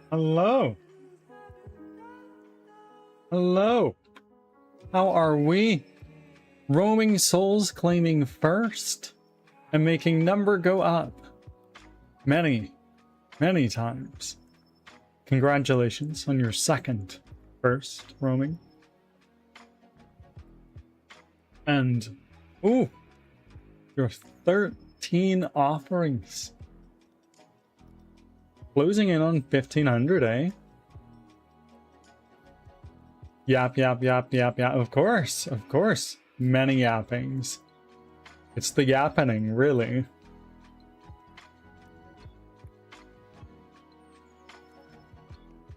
Hello. Hello. How are we? Roaming souls claiming first and making number go up. Many times. Congratulations on your second first roaming. And, ooh, your 13 offerings. Closing in on 1500, eh? Yap. Of course. Many yappings. It's the yappening, really.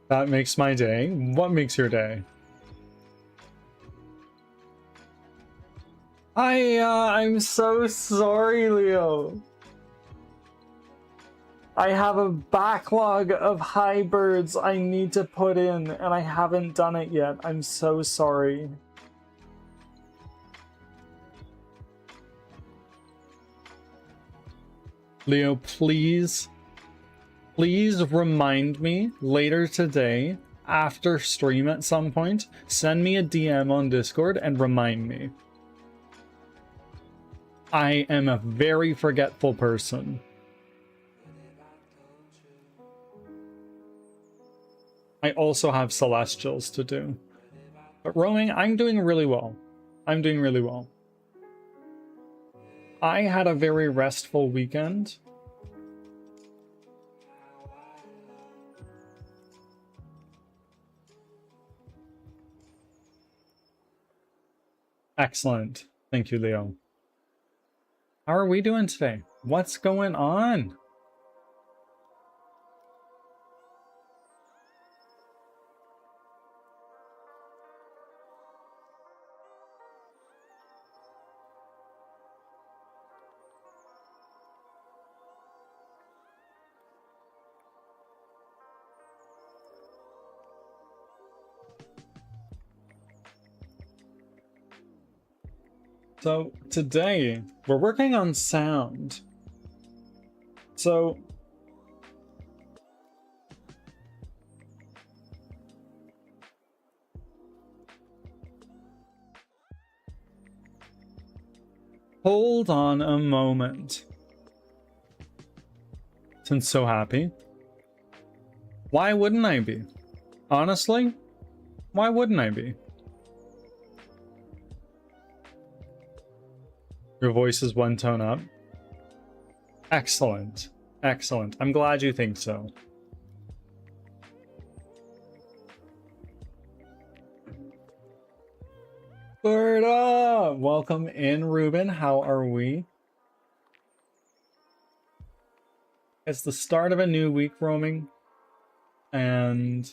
That makes my day. What makes your day? I'm so sorry, Leo. I have a backlog of high birds I need to put in, and I haven't done it yet. I'm so sorry. Leo, please remind me later today, after stream at some point, send me a DM on Discord and remind me. I am a very forgetful person. I also have Celestials to do. But roaming, I'm doing really well. I had a very restful weekend. Excellent. Thank you, Leo. How are we doing today? What's going on? So today we're working on sound. So hold on a moment. Since so happy. Why wouldn't I be? Honestly, why wouldn't I be? Your voice is one tone up. Excellent. I'm glad you think so. Berta! Welcome in, Ruben. How are we? It's the start of a new week roaming, and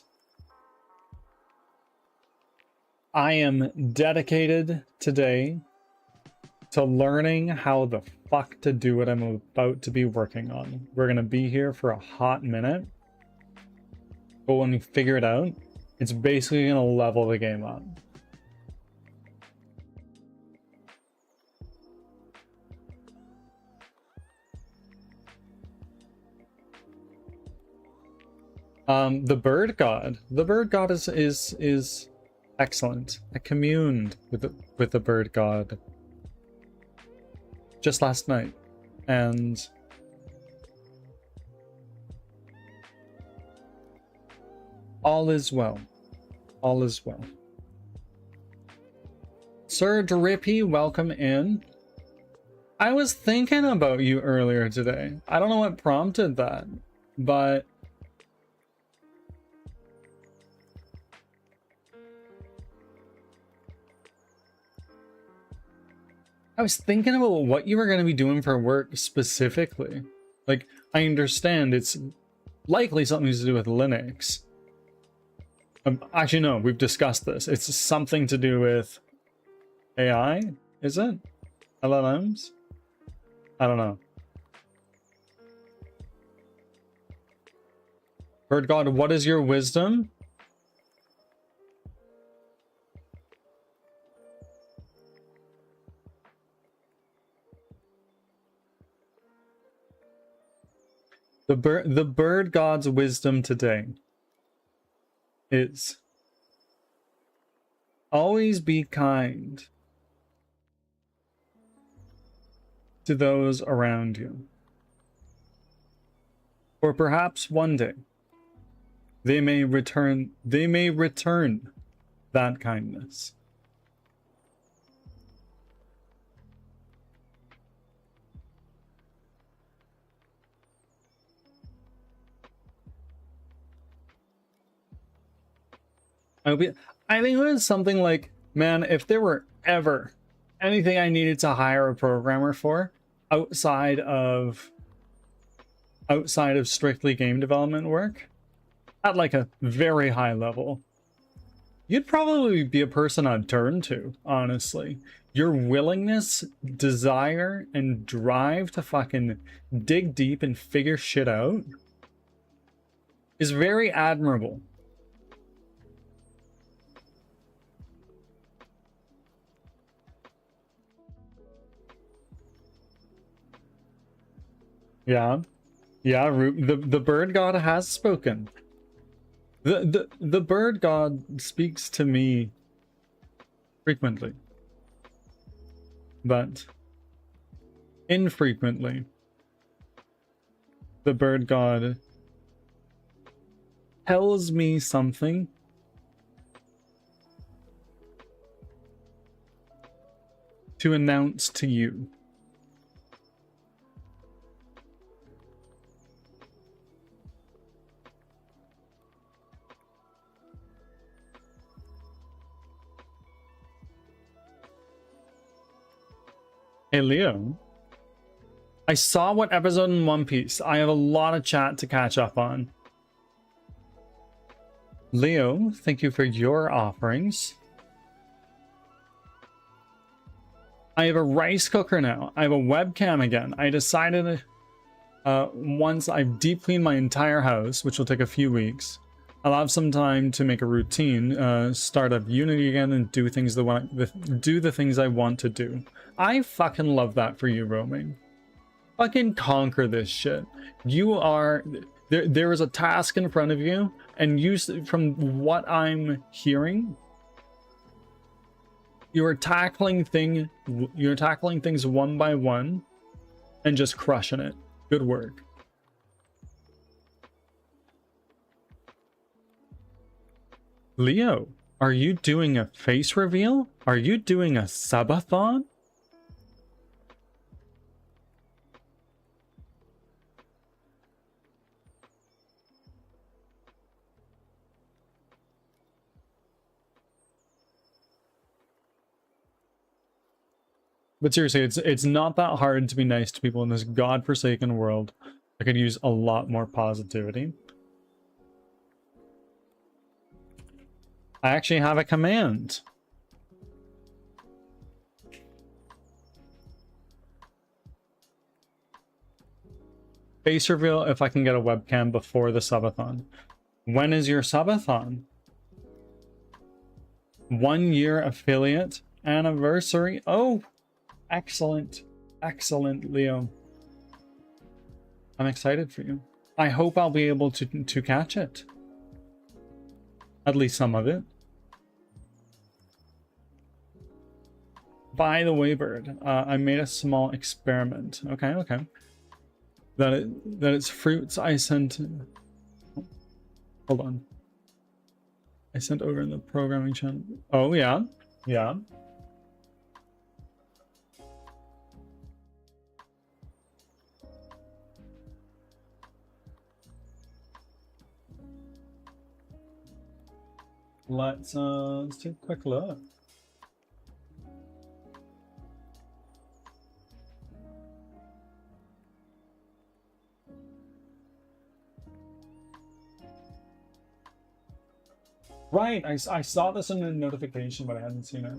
I am dedicated today to learning how the fuck to do what I'm about to be working on. We're gonna be here for a hot minute, but when we figure it out, it's basically gonna level the game up. The bird god is excellent. I communed with the bird god just last night, and all is well. Sir Drippy, welcome in. I was thinking about you earlier today. I don't know what prompted that, but I was thinking about what you were going to be doing for work specifically. Like, I understand it's likely something to do with Linux. Actually, no, we've discussed this. It's something to do with AI, is it? LLMs? I don't know. Bird God, what is your wisdom? The bird god's wisdom today is always be kind to those around you. Or perhaps one day they may return that kindness. I think it was something like, man, if there were ever anything I needed to hire a programmer for outside of strictly game development work at like a very high level, you'd probably be a person I'd turn to, honestly. Your willingness, desire, and drive to fucking dig deep and figure shit out is very admirable. Yeah. Yeah, the bird god has spoken. The bird god speaks to me frequently, but infrequently. The bird god tells me something to announce to you. Hey, Leo. I saw what episode in One Piece. I have a lot of chat to catch up on. Leo, thank you for your offerings. I have a rice cooker now. I have a webcam again. I decided once I've deep cleaned my entire house, which will take a few weeks, I'll have some time to make a routine, start up Unity again, and do the things I want to do. I fucking love that for you, Roaming. Fucking conquer this shit. You are... There is a task in front of you, and you, from what I'm hearing, you're tackling things one by one and just crushing it. Good work. Leo, are you doing a face reveal? Are you doing a subathon? But seriously, it's not that hard to be nice to people in this godforsaken world. I could use a lot more positivity. I actually have a command. Face reveal if I can get a webcam before the subathon. When is your subathon? 1 year affiliate anniversary. Oh, excellent. Excellent, Leo. I'm excited for you. I hope I'll be able to catch it. At least some of it. By the way, Bird, I made a small experiment. Okay, okay. That it's fruits I sent... Hold on. I sent over in the programming channel. Oh, yeah. Yeah. Let's take a quick look. Right, I saw this in a notification, but I hadn't seen it.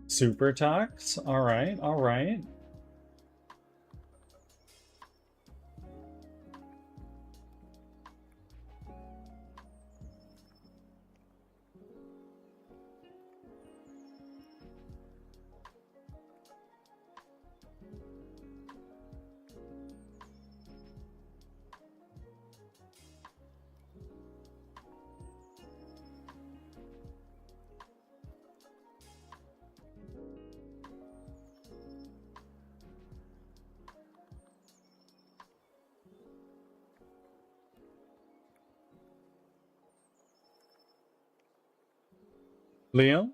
Super tax? Alright, alright. Leo,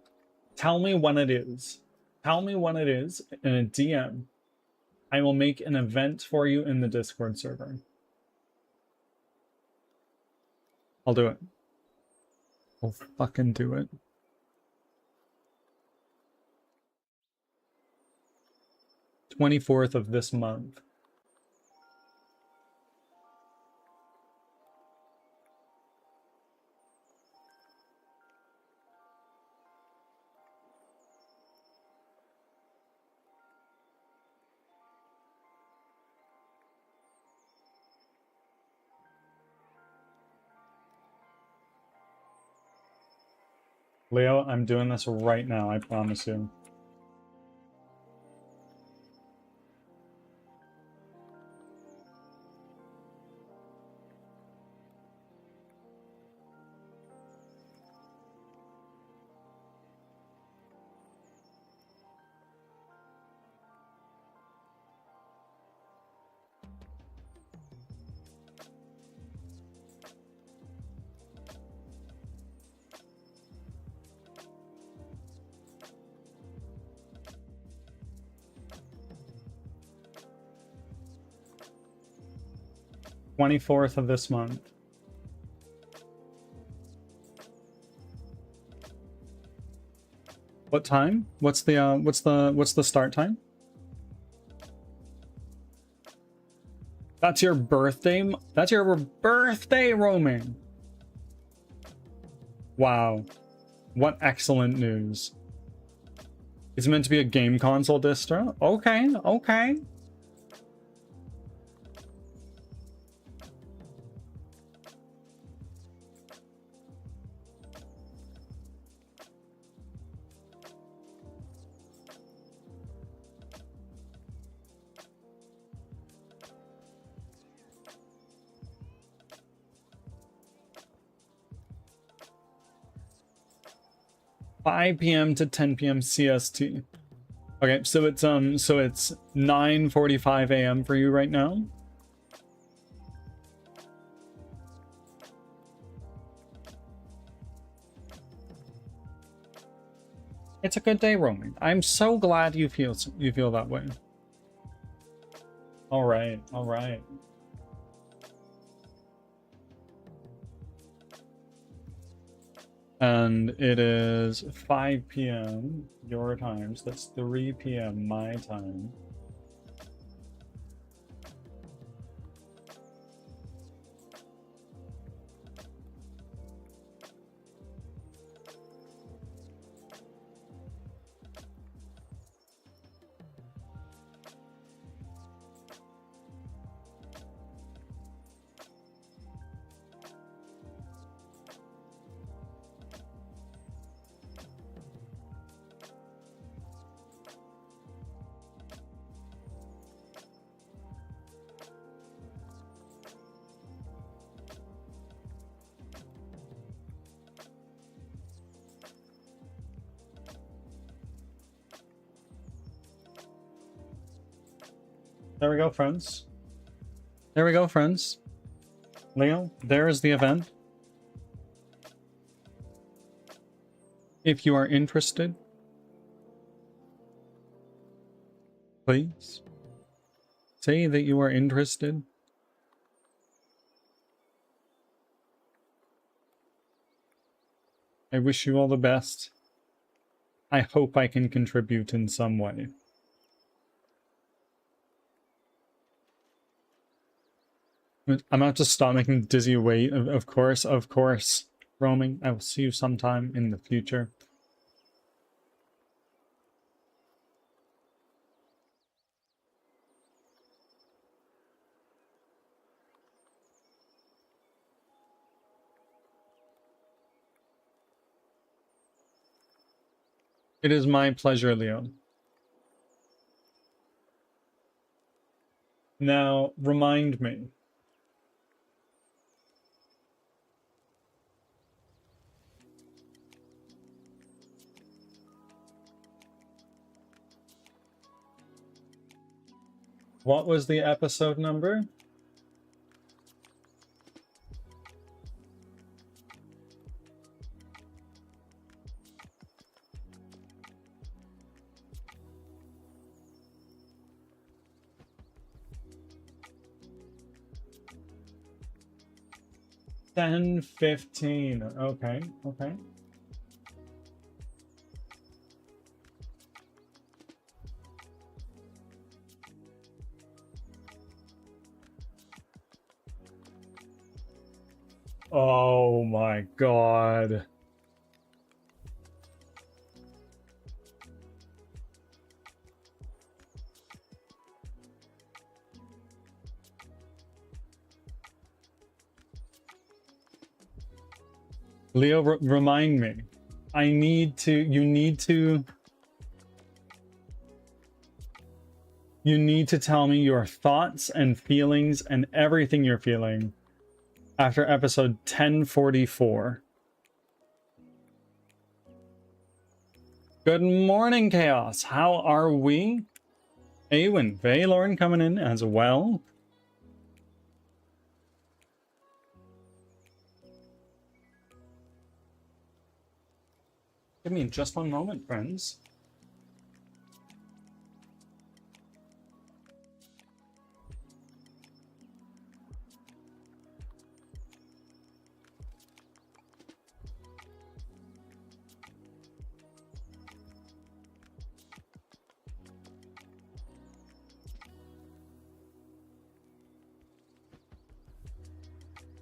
tell me when it is. Tell me when it is in a DM. I will make an event for you in the Discord server. I'll do it. I'll fucking do it. "24th of this month." Leo, I'm doing this right now, I promise you. "24th of this month." What time? What's the start time? That's your birthday? That's your birthday, Roman. Wow. What excellent news. It's meant to be a game console distro? Okay, okay. "5 p.m. to 10 p.m. CST." Okay, so it's 9:45 a.m. for you right now. It's a good day, Roman. I'm so glad you feel that way. All right, all right. And it is 5 p.m. your time, so that's 3 p.m. my time. There we go, friends. There we go, friends. Leo, there is the event. If you are interested, please say that you are interested. I wish you all the best. I hope I can contribute in some way. I'm about to stop making dizzy weight, of course, roaming. I will see you sometime in the future. It is my pleasure, Leo. Now, remind me. What was the episode number? 10:15. Okay, okay. Oh my god. Leo, remind me. I need to, you need to tell me your thoughts and feelings and everything you're feeling after episode 1044. Good morning, Chaos. How are we? Awen, Valorn coming in as well. Give me just one moment, friends.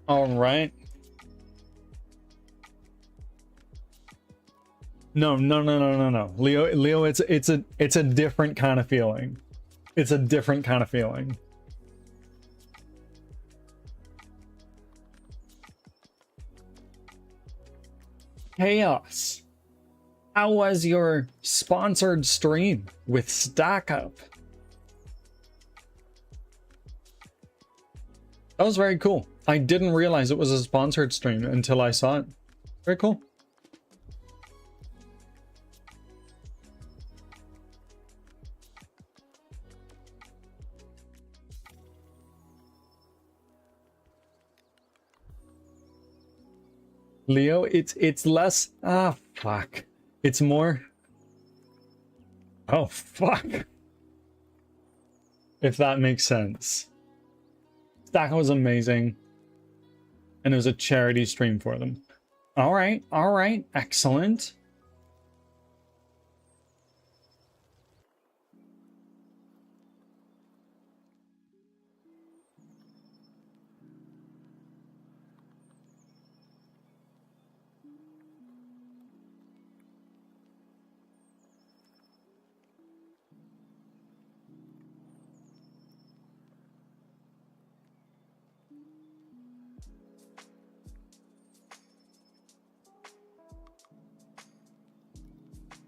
All right. No. Leo, it's a different kind of feeling. It's a different kind of feeling. Chaos. How was your sponsored stream with Stack Up? That was very cool. I didn't realize it was a sponsored stream until I saw it. Very cool. Leo, it's less, fuck. It's more, oh fuck. If that makes sense. Stack was amazing. And it was a charity stream for them. All right, excellent.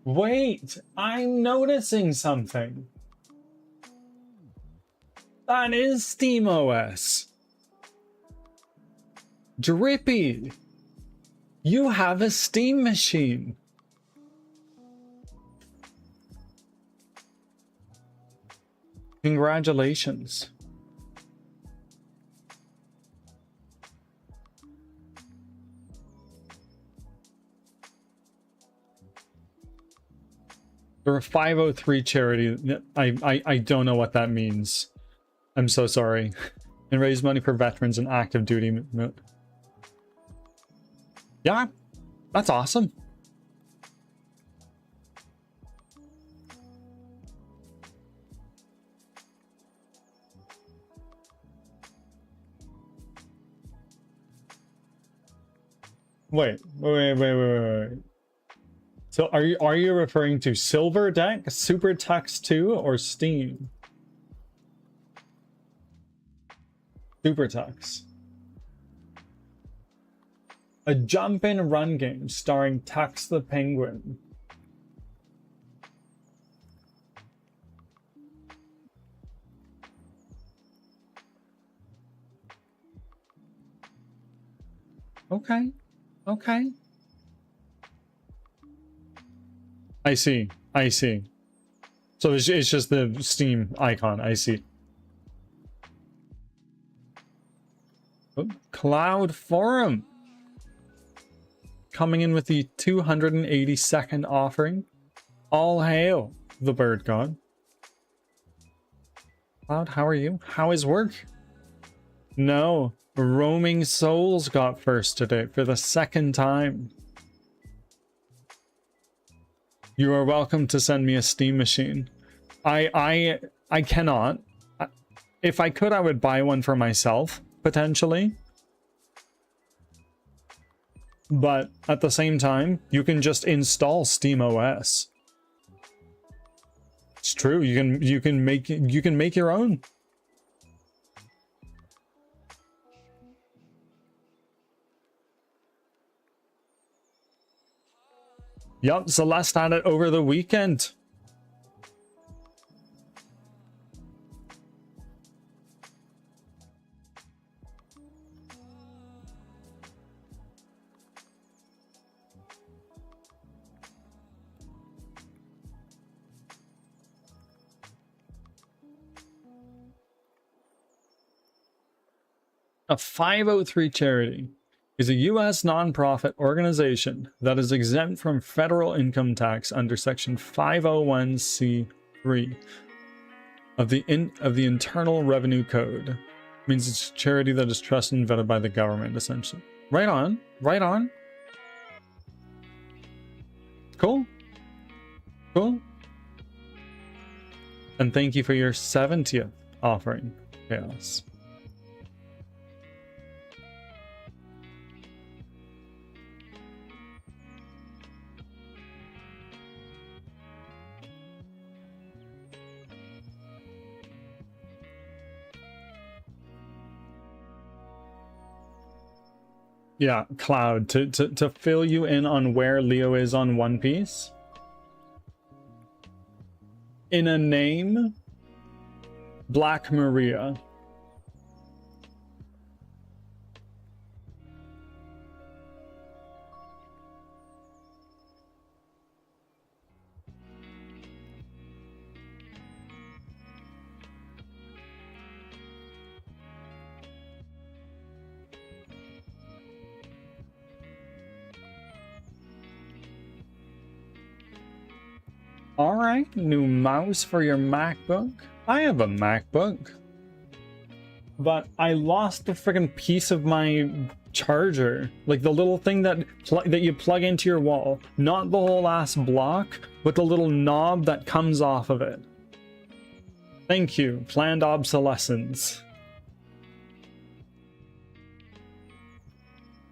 Wait, I'm noticing something. That is SteamOS. Drippy, you have a Steam machine. Congratulations. They're a 503 charity. I don't know what that means. I'm so sorry. And raise money for veterans and active duty. Yeah, that's awesome. Wait. So are you referring to Silver Deck, Super Tux 2, or Steam? Super Tux. A jump and run game starring Tux the Penguin. Okay. I see. So it's just the Steam icon. I see. Oh, Cloud Forum coming in with the 282nd offering. All hail the bird god. Cloud, how are you? How is work? No, Roaming Souls got first today for the second time. You are welcome to send me a Steam machine. I cannot. If I could, I would buy one for myself, potentially. But at the same time, you can just install SteamOS. It's true. You can make your own. Yup, Celeste had it over the weekend. A 503 charity is a U.S. nonprofit organization that is exempt from federal income tax under Section 501c3 of the Internal Revenue Code. It means it's a charity that is trusted and vetted by the government, essentially. Right on, right on. Cool, cool. And thank you for your 70th offering, Chaos. Yeah, Cloud, to fill you in on where Leo is on One Piece. In a name, Black Maria. Alright, new mouse for your MacBook. I have a MacBook. But I lost the friggin' piece of my charger. Like the little thing that you plug into your wall. Not the whole ass block, but the little knob that comes off of it. Thank you. Planned obsolescence.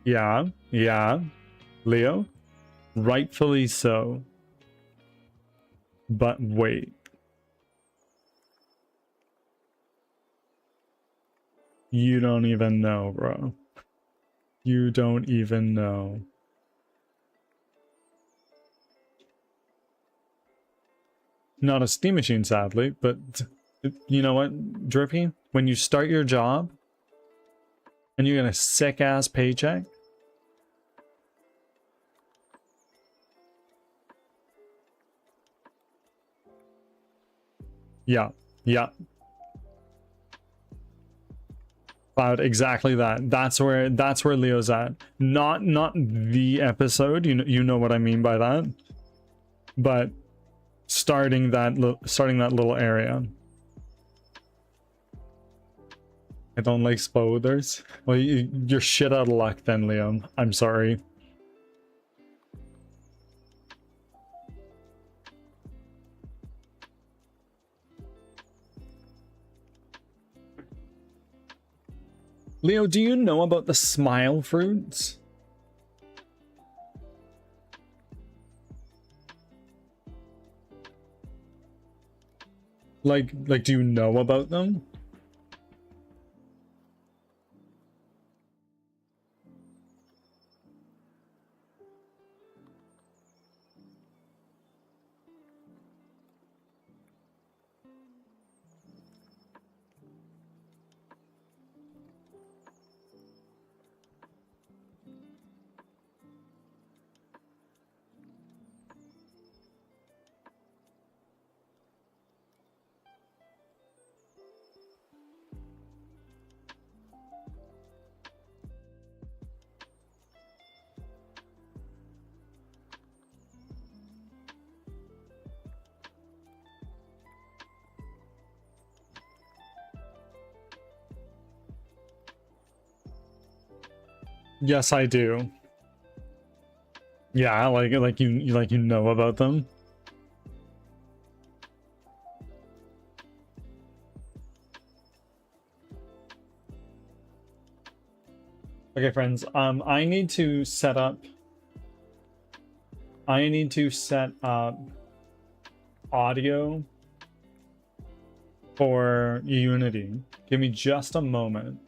Yeah, yeah. Leo? Rightfully so. But wait. You don't even know, bro. You don't even know. Not a Steam machine, sadly, but you know what, Drippy? When you start your job and you get a sick-ass paycheck, yeah, yeah. Cloud, exactly that. That's where Leo's at. Not the episode. You know what I mean by that. But starting that little area. I don't like spoilers. Well, you're shit out of luck then, Liam. I'm sorry. Leo, do you know about the smile fruits? Like, do you know about them? Yes, I do. Yeah, like you know about them. Okay, friends. I need to set up. I need to set up audio for Unity. Give me just a moment.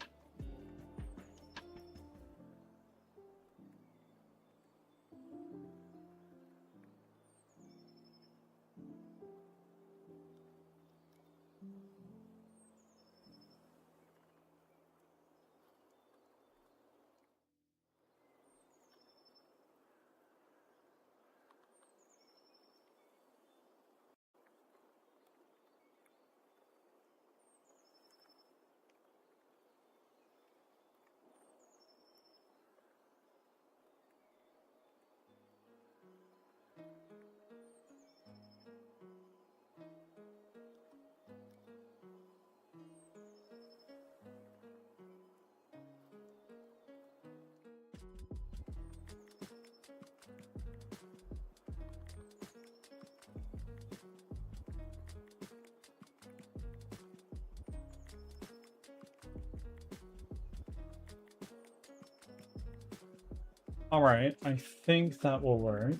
All right, I think that will work.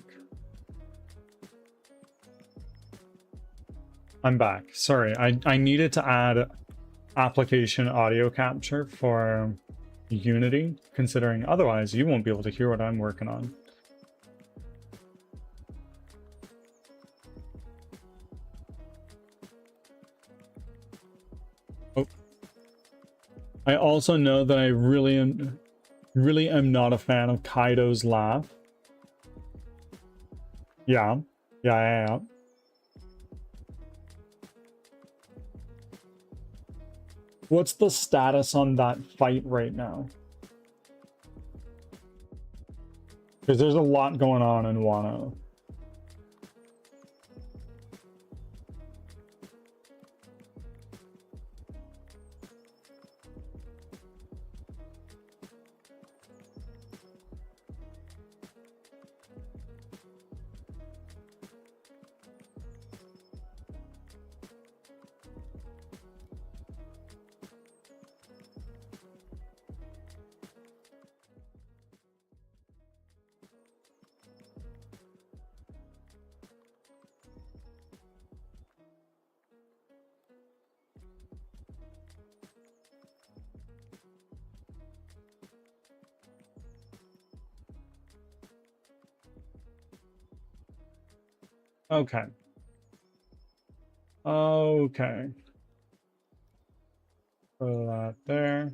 I'm back. Sorry, I needed to add application audio capture for Unity, considering otherwise you won't be able to hear what I'm working on. Oh. I also know that I really am not a fan of Kaido's laugh. Yeah. Yeah. What's the status on that fight right now? Because there's a lot going on in Wano. Okay. Okay. Put that there.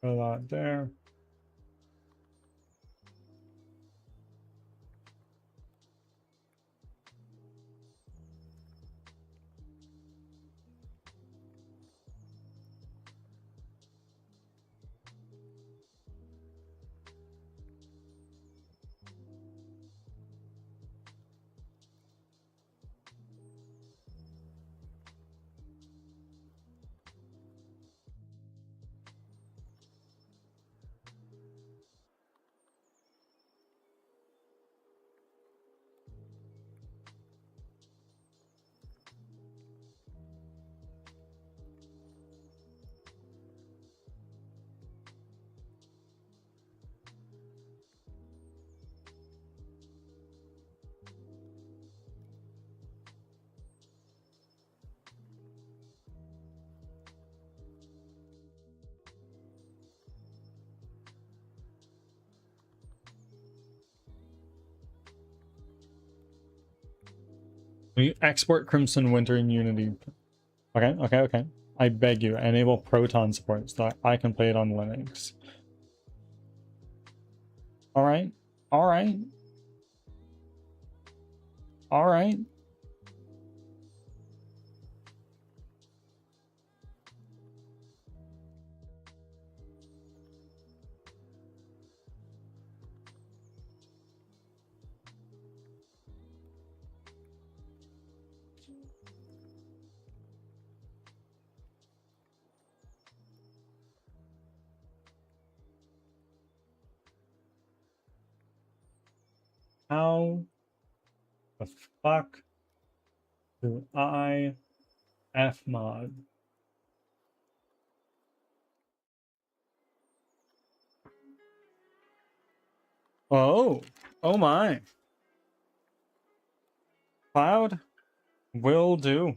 Put that there. We export Crimson Winter in Unity. Okay. I beg you, enable Proton support so that I can play it on Linux. Alright. Alright. Alright. How the fuck do I Fmod? Oh, oh my. Cloud will do.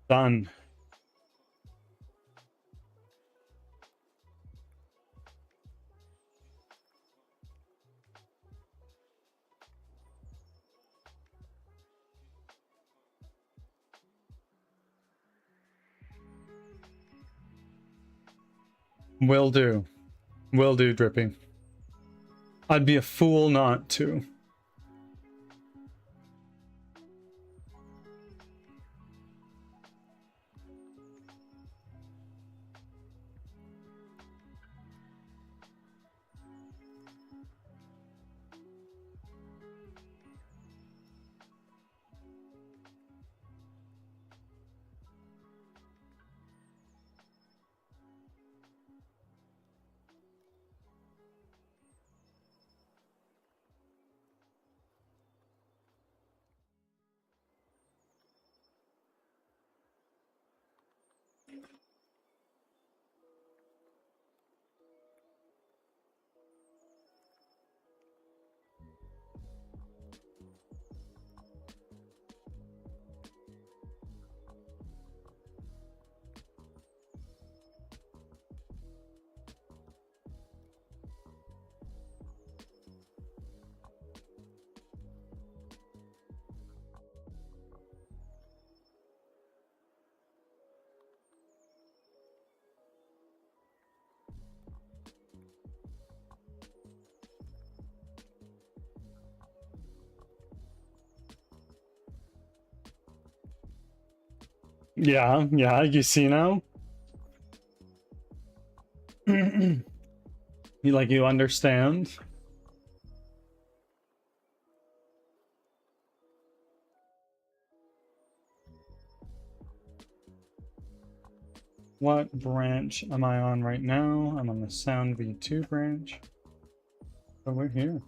Done. Will do. Will do, Drippy. I'd be a fool not to. Yeah, you see now? You you understand? What branch am I on right now? I'm on the Sound V2 branch. Oh, we're here.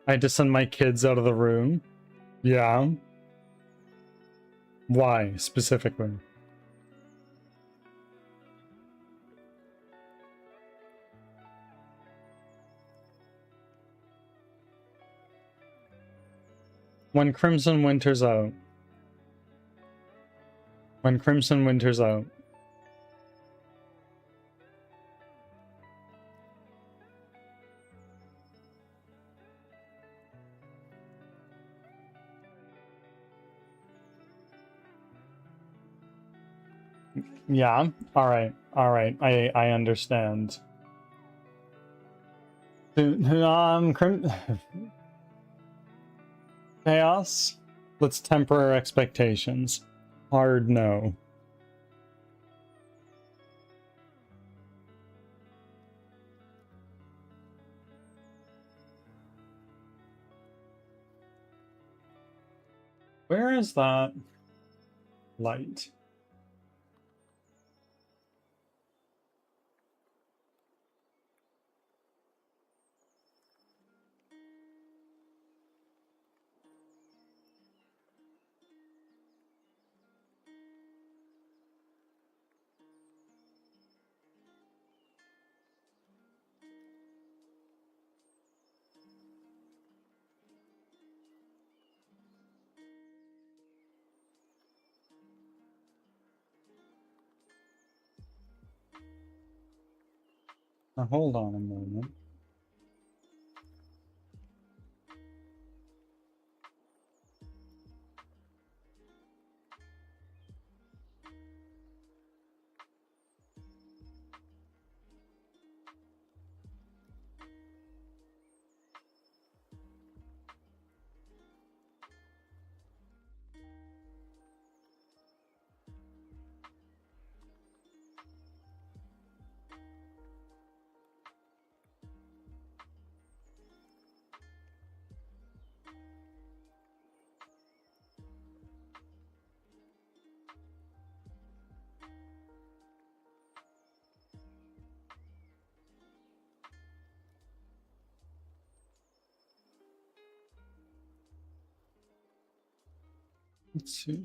I had to send my kids out of the room. Yeah. Why, specifically? When Crimson Winter's out. When Crimson Winter's out. Yeah, alright, I understand. Chaos? Let's temper our expectations. Hard no. Where is that light? Now, hold on a moment. Let's see.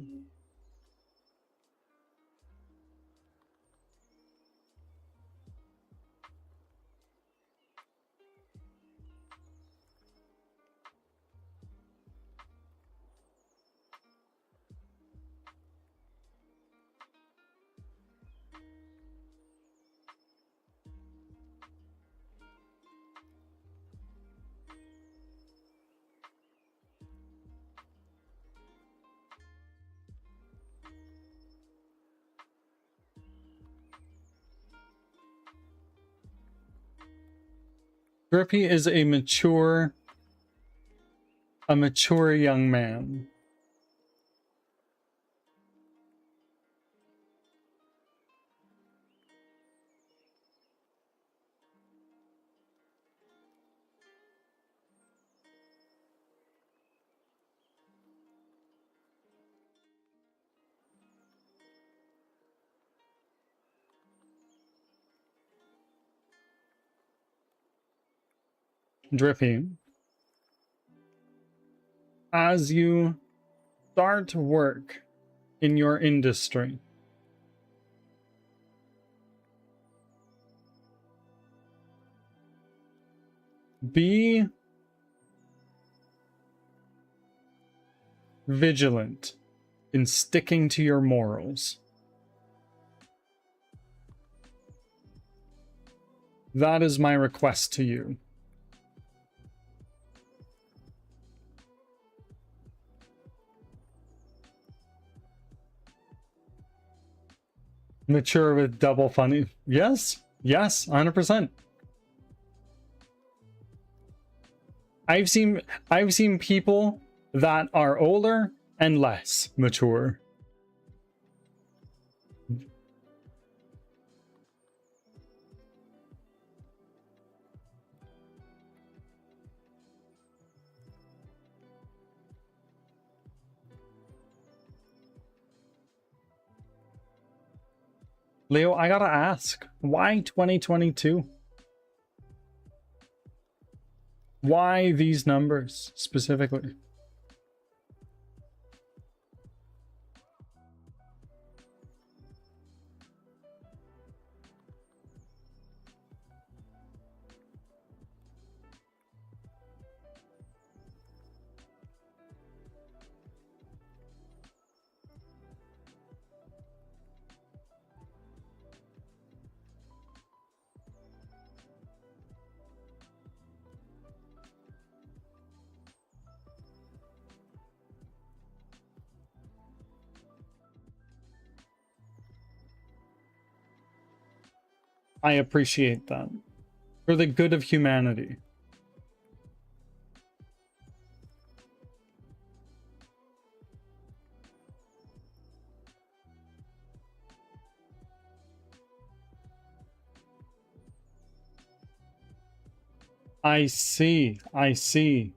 Grippy is a mature young man. Drippy, as you start work in your industry, be vigilant in sticking to your morals. That is my request to you. Mature with double funny. Yes, 100%. I've seen people that are older and less mature. Leo, I gotta ask, why 2022? Why these numbers specifically? I appreciate that. For the good of humanity. I see. I see.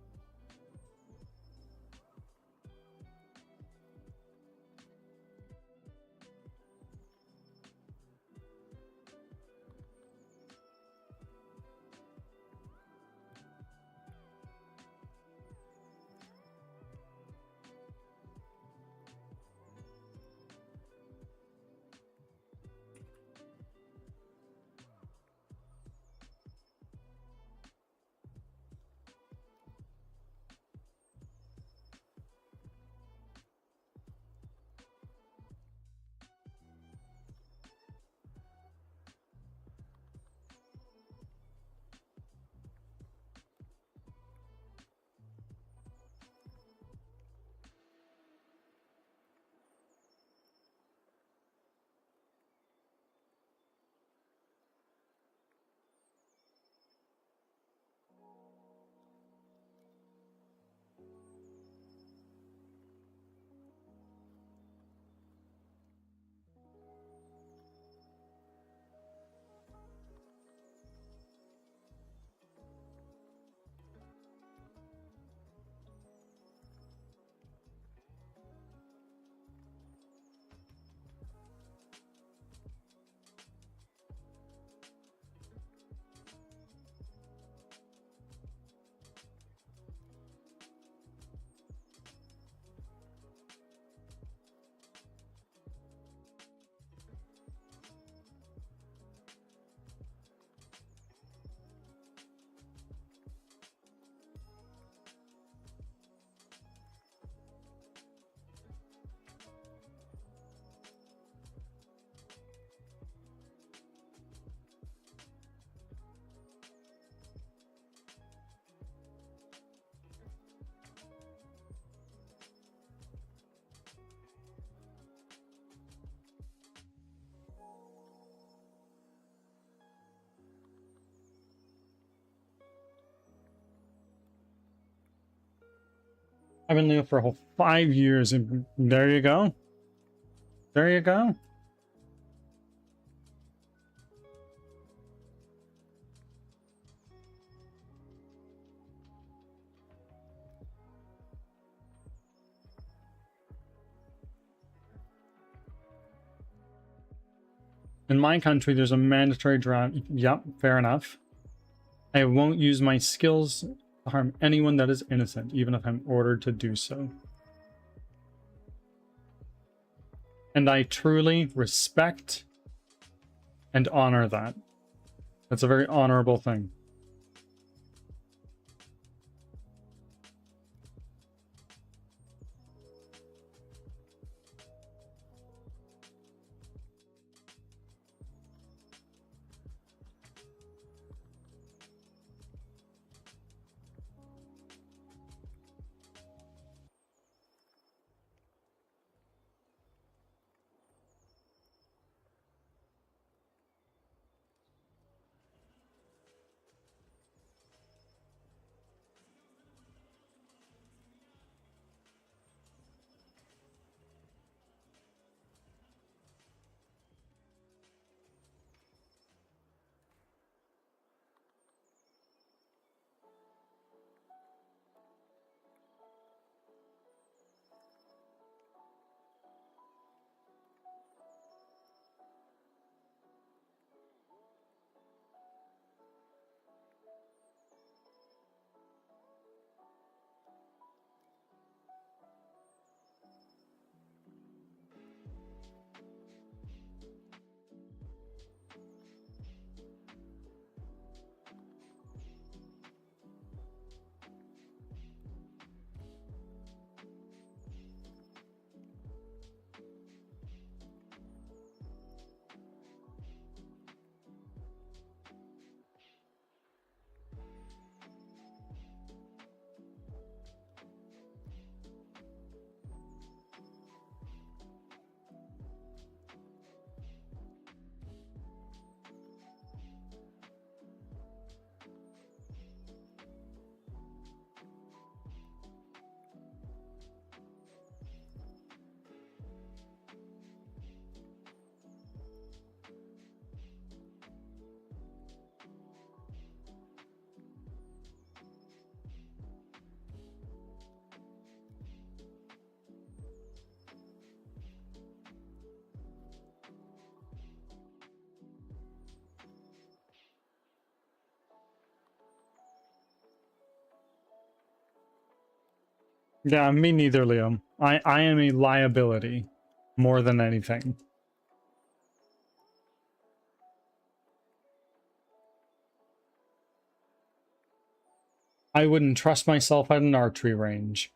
I've been living for a whole 5 years, and there you go. There you go. In my country, there's a mandatory draft. Yep, fair enough. I won't use my skills to harm anyone that is innocent, even if I'm ordered to do so. And I truly respect and honor that. That's a very honorable thing. Yeah, me neither, Liam. I am a liability more than anything. I wouldn't trust myself at an archery range.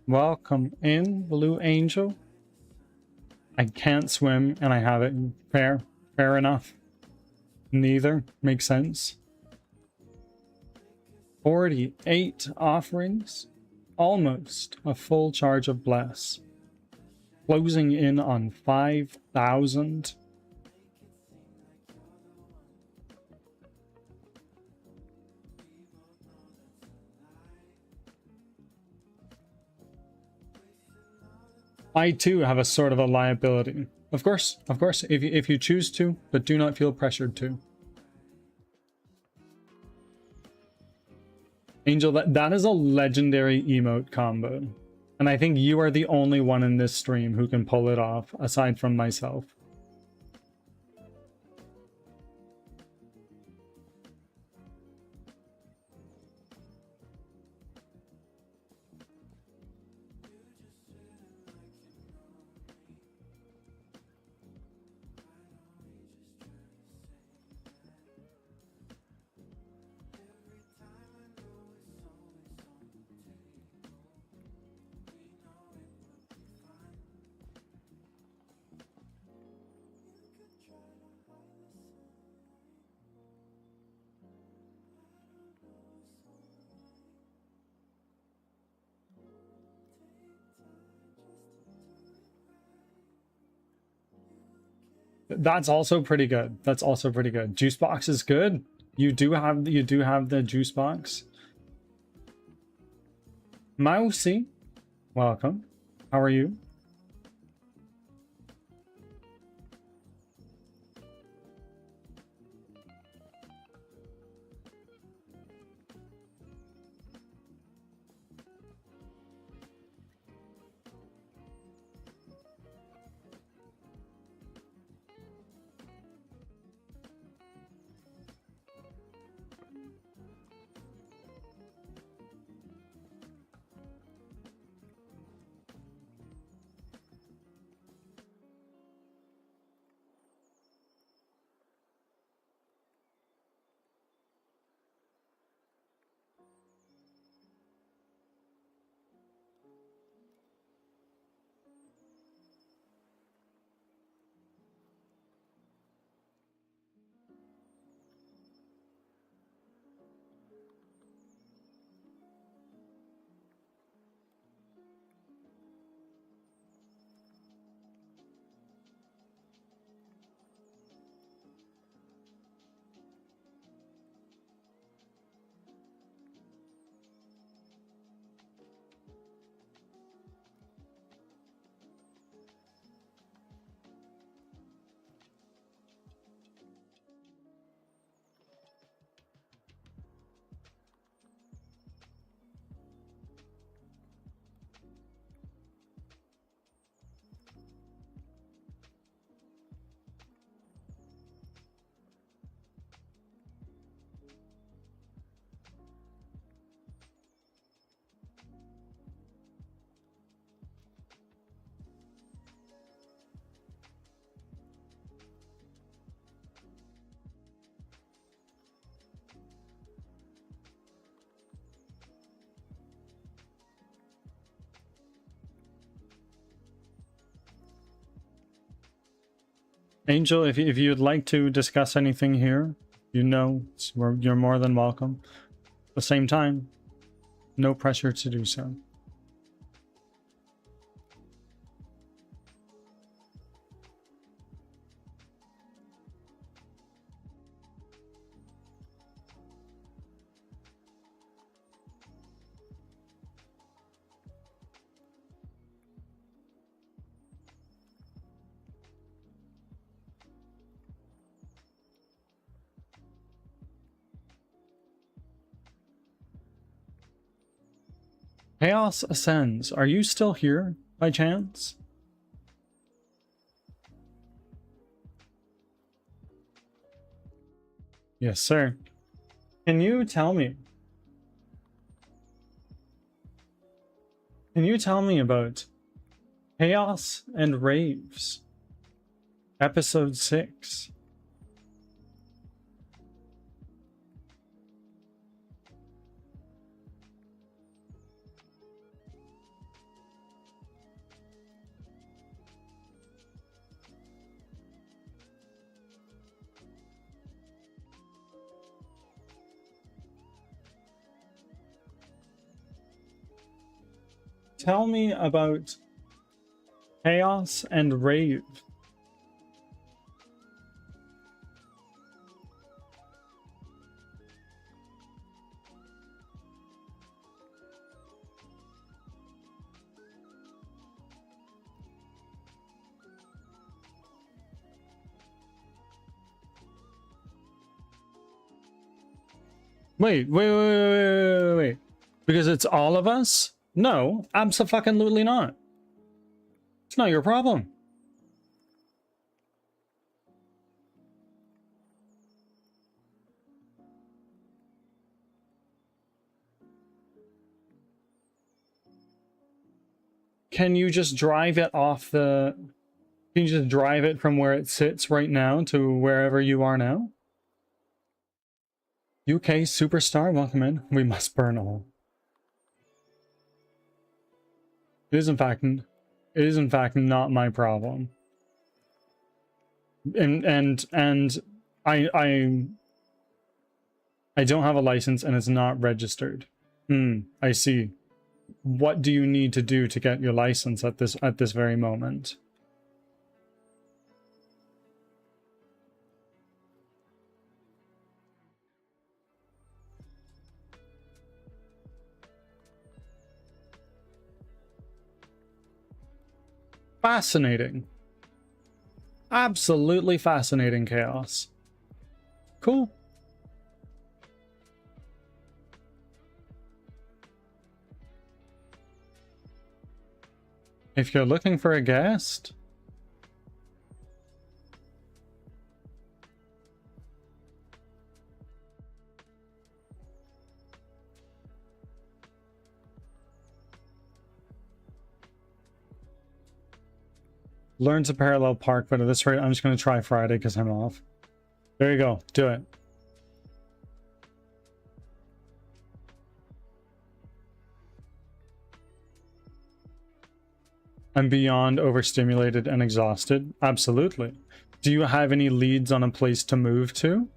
Welcome in, Blue Angel. I can't swim and I have it. Fair. Fair enough. Neither. Makes sense. 48 offerings. Almost a full charge of bless. Closing in on 5,000. I too have a sort of a liability. Of course, if you choose to, but do not feel pressured to. Angel, that is a legendary emote combo. And I think you are the only one in this stream who can pull it off, aside from myself. That's also pretty good. That's also pretty good. Juice box is good. You do have the juice box. Mousy, welcome. How are you? Angel, if you'd like to discuss anything here, you know, you're more than welcome. At the same time, no pressure to do so. Chaos Ascends. Are you still here by chance? Yes, sir. Can you tell me? Can you tell me about Chaos and Raves? Episode 6. Tell me about Chaos and Rave. Wait. Because it's all of us? No, abso-fucking-lutely not. It's not your problem. Can you just drive it off the... Can you just drive it from where it sits right now to wherever you are now? UK Superstar, welcome in. We must burn all. It is in fact not my problem. And I don't have a license and it's not registered. I see. What do you need to do to get your license at this very moment? Fascinating. Absolutely fascinating, Chaos. Cool. If you're looking for a guest... Learn to parallel park, but at this rate, I'm just going to try Friday because I'm off. There you go. Do it. I'm beyond overstimulated and exhausted. Absolutely. Do you have any leads on a place to move to?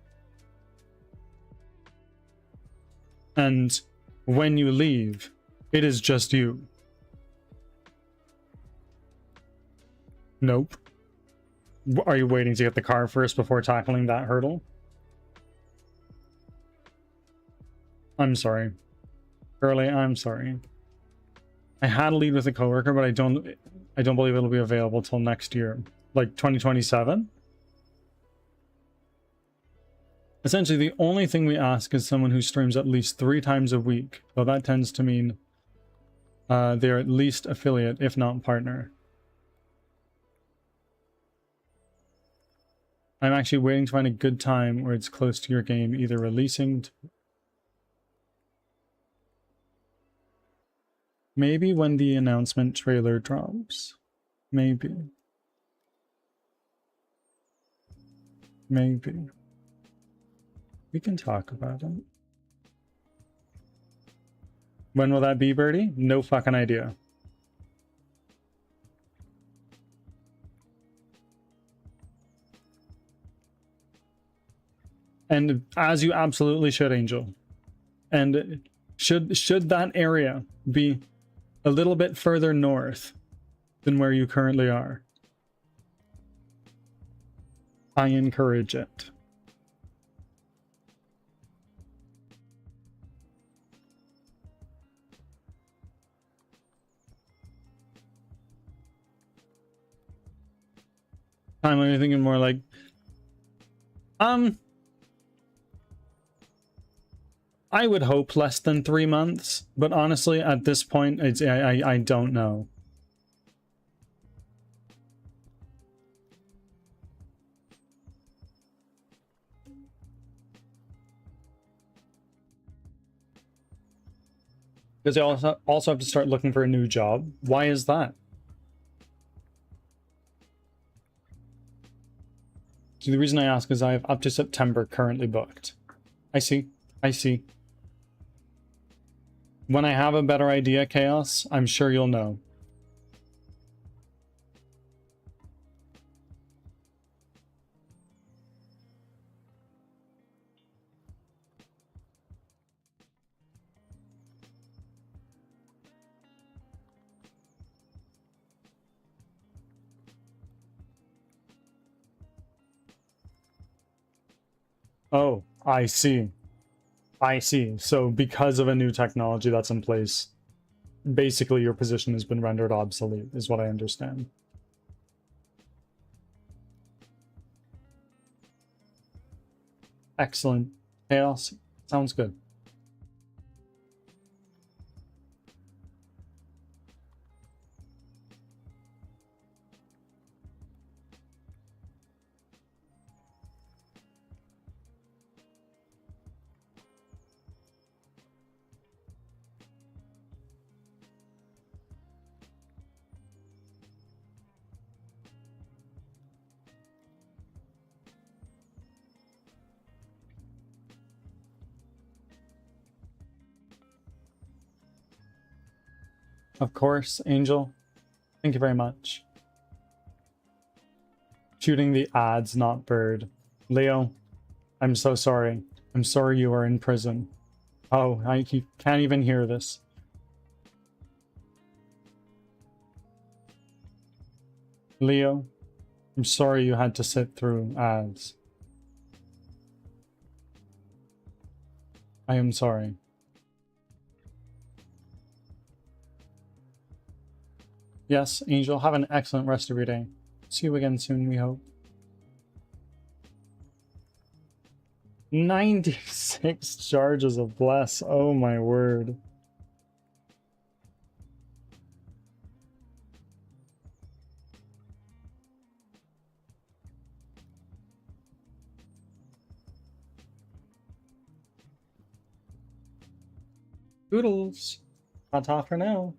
And when you leave, it is just you. Nope. Are you waiting to get the car first before tackling that hurdle? I'm sorry. Curly, I'm sorry. I had a lead with a coworker, but I don't believe it'll be available till next year. Like 2027? Essentially, the only thing we ask is someone who streams at least 3 times a week. So that tends to mean they're at least affiliate, if not partner. I'm actually waiting to find a good time where it's close to your game, either releasing... Maybe when the announcement trailer drops. Maybe. Maybe. We can talk about it. When will that be, Birdie? No fucking idea. And as you absolutely should, Angel. And should that area be a little bit further north than where you currently are, I encourage it. I'm thinking more like, I would hope less than 3 months, but honestly, at this point, I don't know. Because I also have to start looking for a new job. Why is that? So the reason I ask is I have up to September currently booked. I see. I see. When I have a better idea, Chaos, I'm sure you'll know. Oh, I see. I see. So because of a new technology that's in place, basically your position has been rendered obsolete, is what I understand. Excellent. Chaos. Sounds good. Of course, Angel. Thank you very much. Shooting the ads, not bird. Leo, I'm so sorry. I'm sorry you are in prison. Oh, I can't even hear this. Leo, I'm sorry you had to sit through ads. I am sorry. Yes, Angel, have an excellent rest of your day. See you again soon, we hope. 96 charges of bless. Oh my word. Doodles. Ta-ta for now.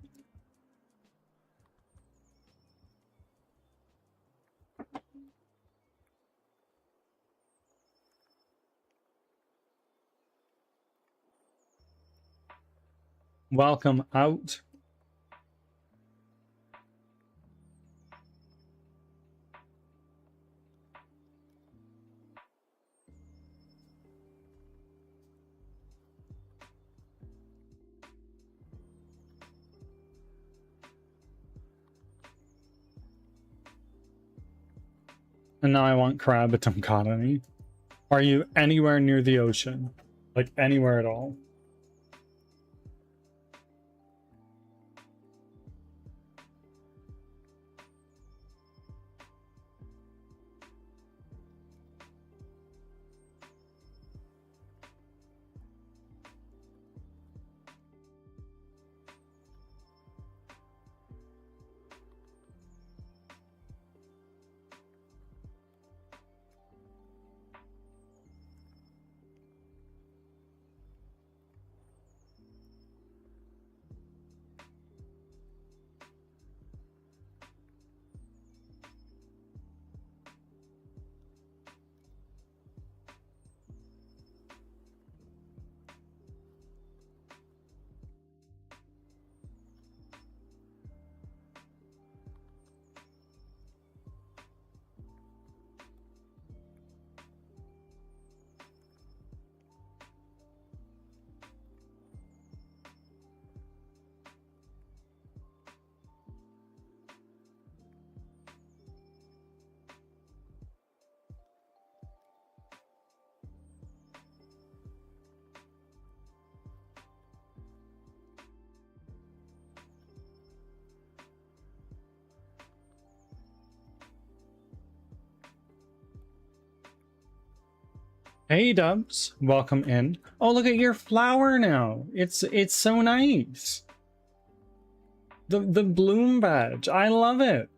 Welcome out. And now I want crab, but don't got any. Are you anywhere near the ocean? Like anywhere at all? Hey Dubs, welcome in. Oh, look at your flower now. It's so nice. The bloom badge. I love it.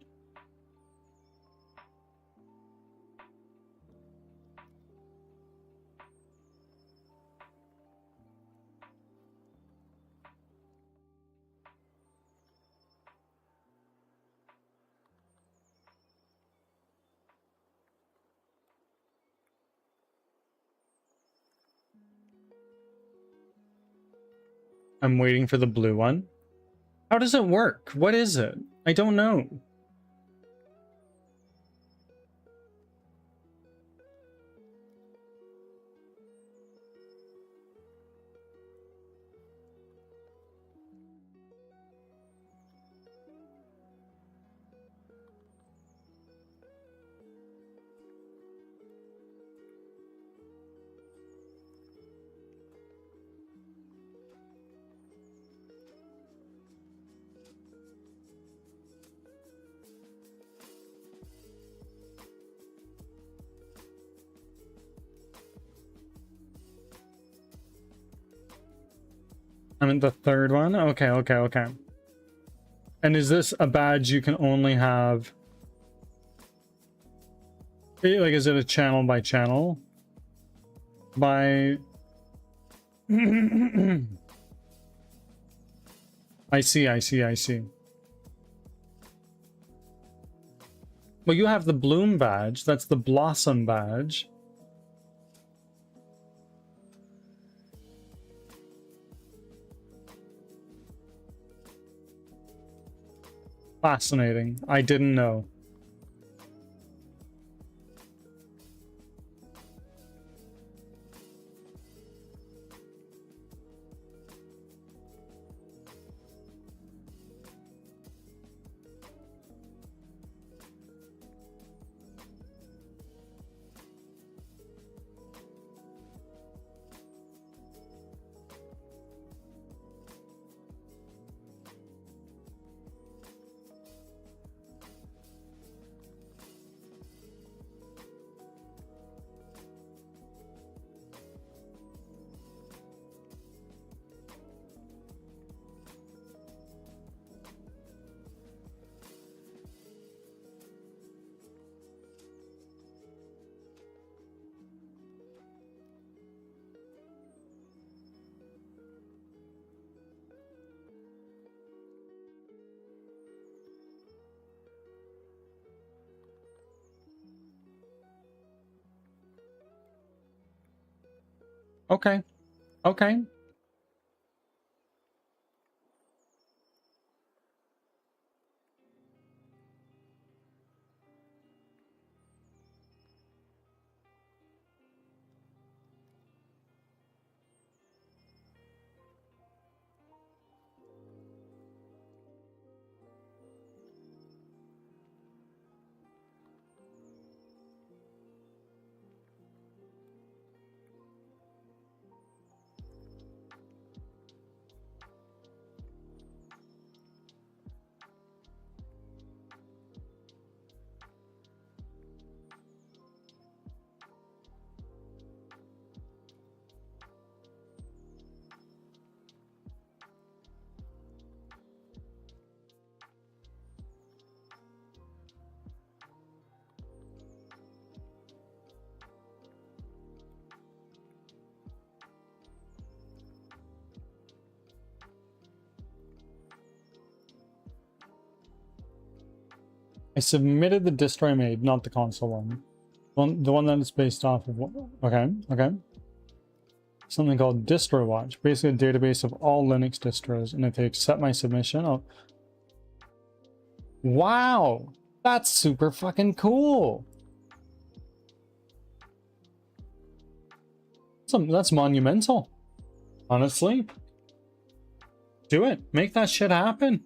I'm waiting for the blue one. How does it work? What is it? I don't know. I'm in the third one. Okay, okay, okay. And is this a badge you can only have? Like, is it a channel by channel? By... I see, I see, I see. Well, you have the bloom badge. That's the blossom badge. Fascinating. I didn't know. Okay. Okay. I submitted the distro I made, not the console one. The one that is based off of... Okay, okay. Something called Distro Watch. Basically a database of all Linux distros. And if they accept my submission, I'll... Wow! That's super fucking cool! That's monumental. Honestly. Do it. Make that shit happen.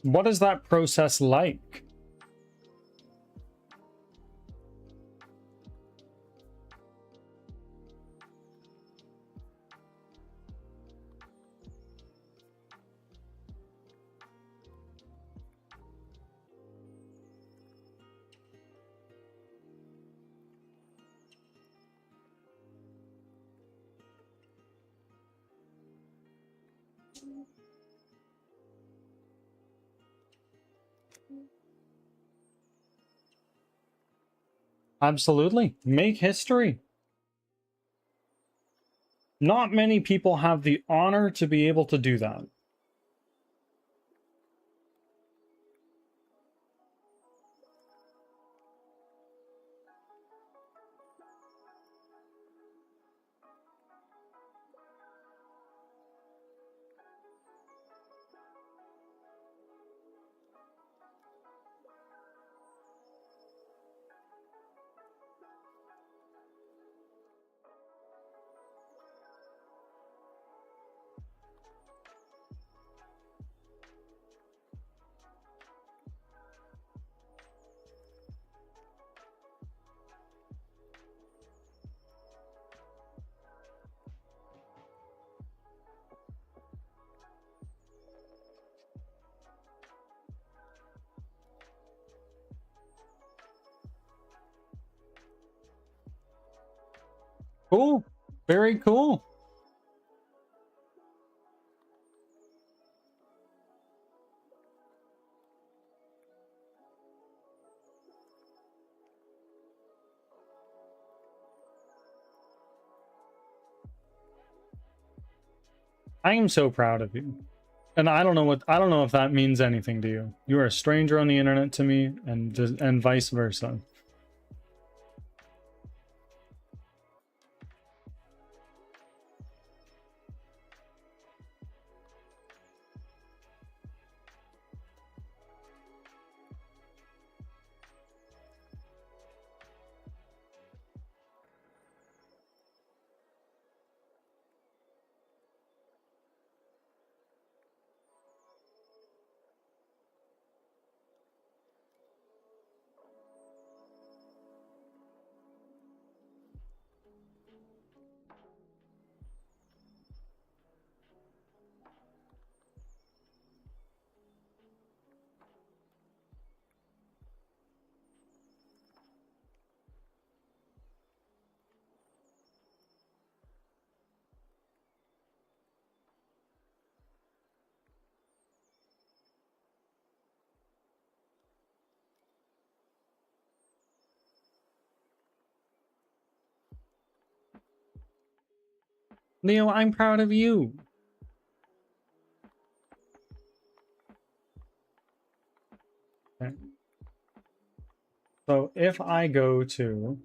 What is that process like? Absolutely. Make history. Not many people have the honor to be able to do that. Cool. Very cool. I am so proud of you. And I don't know if that means anything to you. You are a stranger on the internet to me, and vice versa. Leo, I'm proud of you. Okay. So if I go to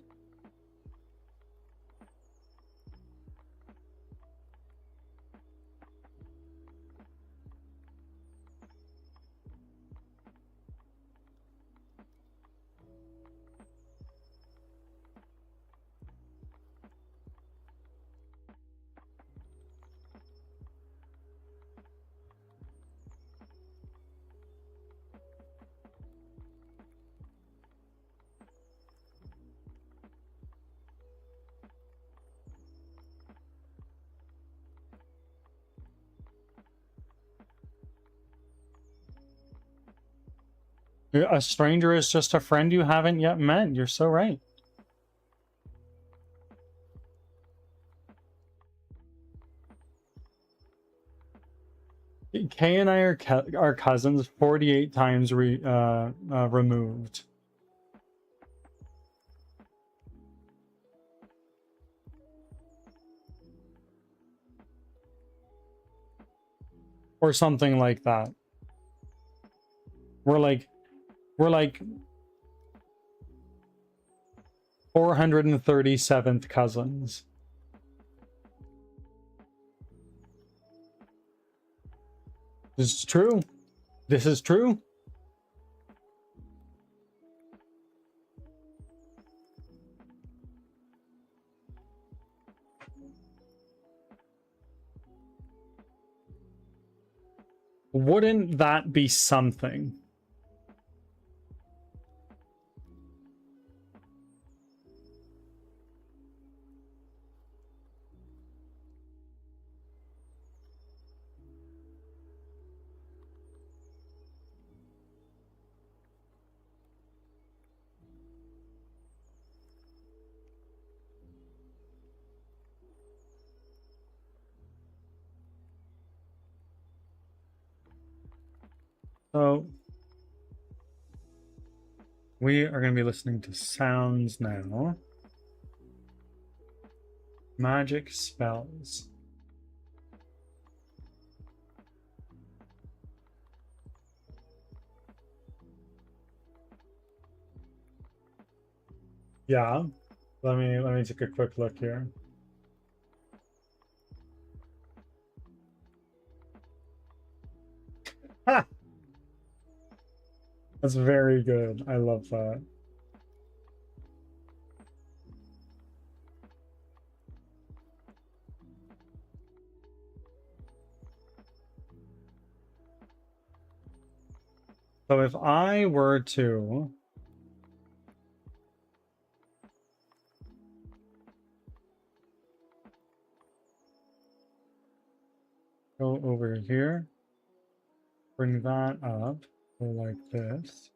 a stranger is just a friend you haven't yet met. You're so right. Kay and I are cousins 48 times removed. Or something like that. We're like 437th cousins. This is true. This is true. Wouldn't that be something? So we are going to be listening to sounds now. Magic spells. Yeah. Let me take a quick look here. Ha! That's very good. I love that. So if I were to go over here, bring that up, go like this.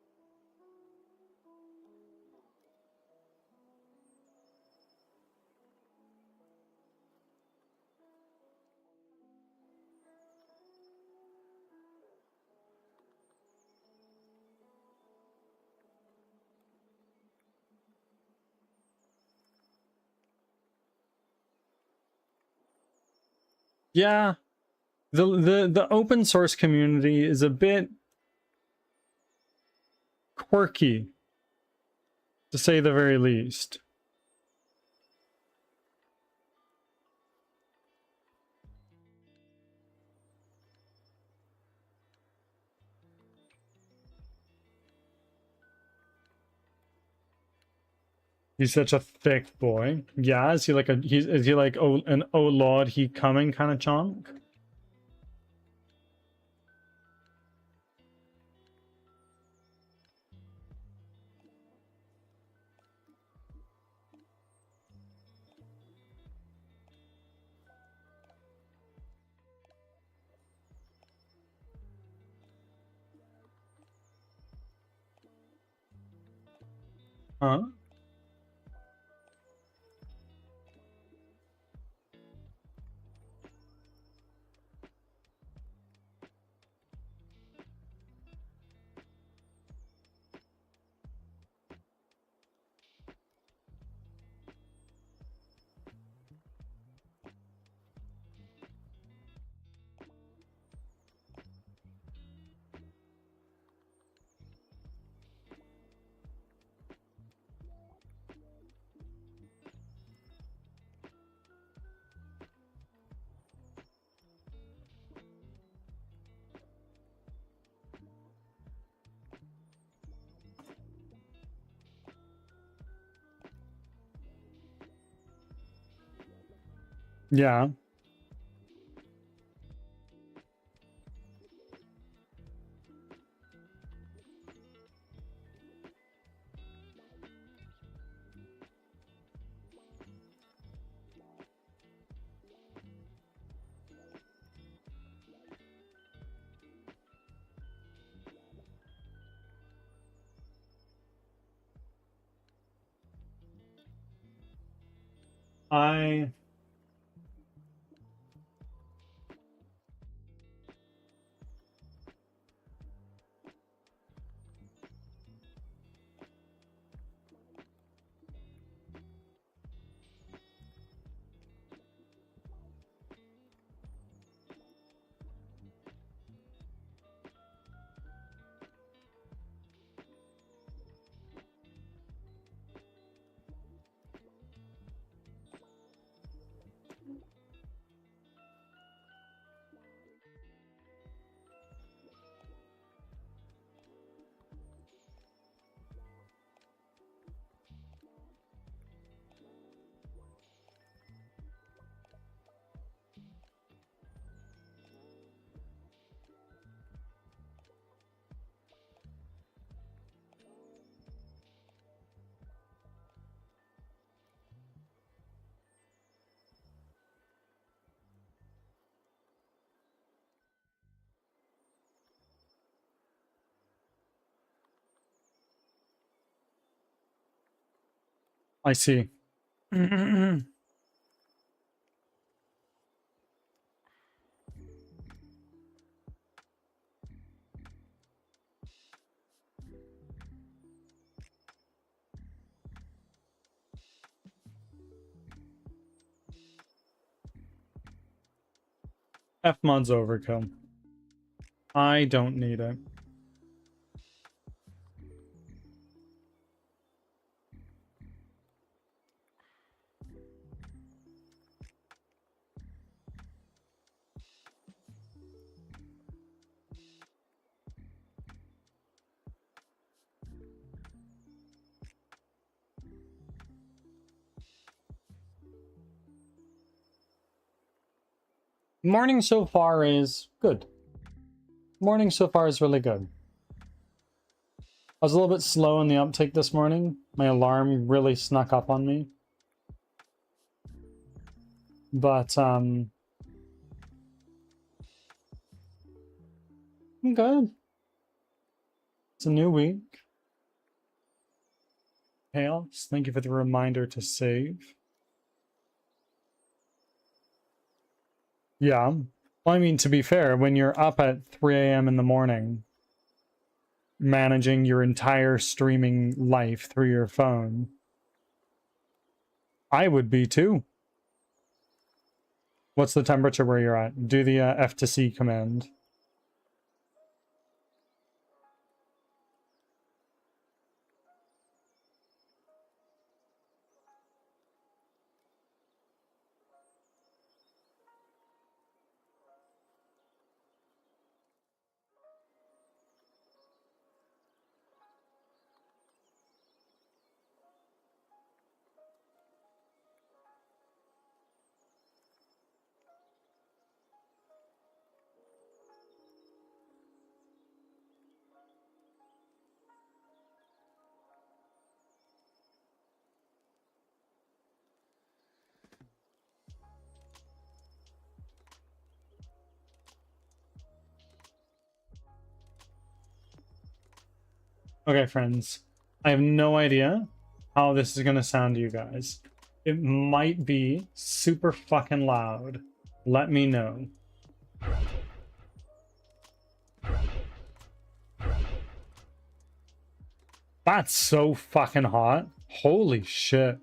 Yeah, the open source community is a bit quirky, to say the very least. He's such a thick boy. Yeah, is he like is he like an oh lord he coming kind of chunk? Huh? Yeah. I I see. F-mod's overkill. I don't need it. Morning so far is good. Morning so far is really good. I was a little bit slow in the uptake this morning. My alarm really snuck up on me. But, I'm good. It's a new week. Hails, thank you for the reminder to save. Yeah. Well, I mean, to be fair, when you're up at 3 a.m. in the morning, managing your entire streaming life through your phone, I would be too. What's the temperature where you're at? Do the F to C command. Okay, friends. I have no idea how this is going to sound to you guys. It might be super fucking loud. Let me know. That's so fucking hot. Holy shit.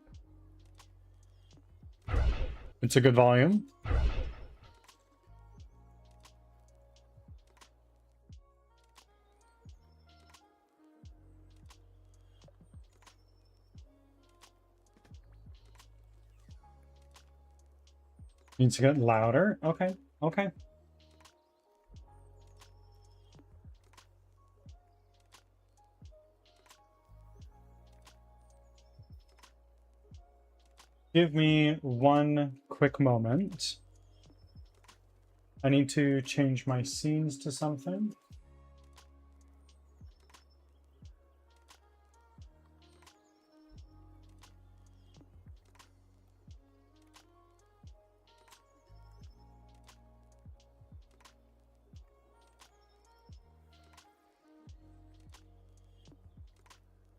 It's a good volume. Needs to get louder. Okay, okay. Give me one quick moment. I need to change my scenes to something.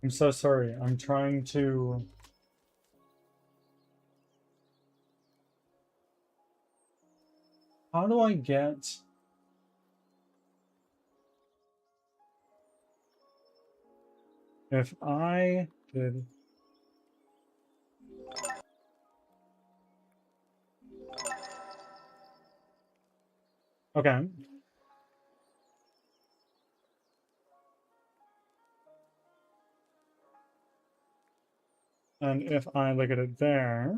I'm so sorry. I'm trying to... How do I get... If I did... Okay. And if I look at it there...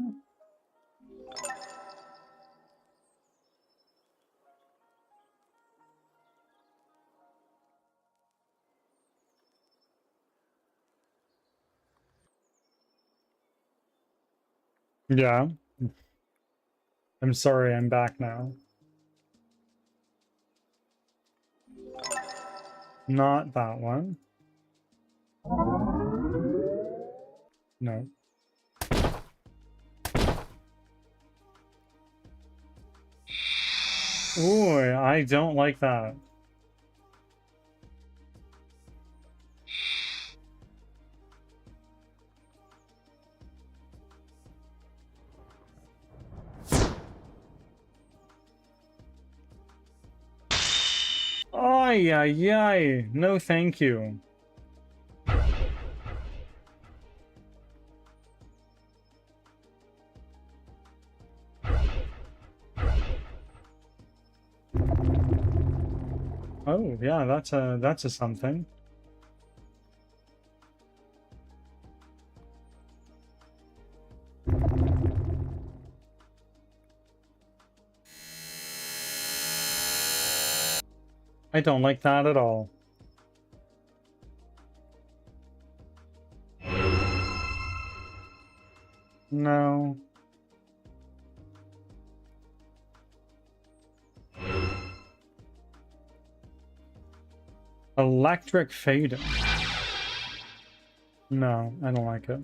Yeah. I'm sorry, I'm back now. Not that one. No. Ooh, I don't like that. Ay, ay, ay. No, thank you. Oh, yeah, that's a something. I don't like that at all. No. Electric fading. No, I don't like it.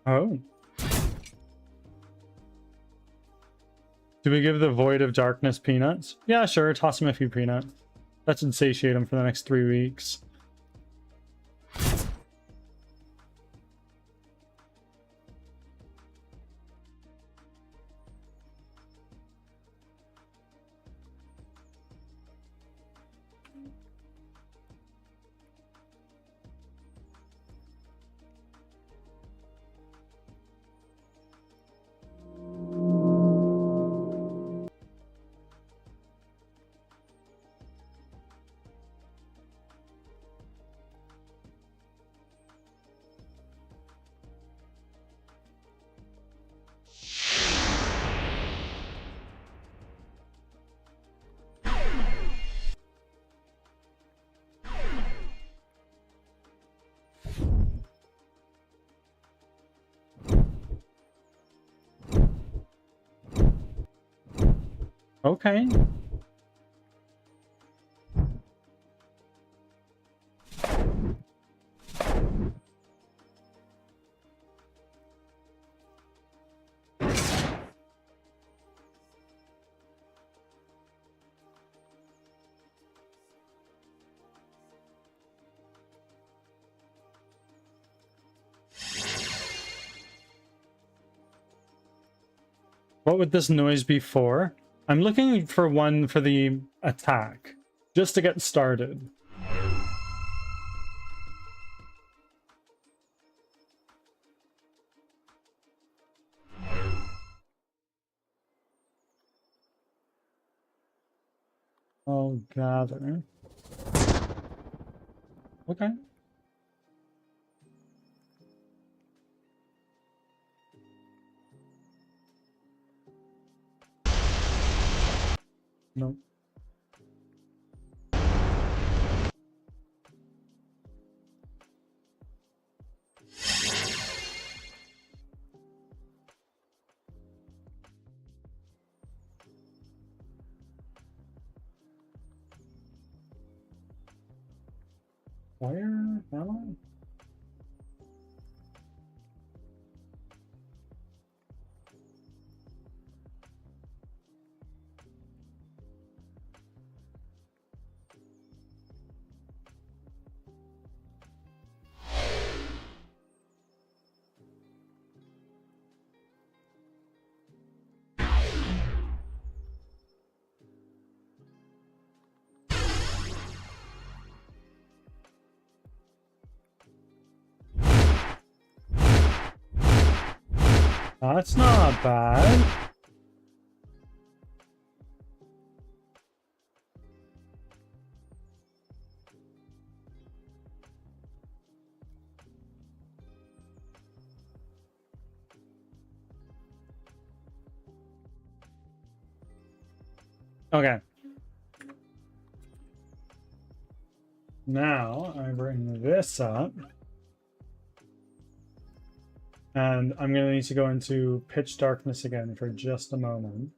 Oh. Do we give the Void of Darkness peanuts? Yeah, sure. Toss him a few peanuts. That should satiate him for the next 3 weeks. Okay. What would this noise be for? I'm looking for one for the attack, just to get started. I'll gather. Okay. Nope. Where am I? That's not bad. Okay. Now I bring this up. And I'm going to need to go into pitch darkness again for just a moment.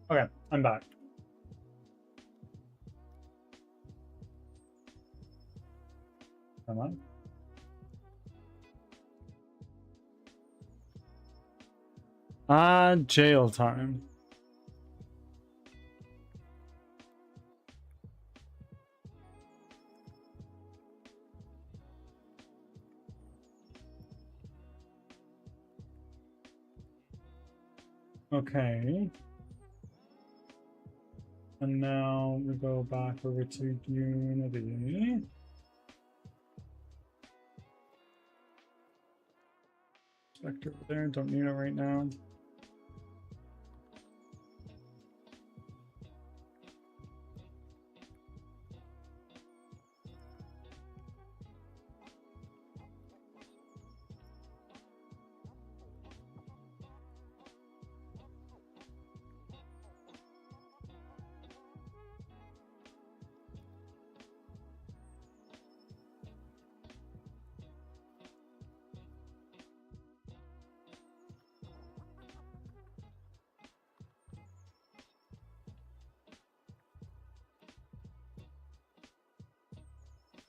Okay, I'm back. Come on. Jail time. Okay. And now we go back over to Unity. Vector over there, don't need it right now.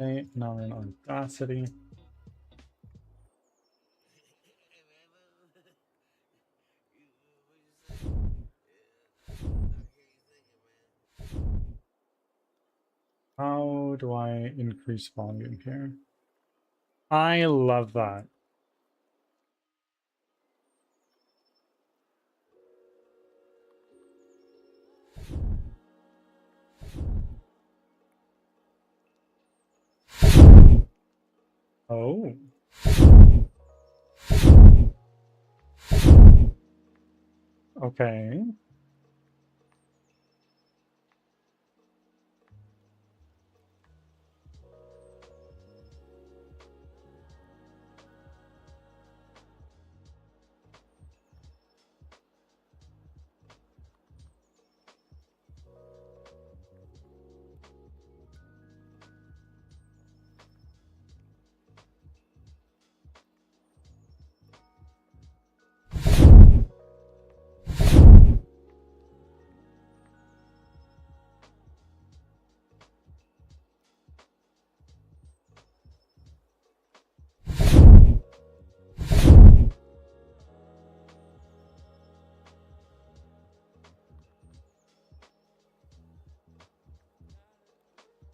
Okay, now we're in Audacity. How do I increase volume here? I love that. Oh. Okay.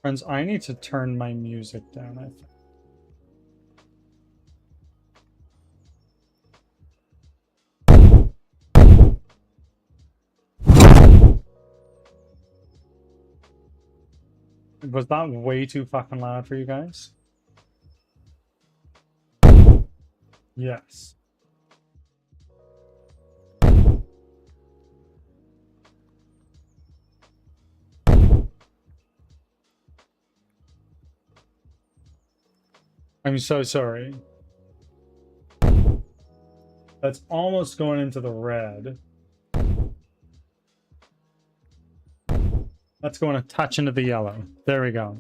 Friends, I need to turn my music down, I think. Was that way too fucking loud for you guys? Yes. I'm so sorry. That's almost going into the red. That's going a touch into the yellow. There we go.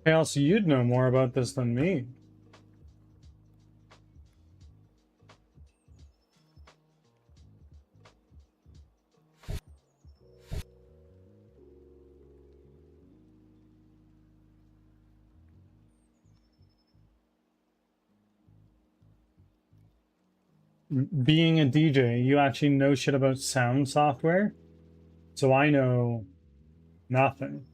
Hey, also, you'd know more about this than me. Being a DJ, you actually know shit about sound software. So I know nothing.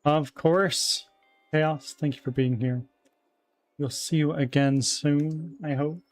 Of course. Chaos, thank you for being here. We'll see you again soon, I hope.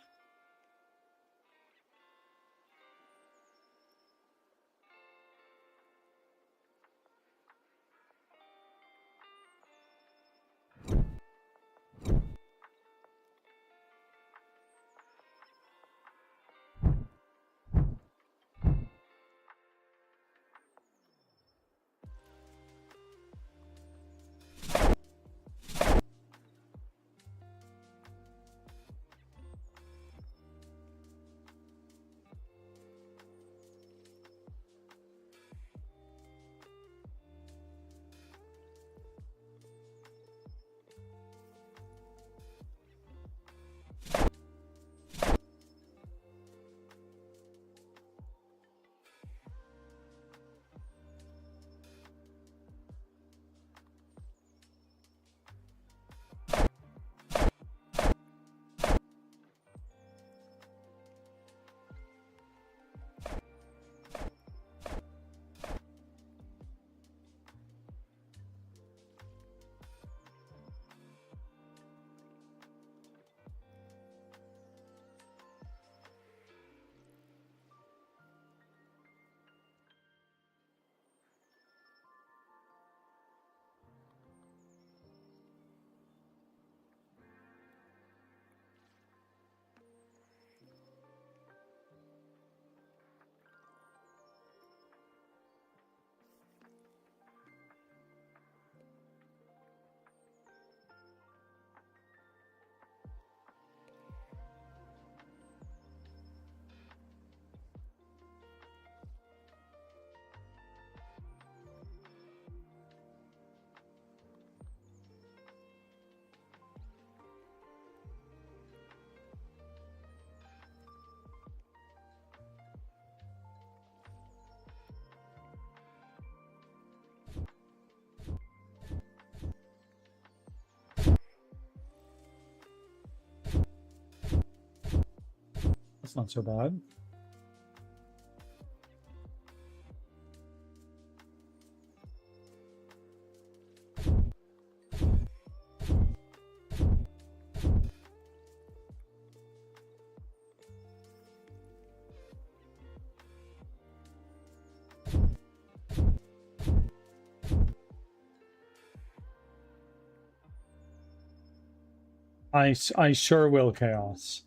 That's not so bad. I sure will, Chaos.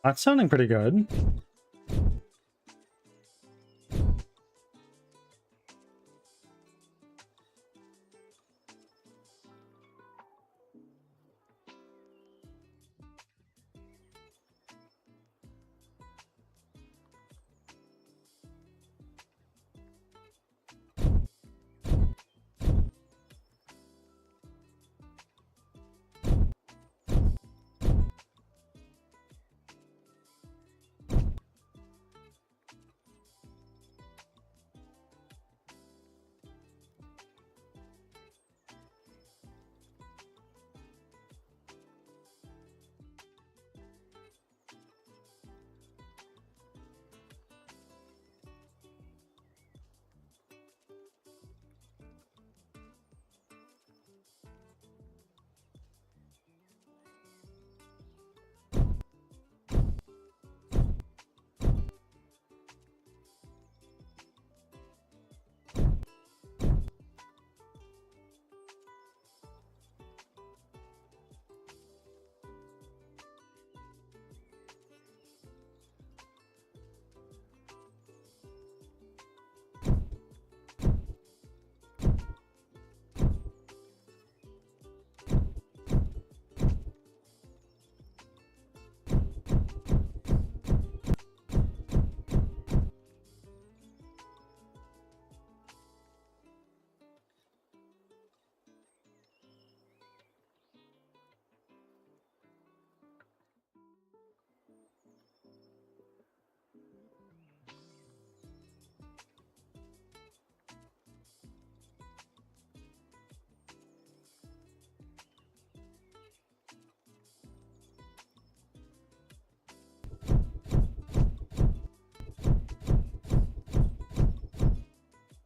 That's sounding pretty good.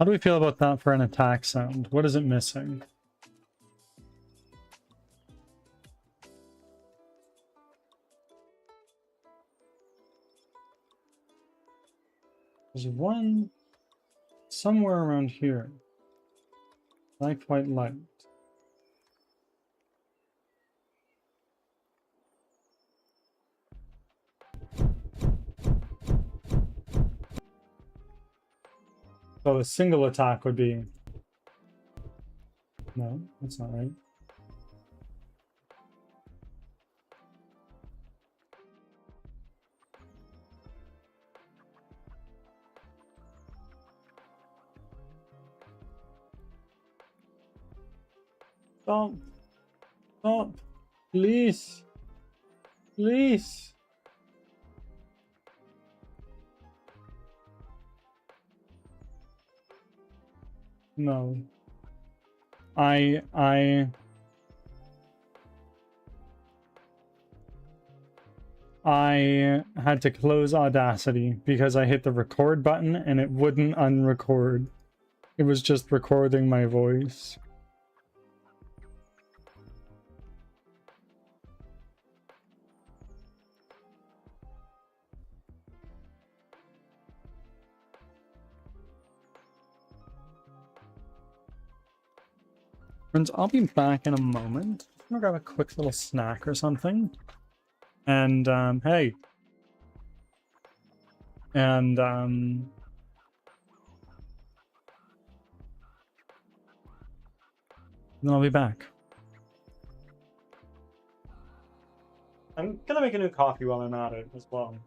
How do we feel about that for an attack sound? What is it missing? There's one somewhere around here. Light, white, light. So a single attack would be... No, that's not right. Stop. Stop. Please. Please. No. I had to close Audacity because I hit the record button and it wouldn't unrecord. It was just recording my voice. Friends, I'll be back in a moment. I'm gonna grab a quick little snack or something. And, hey. And, then I'll be back. I'm gonna make a new coffee while I'm at it as well.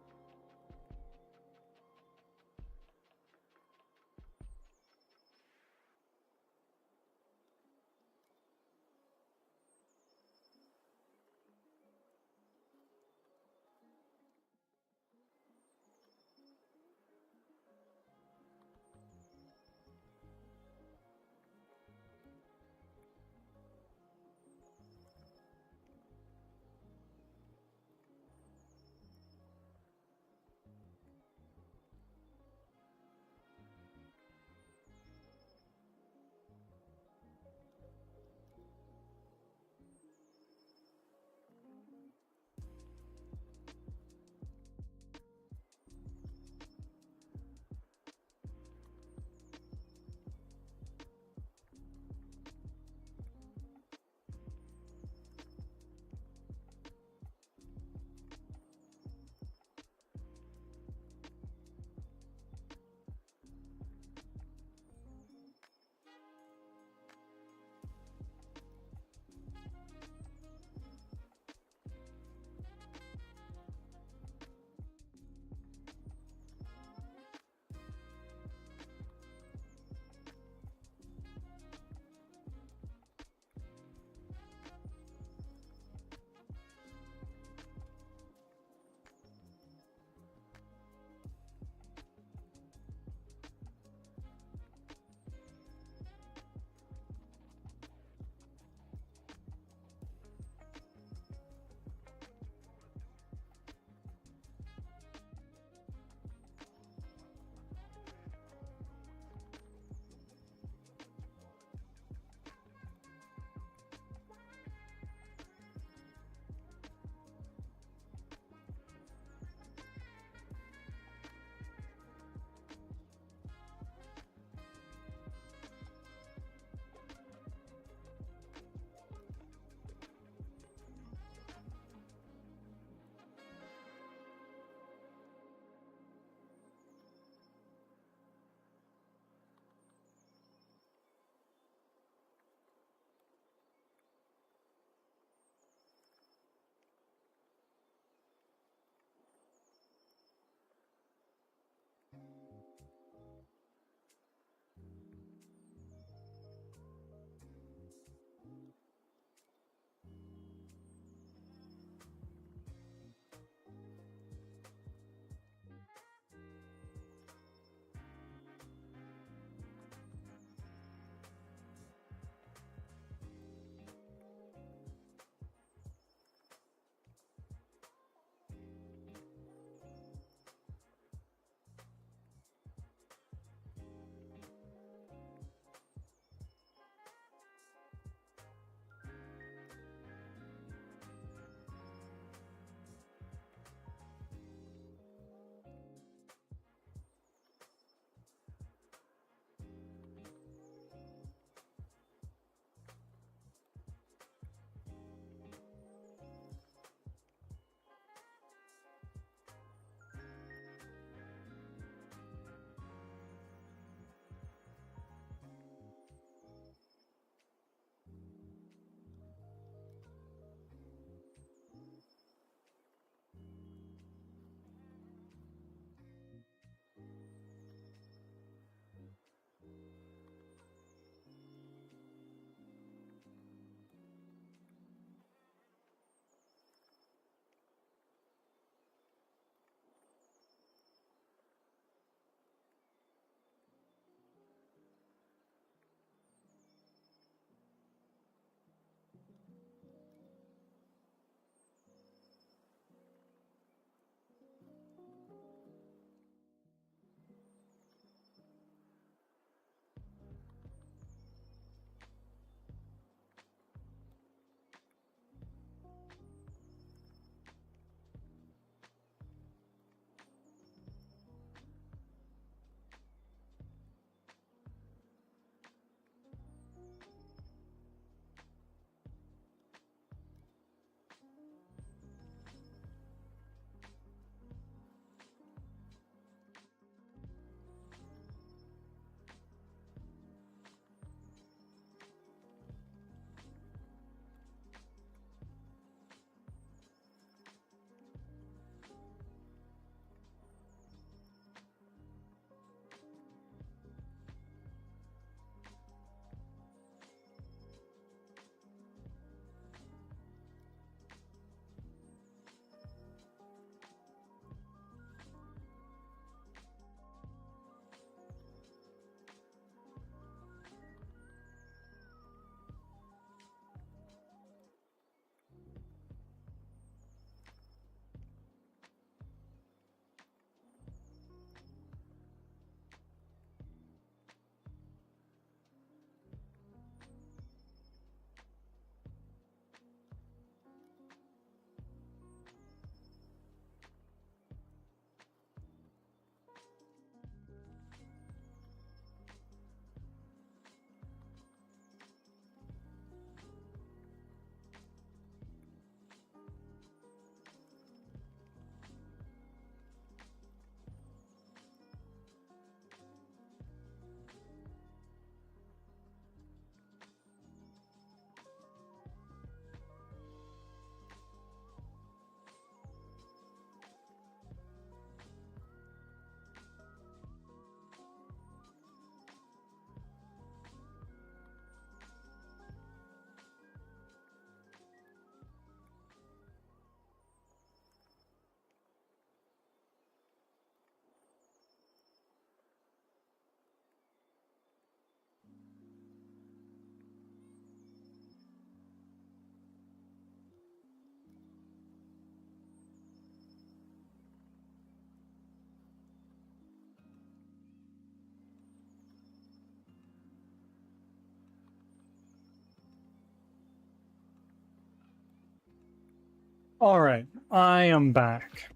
All right, I am back.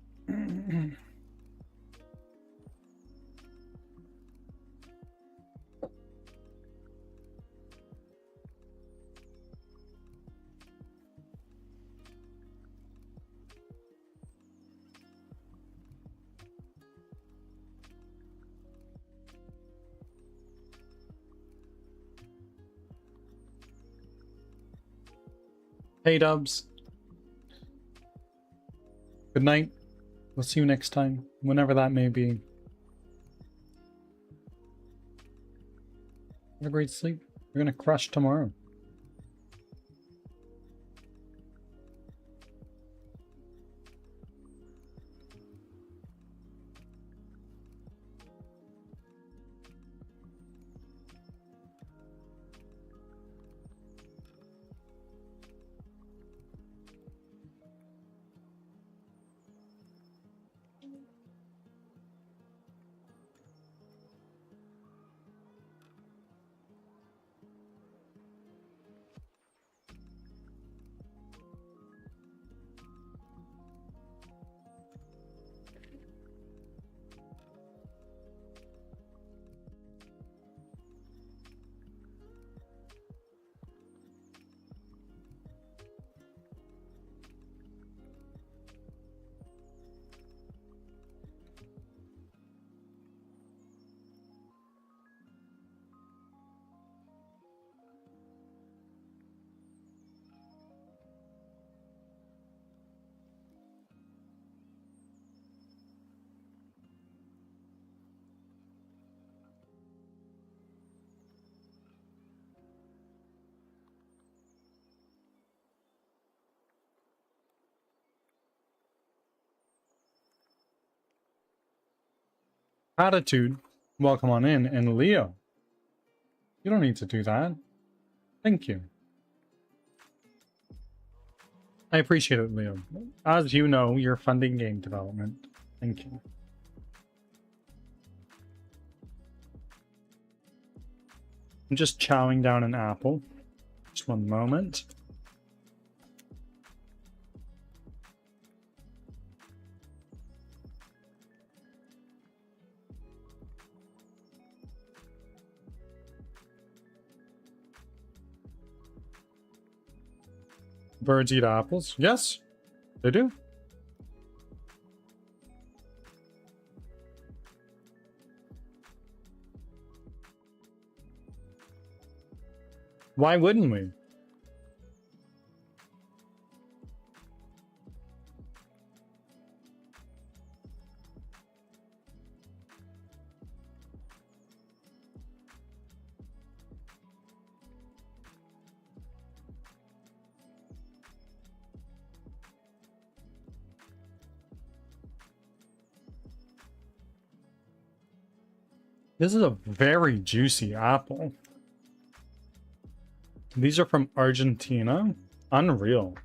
Hey, Dubs. Good night. We'll see you next time, whenever that may be. Have a great sleep. We're gonna crush tomorrow. Attitude. Welcome on in. And Leo. You don't need to do that. Thank you. I appreciate it, Leo. As you know, you're funding game development. Thank you. I'm just chowing down an apple. Just one moment. Birds eat apples? Yes, they do. Why wouldn't we? This is a very juicy apple. These are from Argentina. Unreal.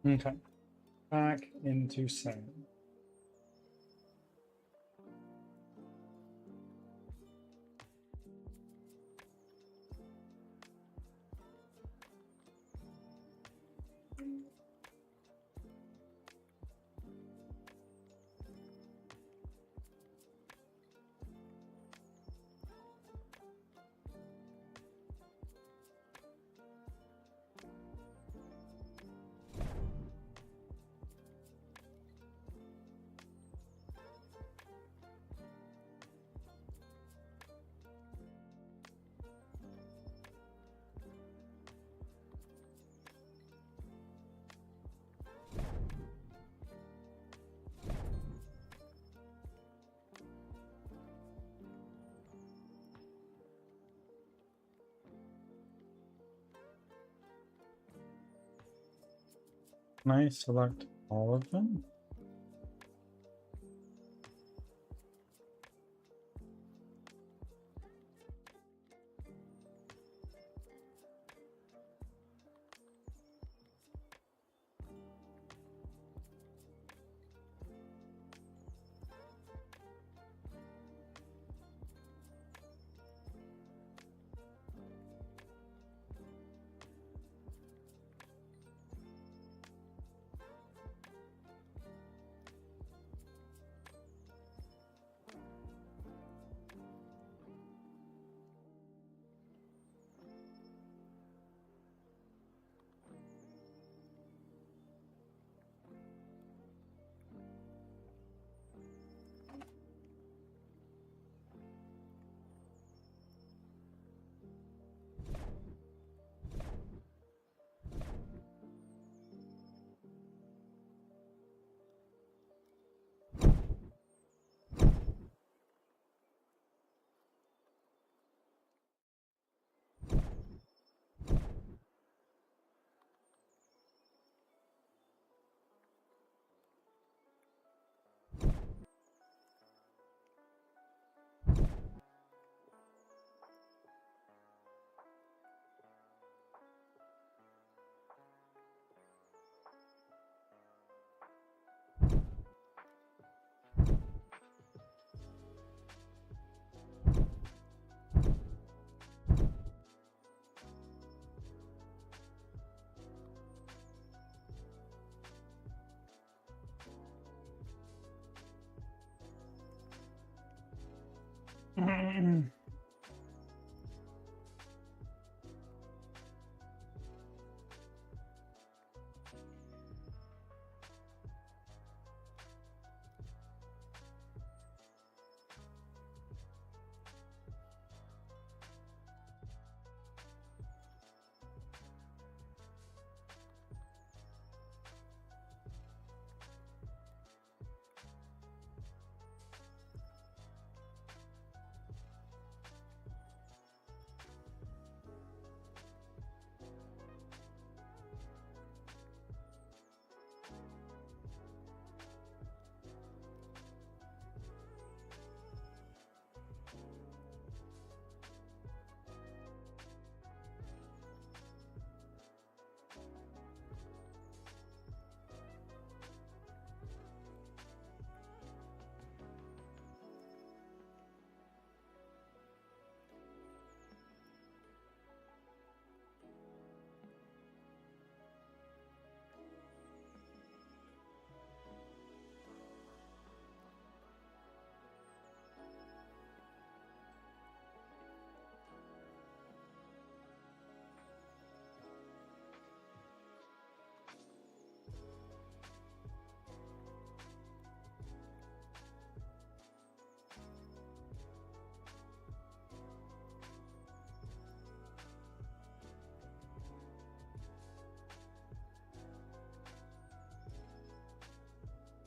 Okay, back into sand. Can I select all of them?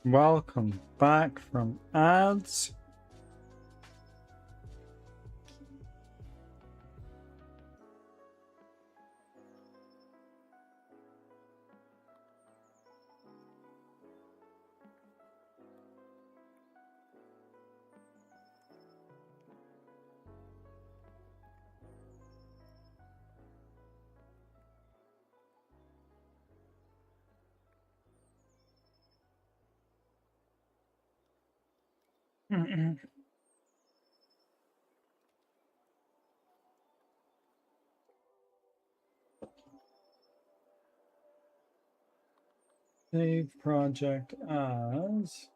Welcome back from ads. Save project as.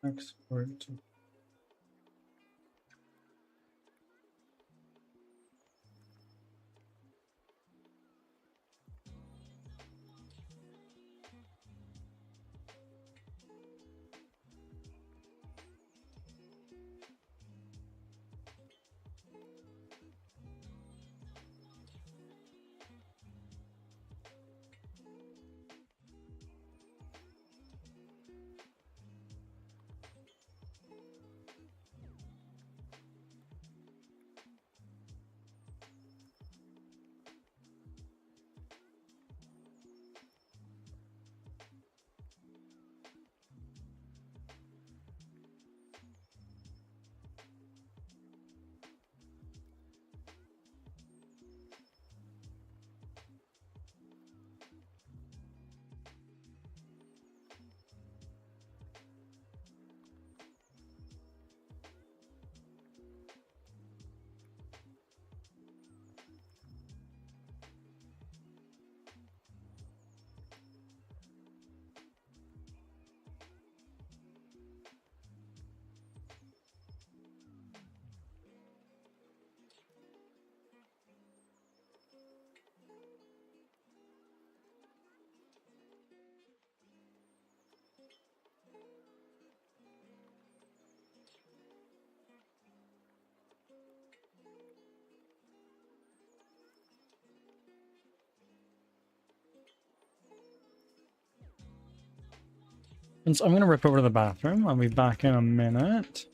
Export. And so I'm going to rip over to the bathroom. I'll be back in a minute.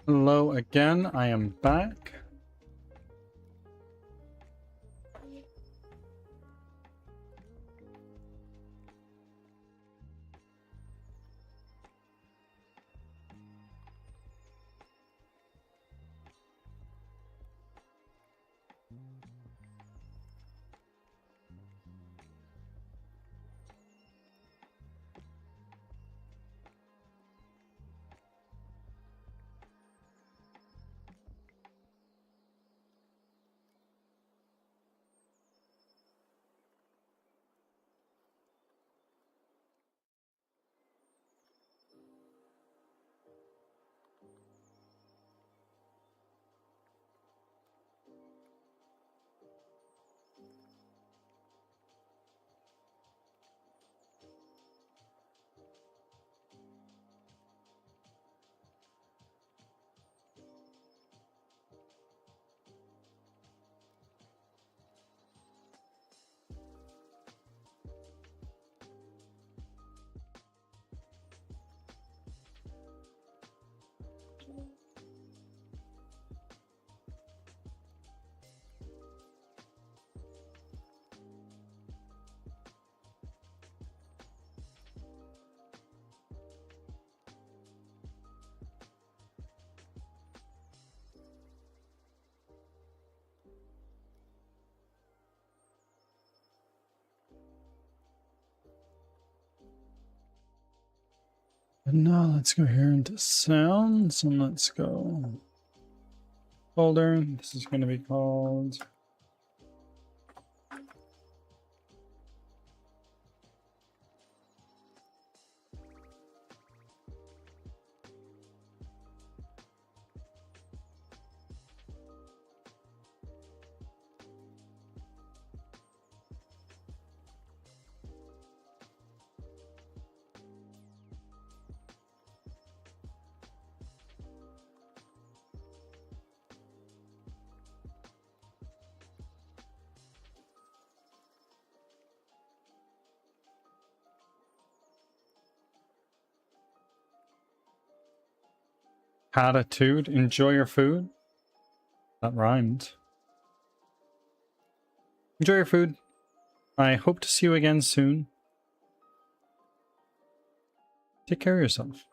Hello again, I am back. But now let's go here into sounds and let's go folder. This is going to be called attitude. Enjoy your food. That rhymed. Enjoy your food. I hope to see you again soon. Take care of yourself.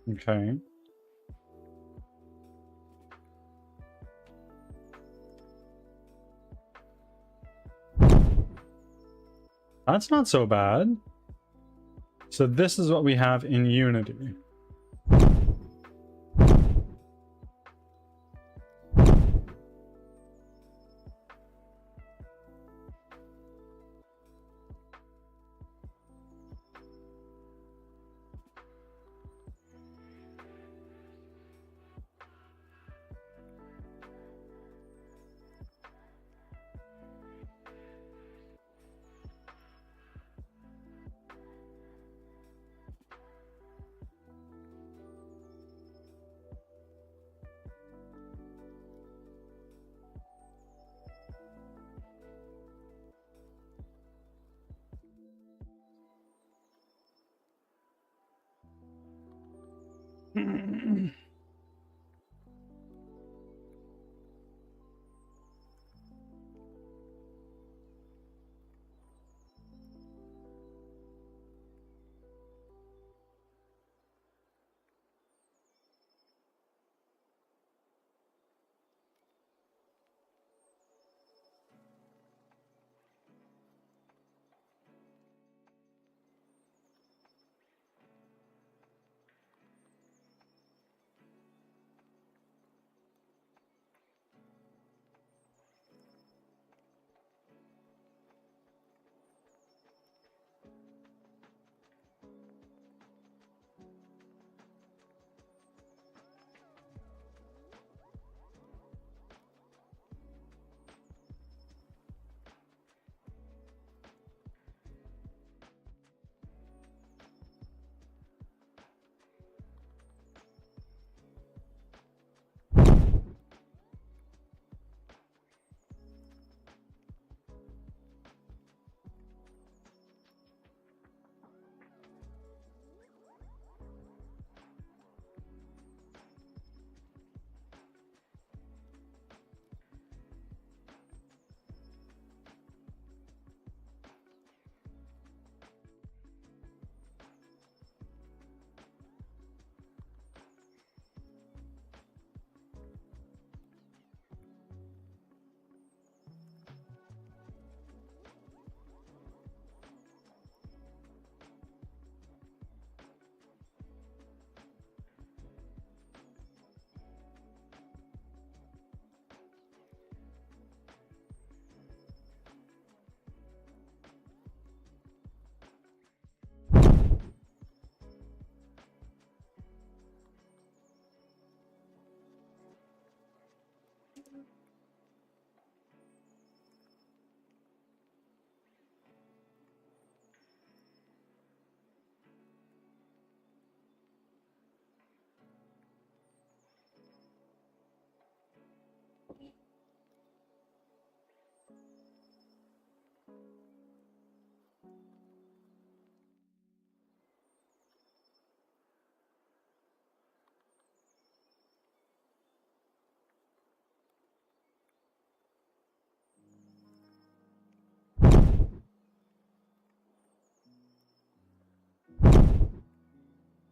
Okay. That's not so bad. So this is what we have in Unity.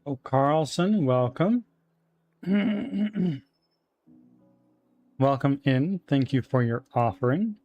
Oh, Carlson, welcome. Welcome in. Thank you for your offering.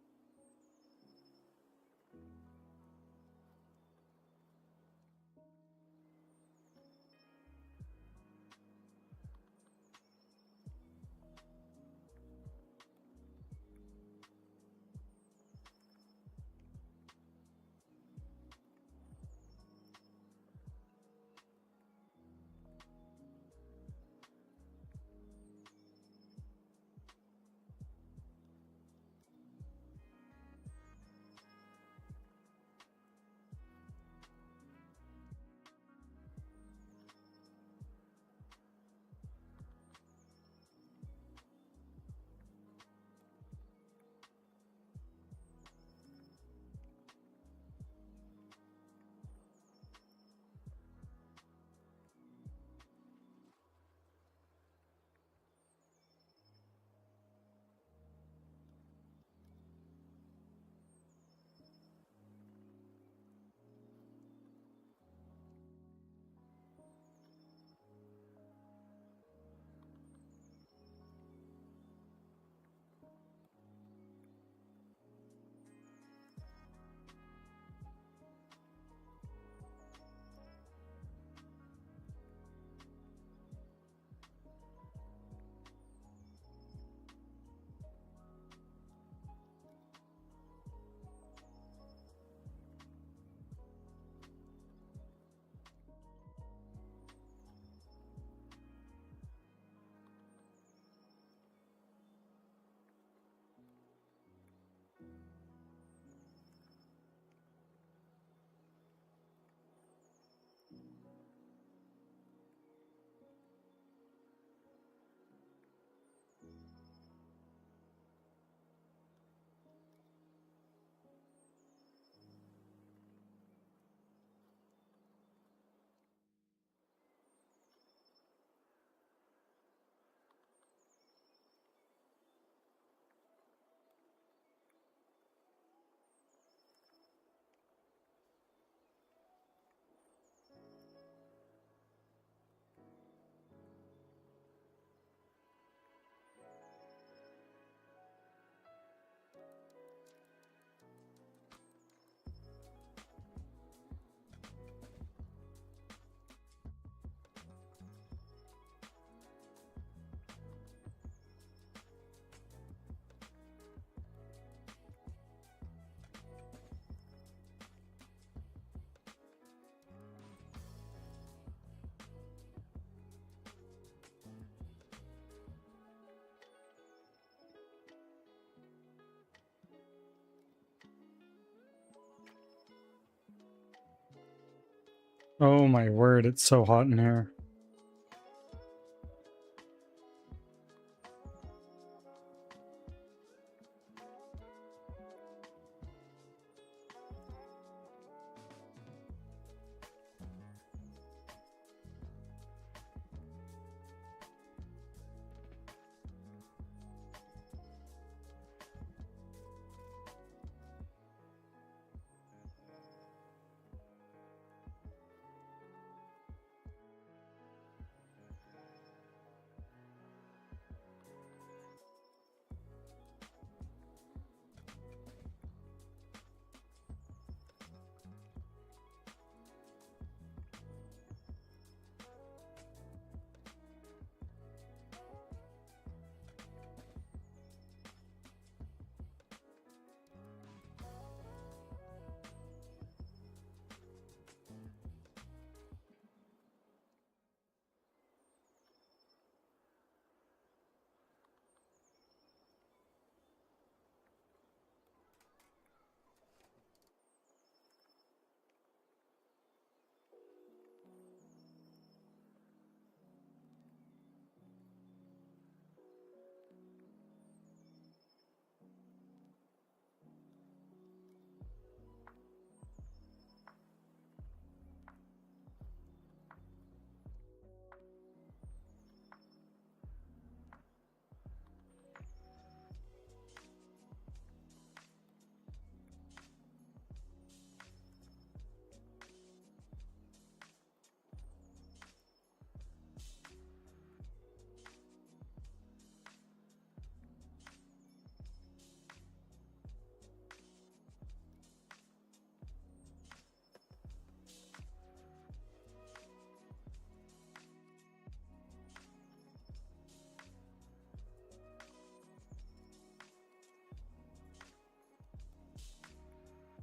Oh my word, it's so hot in here.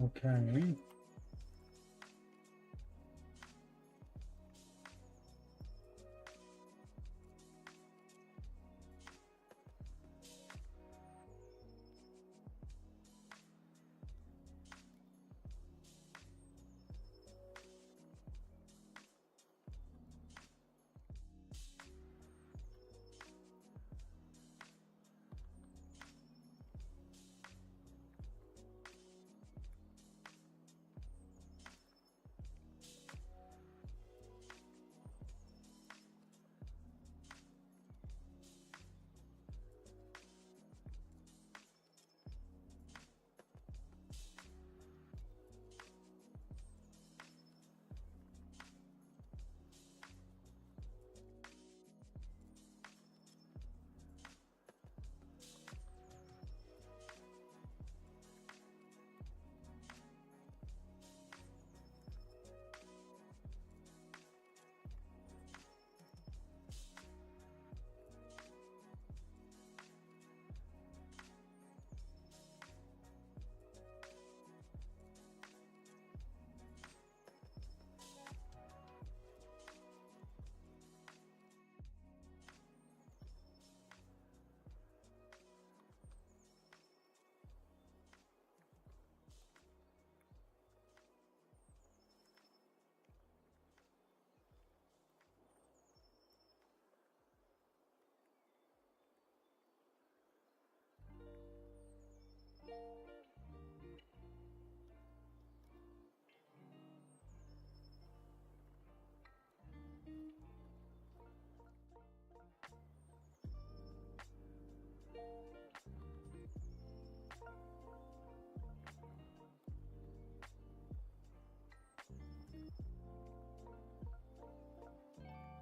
Okay.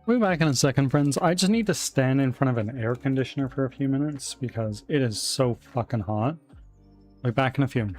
We'll be back in a second, friends. I just need to stand in front of an air conditioner for a few minutes because it is so fucking hot. We'll be back in a few.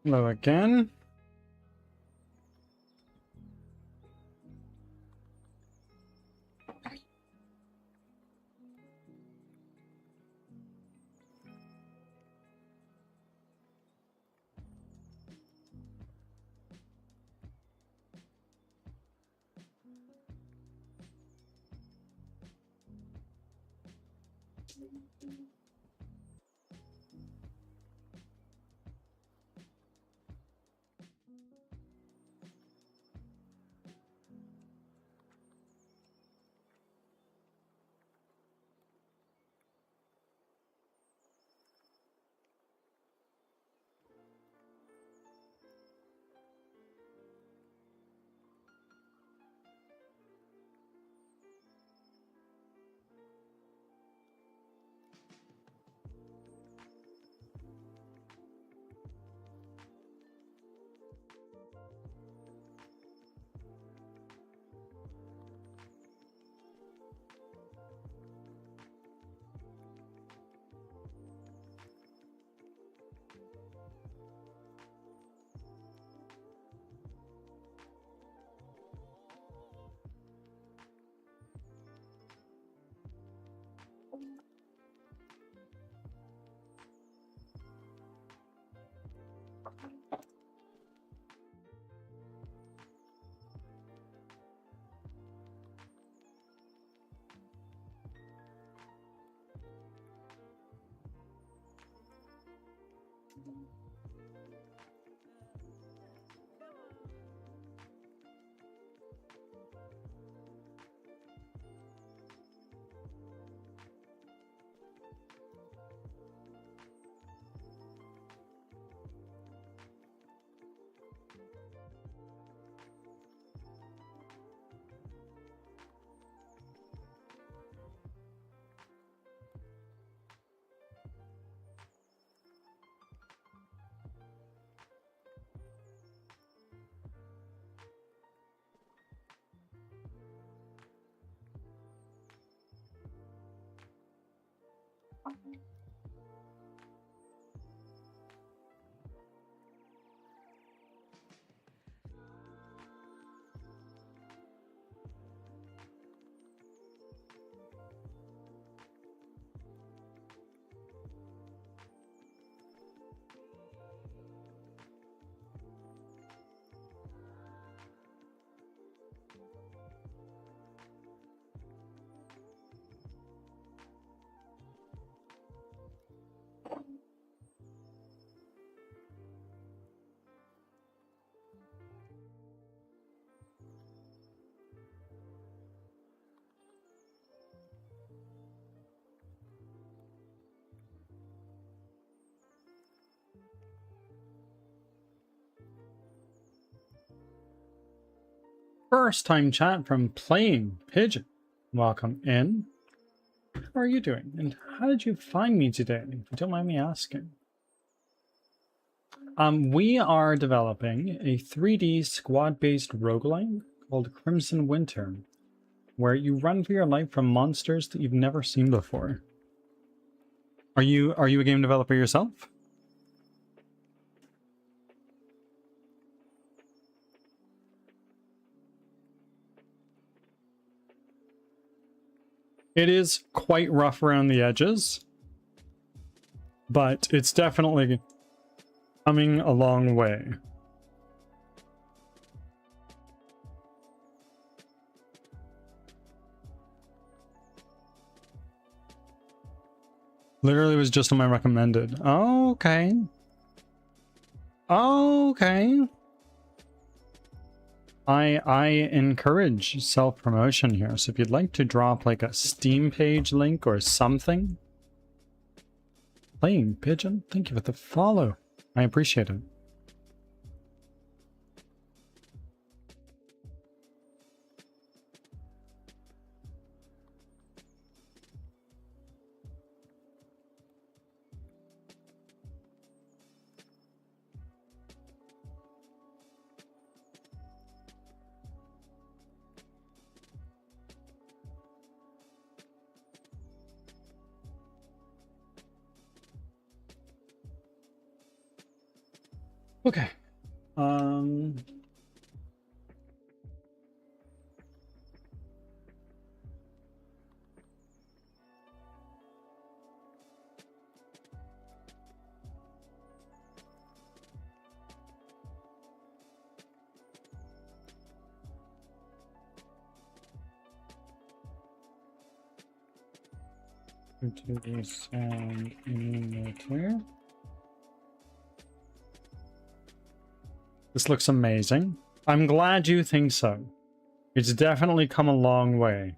Hello again. First time chat from Playing Pigeon. Welcome in. How are you doing? And how did you find me today, if you don't mind me asking? We are developing a 3D squad-based roguelike called Crimson Winter, where you run for your life from monsters that you've never seen before. Are you a game developer yourself? It is quite rough around the edges, but it's definitely coming a long way. Literally was just on my recommended. Okay. Okay. I encourage self-promotion here, so if you'd like to drop like a Steam page link or something. Playing Pigeon, thank you for the follow. I appreciate it. Okay. Do the sound emulator. This looks amazing. I'm glad you think so. It's definitely come a long way.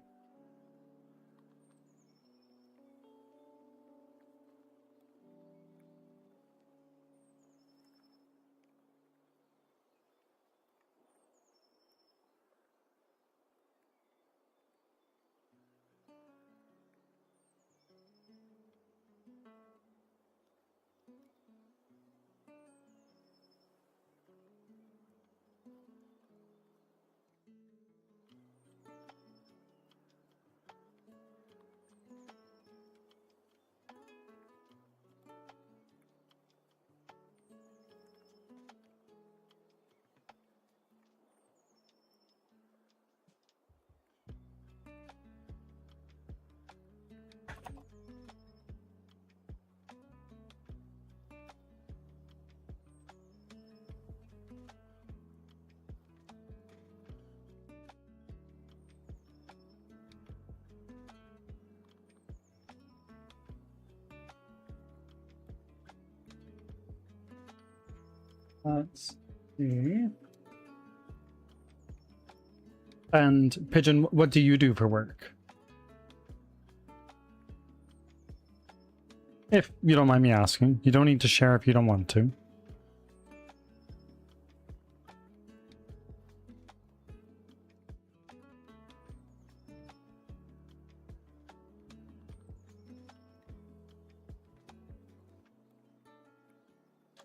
Let's see. And Pigeon, what do you do for work? If you don't mind me asking. You don't need to share if you don't want to.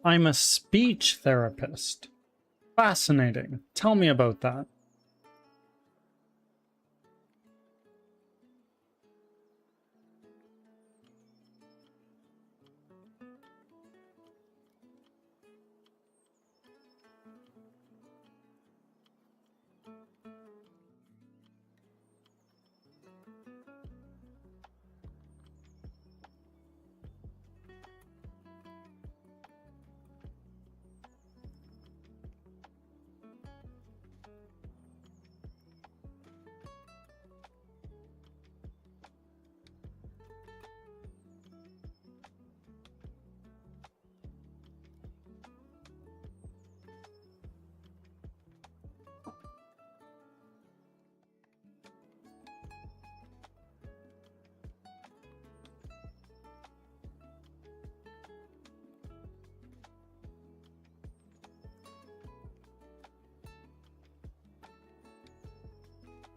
I'm a speech therapist. Fascinating. Tell me about that.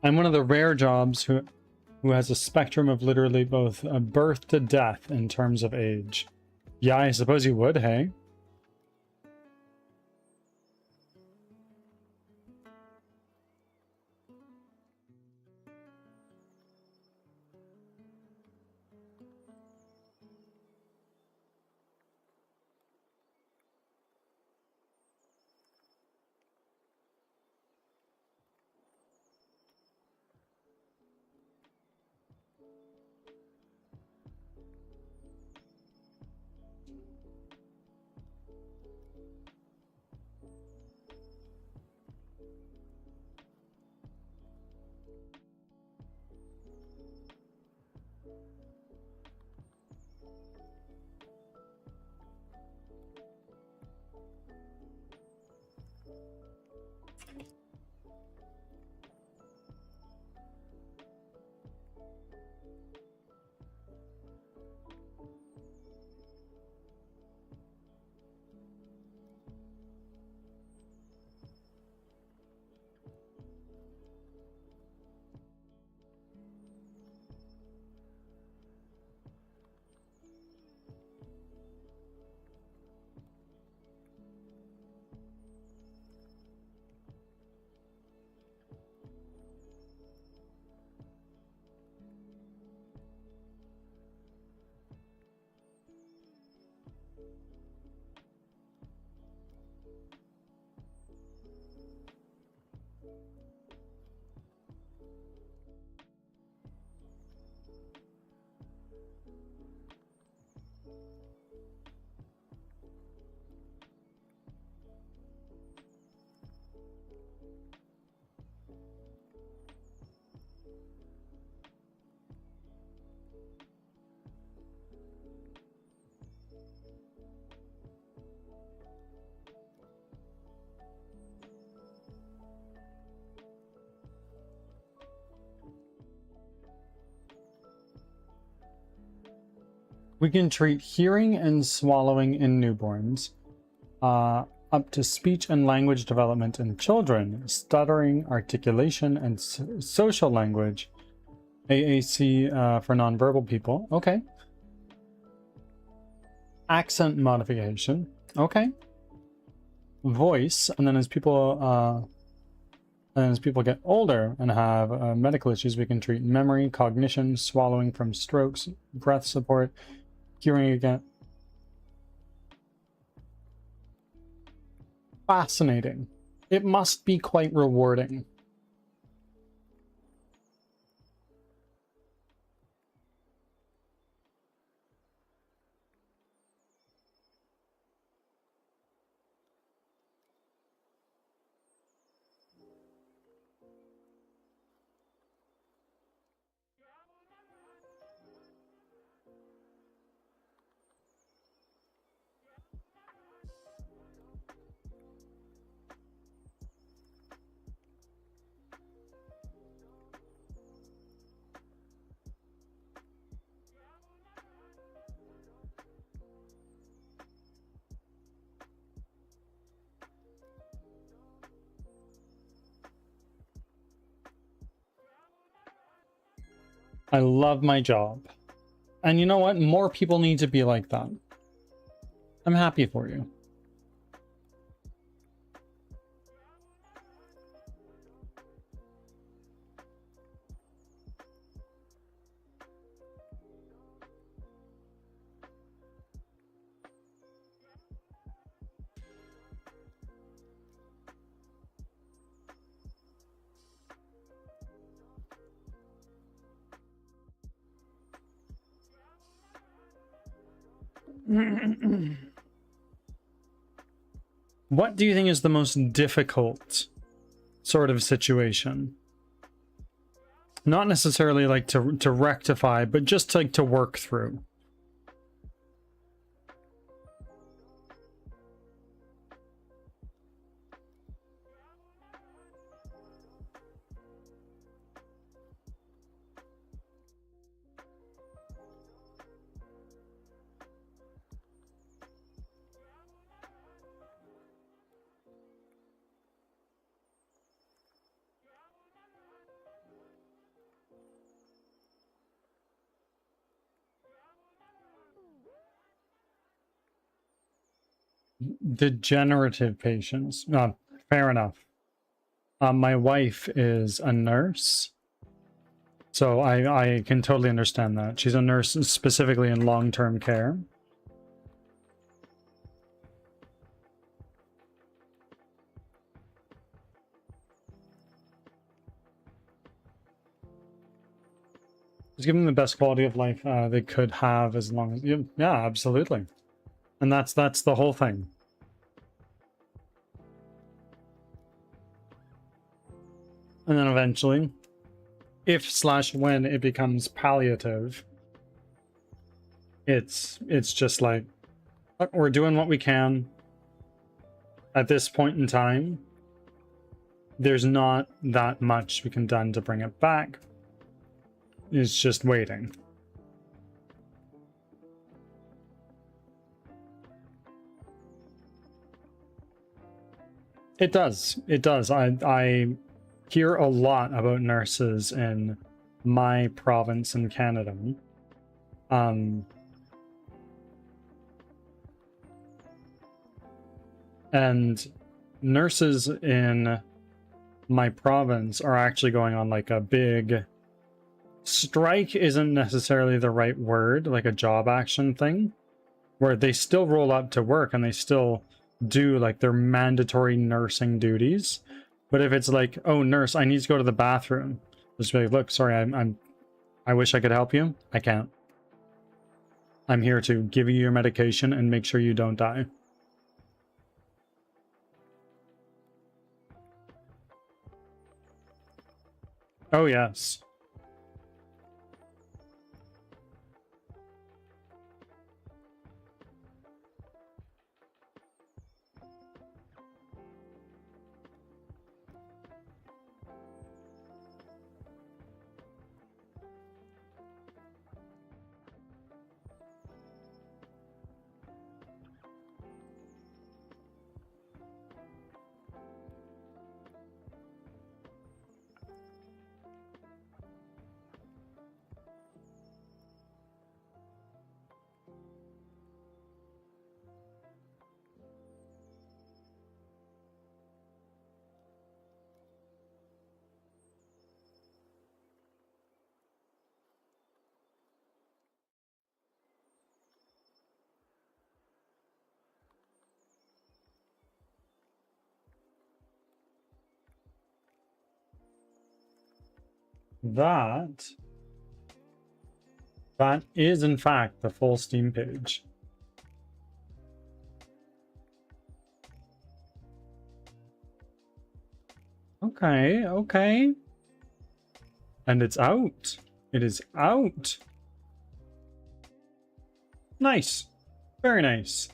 I'm one of the rare jobs who has a spectrum of literally both birth to death in terms of age. Yeah, I suppose you would, hey? We can treat hearing and swallowing in newborns, up to speech and language development in children, stuttering, articulation, and social language. AAC for nonverbal people. Okay. Accent modification. Okay. Voice, and then as people get older and have medical issues, we can treat memory, cognition, swallowing from strokes, breath support, hearing again. Fascinating. It must be quite rewarding. I love my job. And you know what? More people need to be like that. I'm happy for you. What do you think is the most difficult sort of situation? Not necessarily like to rectify, but just like to work through. Degenerative patients. Fair enough. My wife is a nurse, so I can totally understand that. She's a nurse specifically in long-term care. Just give them the best quality of life they could have, as long as yeah, absolutely. And that's the whole thing. And then eventually, if/when it becomes palliative, it's just like, look, we're doing what we can at this point in time. There's not that much we can done to bring it back. It's just waiting. It does. It does. I hear a lot about nurses in my province in Canada. And nurses in my province are actually going on like a big strike, isn't necessarily the right word, like a job action thing, where they still roll up to work and they still do like their mandatory nursing duties. But if it's like, oh, nurse, I need to go to the bathroom, just be like, look, sorry, I wish I could help you. I can't. I'm here to give you your medication and make sure you don't die. Oh, yes. that is in fact the full Steam page. Okay, okay. And it's out. It is out. Nice. Very nice.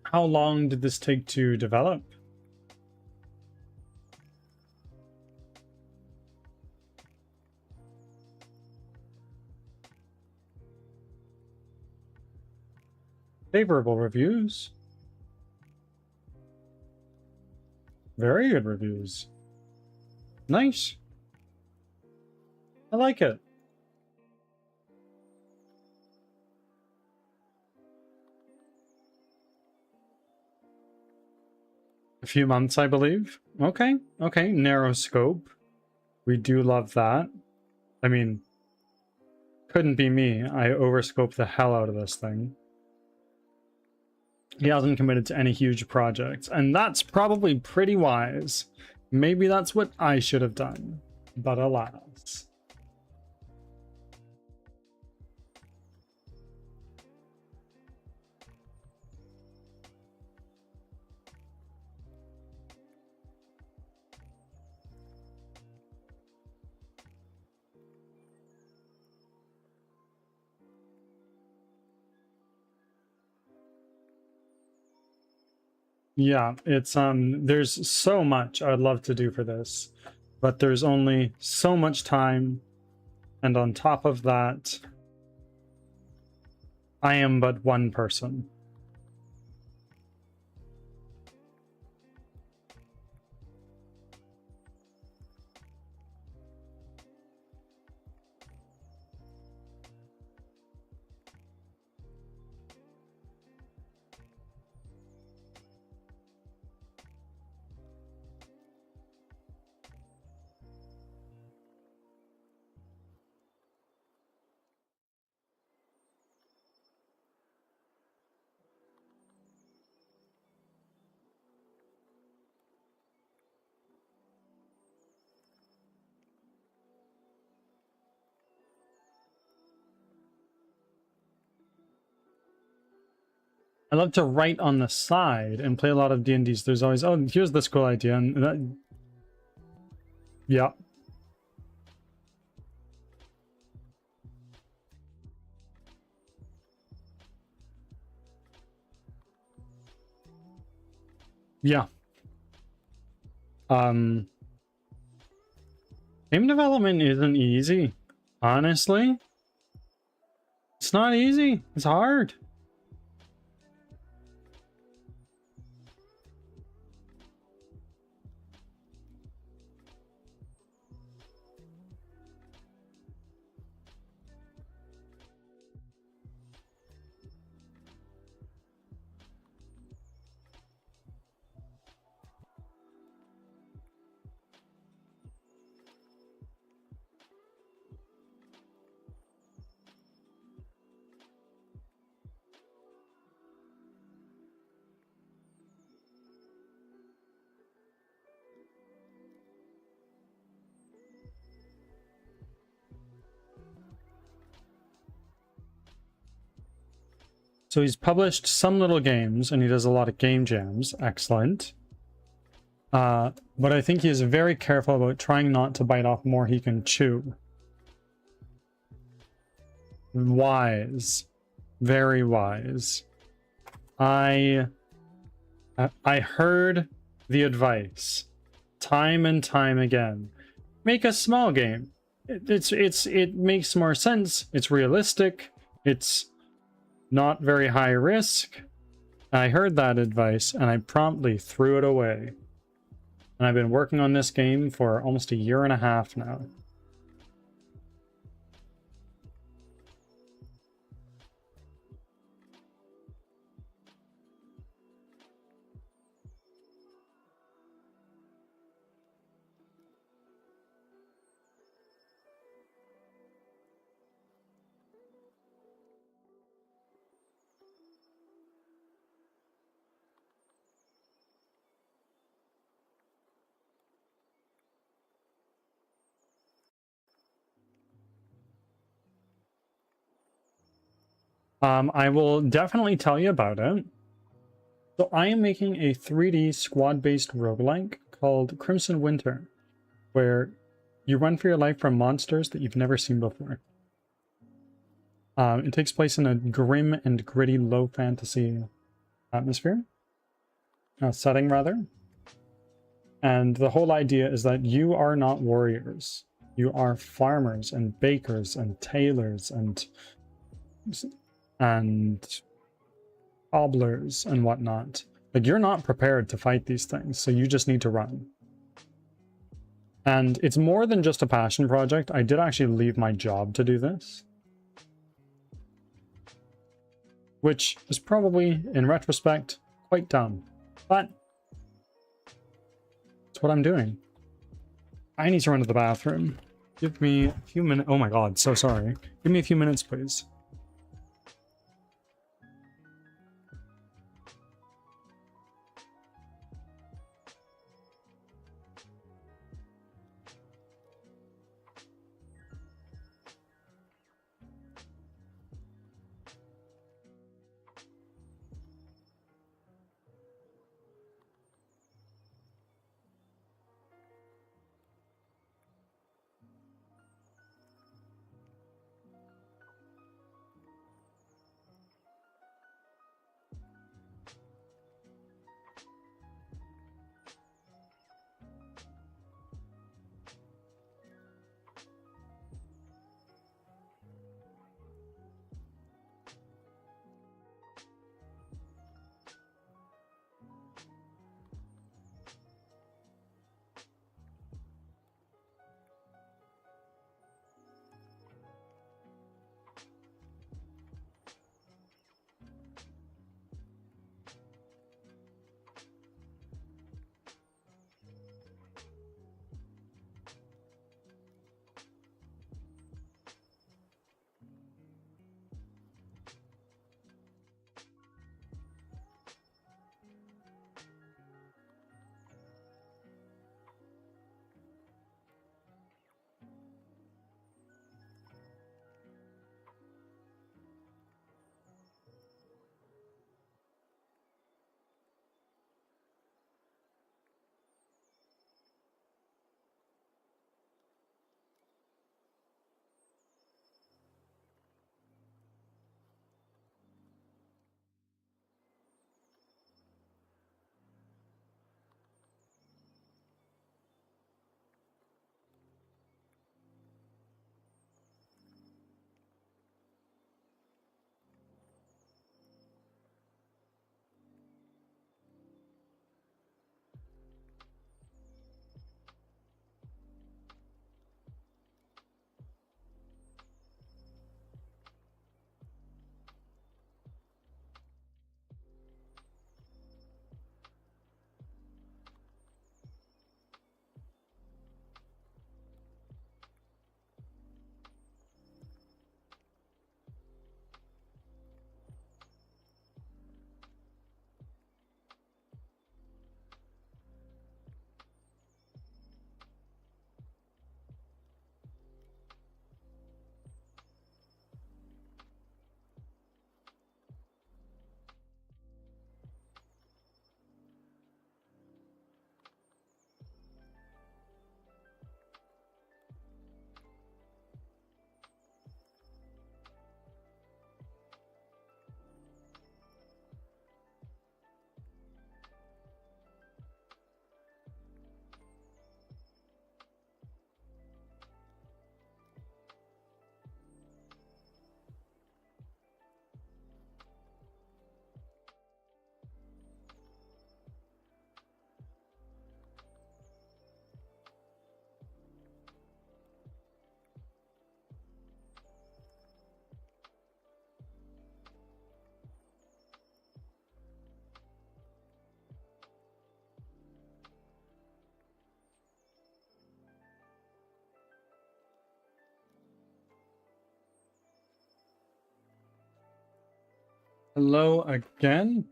How long did this take to develop? Favorable reviews. Very good reviews. Nice. I like it. A few months, I believe. Okay, okay. Narrow scope. We do love that. I mean, couldn't be me. I overscoped the hell out of this thing. He hasn't committed to any huge projects, and that's probably pretty wise. Maybe that's what I should have done, but alas. Yeah, it's there's so much I'd love to do for this, but there's only so much time, and on top of that, I am but one person. I love to write on the side and play a lot of D&Ds. There's always, oh, here's this cool idea, and that, yeah. Yeah. Game development isn't easy. Honestly. It's not easy. It's hard. So he's published some little games, and he does a lot of game jams. Excellent. But I think he is very careful about trying not to bite off more he can chew. Wise. Very wise. I heard the advice time and time again. Make a small game. It makes more sense. It's realistic. It's not very high risk. I heard that advice and I promptly threw it away. And I've been working on this game for almost a year and a half now. I will definitely tell you about it. So I am making a 3D squad-based roguelike called Crimson Winter, where you run for your life from monsters that you've never seen before. It takes place in a grim and gritty low fantasy atmosphere, setting rather. And the whole idea is that you are not warriors. You are farmers and bakers and tailors and cobblers and whatnot. Like, you're not prepared to fight these things, so you just need to run. And it's more than just a passion project. I did actually leave my job to do this, which is probably, in retrospect, quite dumb. But it's what I'm doing. I need to run to the bathroom. Give me a few minutes. Oh my god, so sorry. Give me a few minutes, please. Hello again.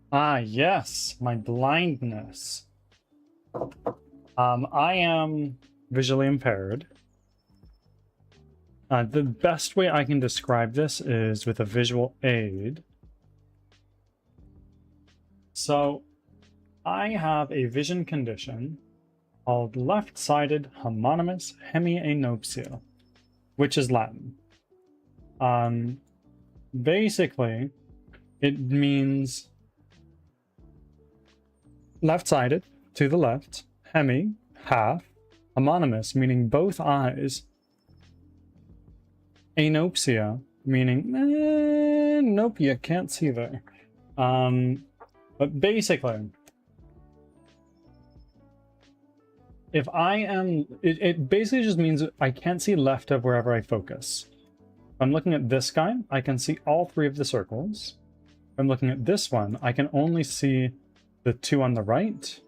Ah, yes, my blindness. I am visually impaired. The best way I can describe this is with a visual aid. So, I have a vision condition called left-sided homonymous hemianopsia, which is Latin. Basically, it means left-sided, to the left, hemi, half, homonymous, meaning both eyes, anopsia, meaning, nope, you can't see there. But basically, if I am, it basically just means I can't see left of wherever I focus. If I'm looking at this guy, I can see all three of the circles. If I'm looking at this one, I can only see the two on the right.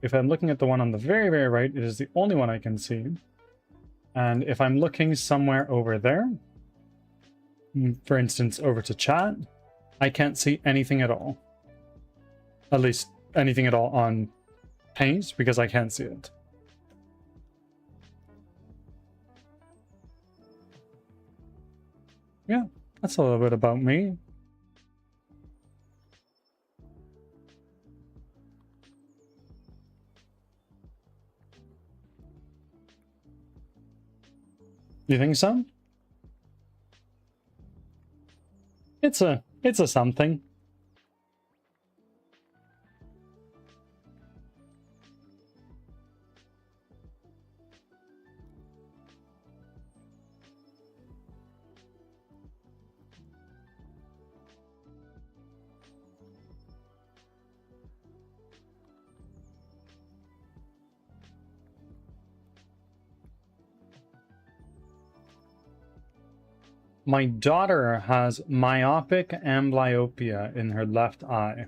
If I'm looking at the one on the very, very right, it is the only one I can see. And if I'm looking somewhere over there, for instance, over to chat, I can't see anything at all. At least anything at all on paint, because I can't see it. Yeah, that's a little bit about me. You think so? It's a something. My daughter has myopic amblyopia in her left eye.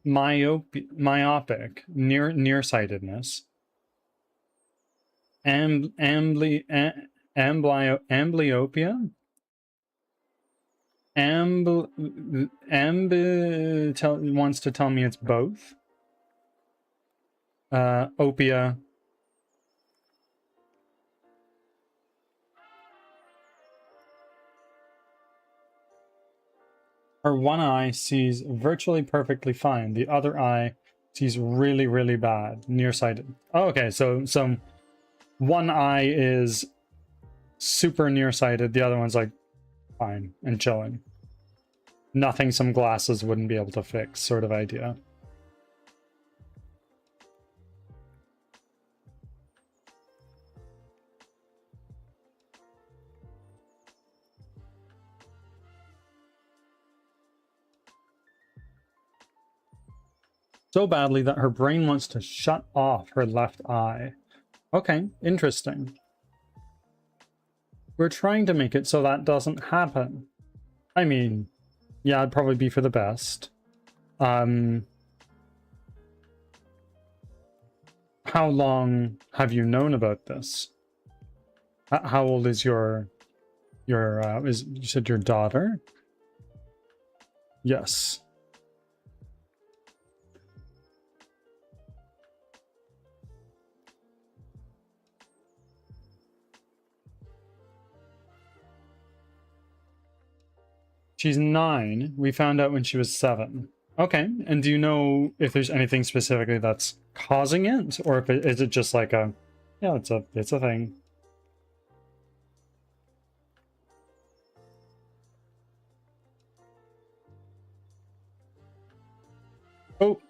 Myopic, nearsightedness. Amblyopia? Wants to tell me it's both. Opia. Her one eye sees virtually perfectly fine. The other eye sees really, really bad. Nearsighted. Oh, okay, so one eye is super nearsighted. The other one's like fine and chilling. Nothing some glasses wouldn't be able to fix, sort of idea. So badly that her brain wants to shut off her left eye. Okay, interesting. We're trying to make it so that doesn't happen. I mean, yeah, it'd probably be for the best. How long have you known about this? How old is you said your daughter? Yes. She's 9. We found out when she was 7. Okay, and do you know if there's anything specifically that's causing it? Or if is it just like a, yeah, it's a thing. Oh.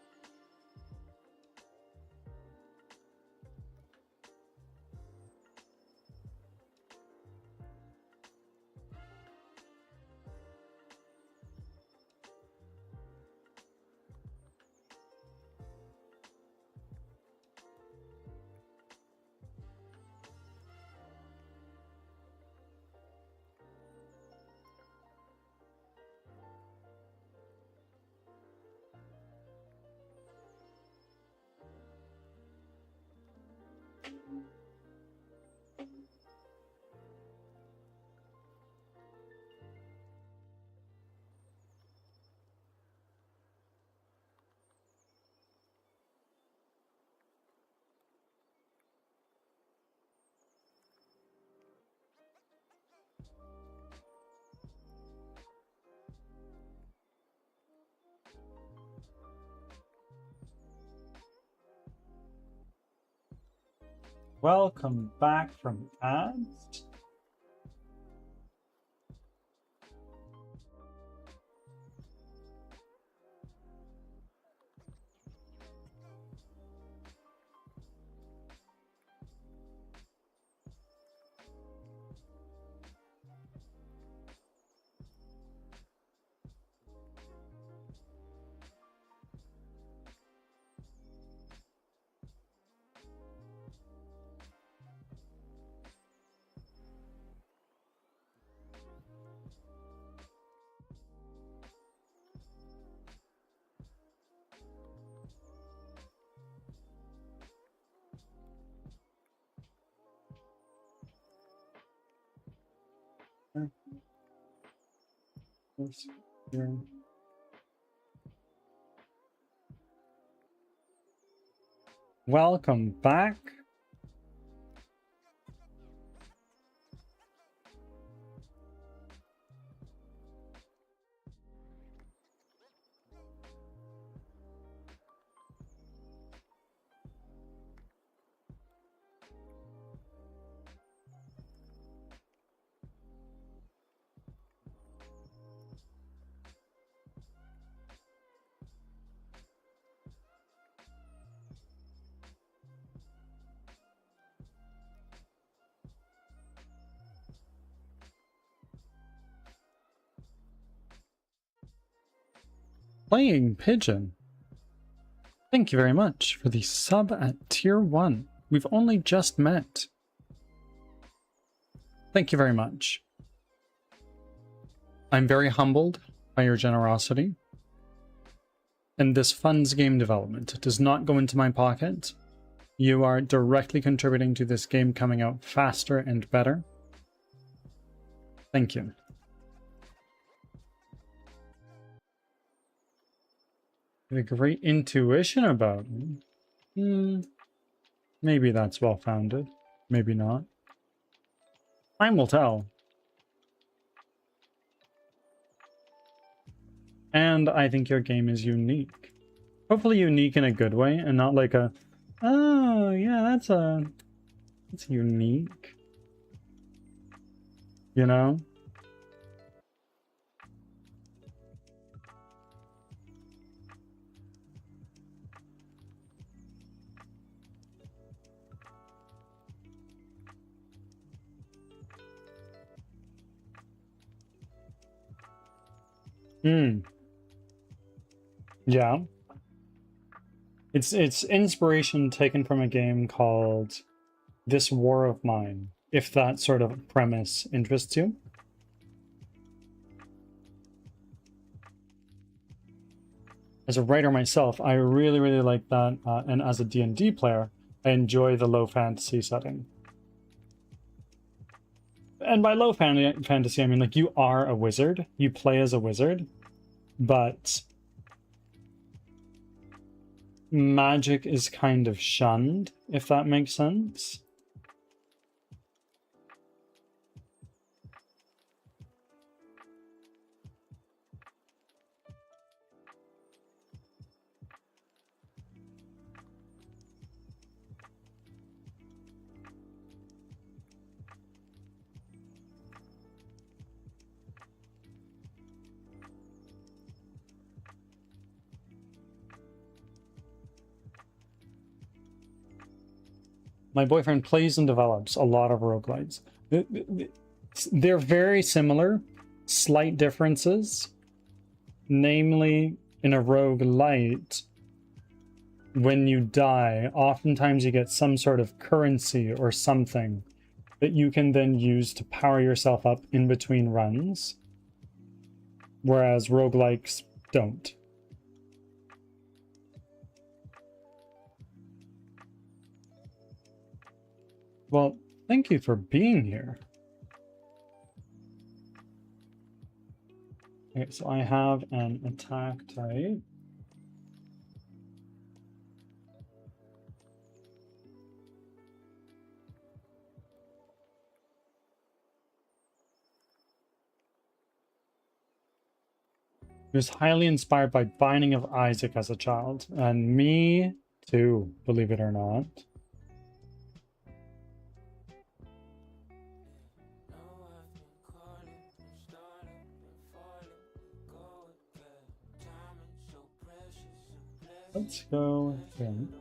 Welcome back from ads. Welcome back. Playing Pigeon. Thank you very much for the sub at tier 1. We've only just met. Thank you very much. I'm very humbled by your generosity. And this funds game development. It does not go into my pocket. You are directly contributing to this game coming out faster and better. Thank you. You have a great intuition about me. Maybe that's well-founded. Maybe not. Time will tell. And I think your game is unique. Hopefully unique in a good way, and not like a, oh yeah, that's unique. You know? Yeah. It's inspiration taken from a game called This War of Mine, if that sort of premise interests you. As a writer myself, I really, really like that, and as a D&D player, I enjoy the low fantasy setting. And by low fantasy, I mean, like, you are a wizard, you play as a wizard, but magic is kind of shunned, if that makes sense. My boyfriend plays and develops a lot of roguelites. They're very similar, slight differences. Namely, in a roguelite, when you die, oftentimes you get some sort of currency or something that you can then use to power yourself up in between runs. Whereas roguelikes don't. Well, thank you for being here. Okay, so I have an attack type. He was highly inspired by Binding of Isaac as a child, and me too, believe it or not. Let's go here. Bumping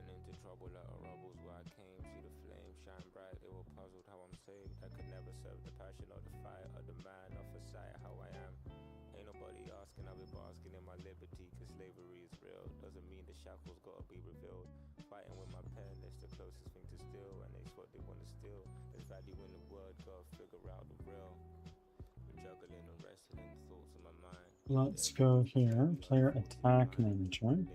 into trouble like a rebels where I came. See the flame shine bright, they were puzzled how I'm saved. I could never serve the passion or the fire of the man off a sight how I am. Ain't nobody asking, I'll be basking in my liberty, cause slavery is real. Doesn't mean the shackles gotta be revealed. Fighting with my pen, it's the closest thing to steal, and it's what they wanna steal. There's value in the word, gotta figure out the real. Juggling and wrestling thoughts in my mind. Let's go here. Player attack manager. Label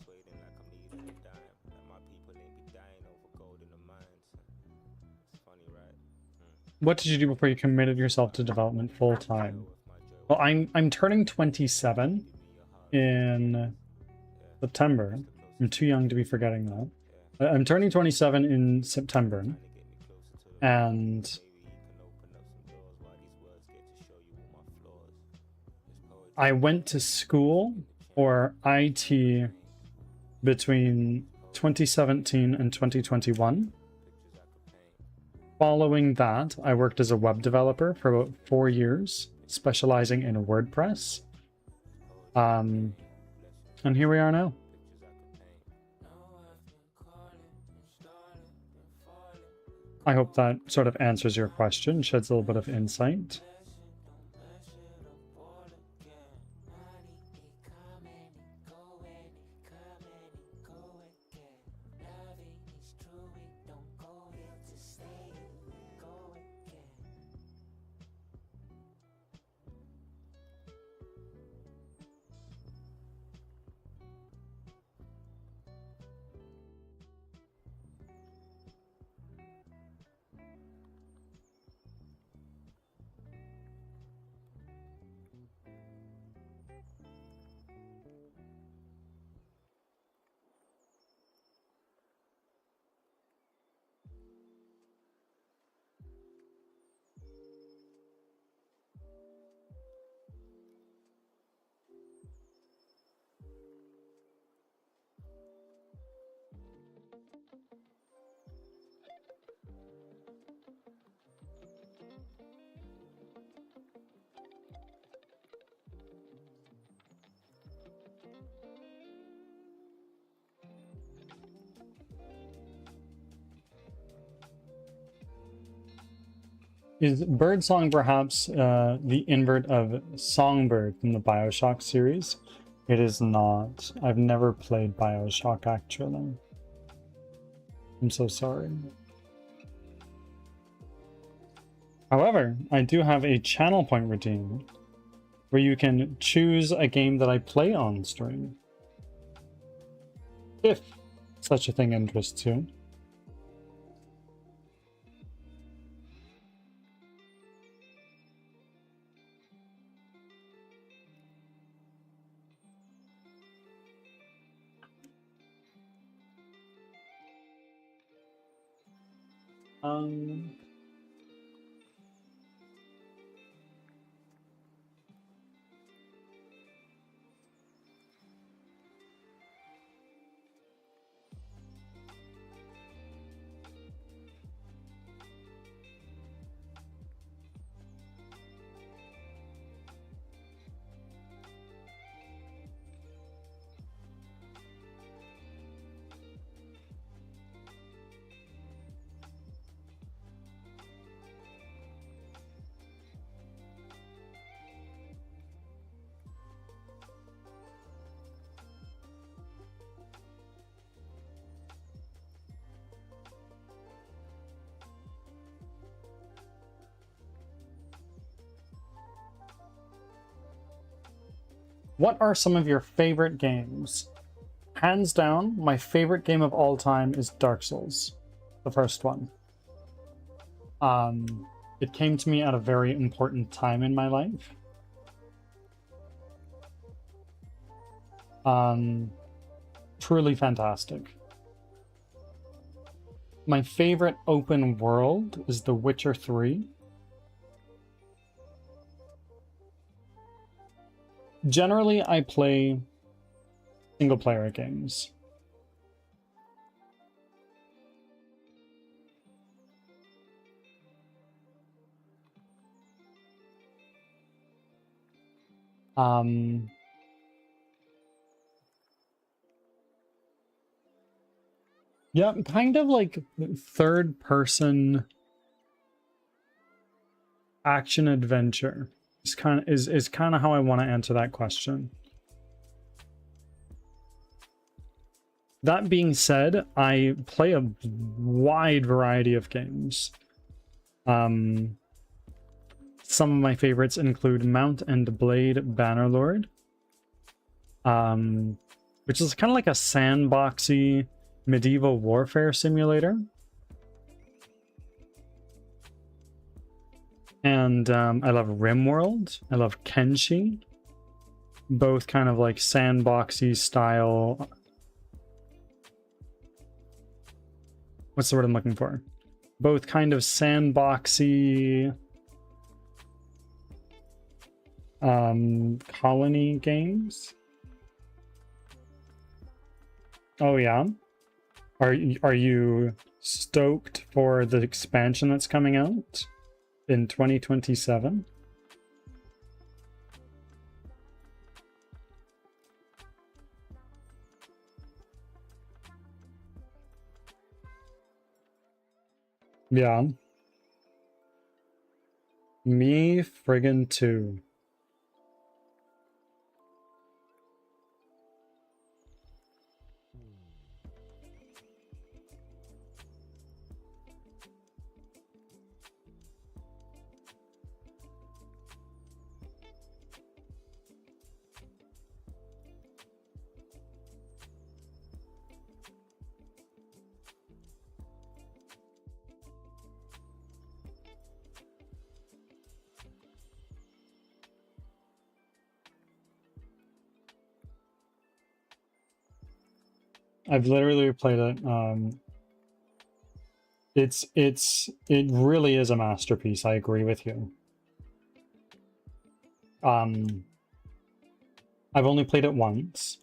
still persuading like I'm needing a dime. Like my people ain't be dying over gold in the mines. It's funny, right? What did you do before you committed yourself to development full time? Well, I'm turning 27 in September. I'm too young to be forgetting that. I'm turning 27 in September, and I went to school for IT between 2017 and 2021. Following that, I worked as a web developer for about 4 years, specializing in WordPress. And here we are now. I hope that sort of answers your question, sheds a little bit of insight. Is Birdsong perhaps the invert of Songbird from the Bioshock series? It is not. I've never played Bioshock, actually. I'm so sorry. However, I do have a channel point redeem where you can choose a game that I play on stream, if such a thing interests you. Um, what are some of your favorite games? Hands down, my favorite game of all time is Dark Souls, the first one. It came to me at a very important time in my life. Truly fantastic. My favorite open world is The Witcher 3. Generally, I play single-player games. Um, yeah, kind of like third person action adventure is kind of how I want to answer that question. That being said, I play a wide variety of games. Some of my favorites include Mount and Blade Bannerlord, which is kind of like a sandboxy medieval warfare simulator. And I love RimWorld. I love Kenshi. Both kind of like sandboxy style. What's the word I'm looking for? Both kind of sandboxy colony games. Oh yeah. Are you stoked for the expansion that's coming out in 2027? Yeah. Me friggin' too. I've literally played it. It really is a masterpiece. I agree with you. I've only played it once.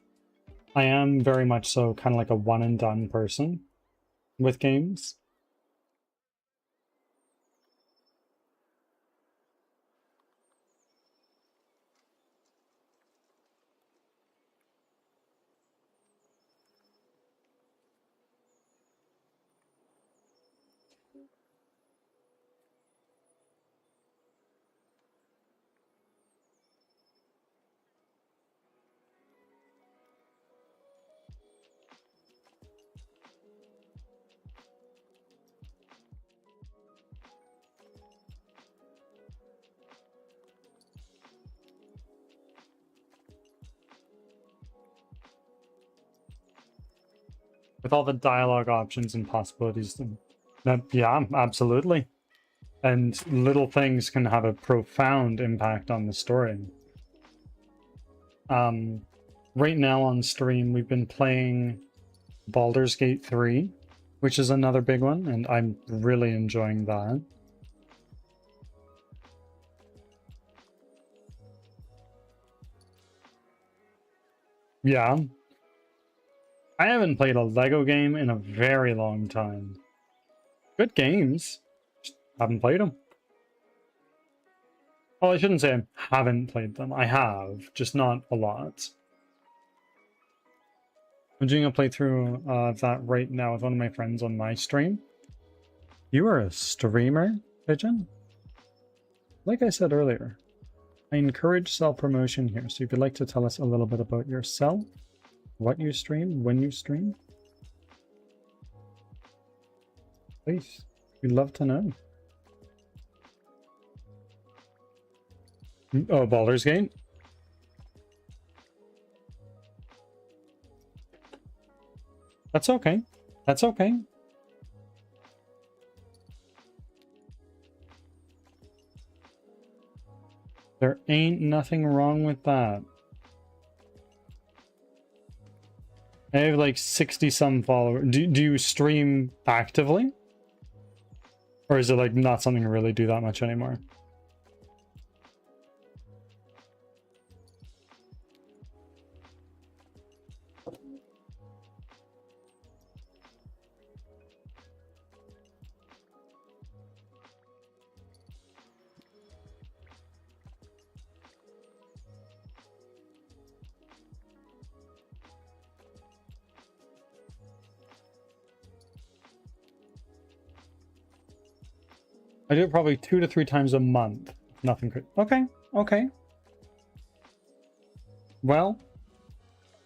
I am very much so kind of like a one and done person with games. With all the dialogue options and possibilities. Yeah, absolutely. And little things can have a profound impact on the story. Right now on stream, we've been playing Baldur's Gate 3, which is another big one, and I'm really enjoying that. Yeah. I haven't played a Lego game in a very long time. Good games. Just haven't played them. Well, I shouldn't say I haven't played them. I have, just not a lot. I'm doing a playthrough of that right now with one of my friends on my stream. You are a streamer, Pigeon? Like I said earlier, I encourage self-promotion here, so if you'd like to tell us a little bit about yourself, what you stream, when you stream, please, we'd love to know. Oh, Baldur's Gate? That's okay. That's okay. There ain't nothing wrong with that. I have like 60 some followers. Do you stream actively? Or is it like not something you really do that much anymore? I do it probably 2 to 3 times a month. Nothing good. Okay, okay. Well,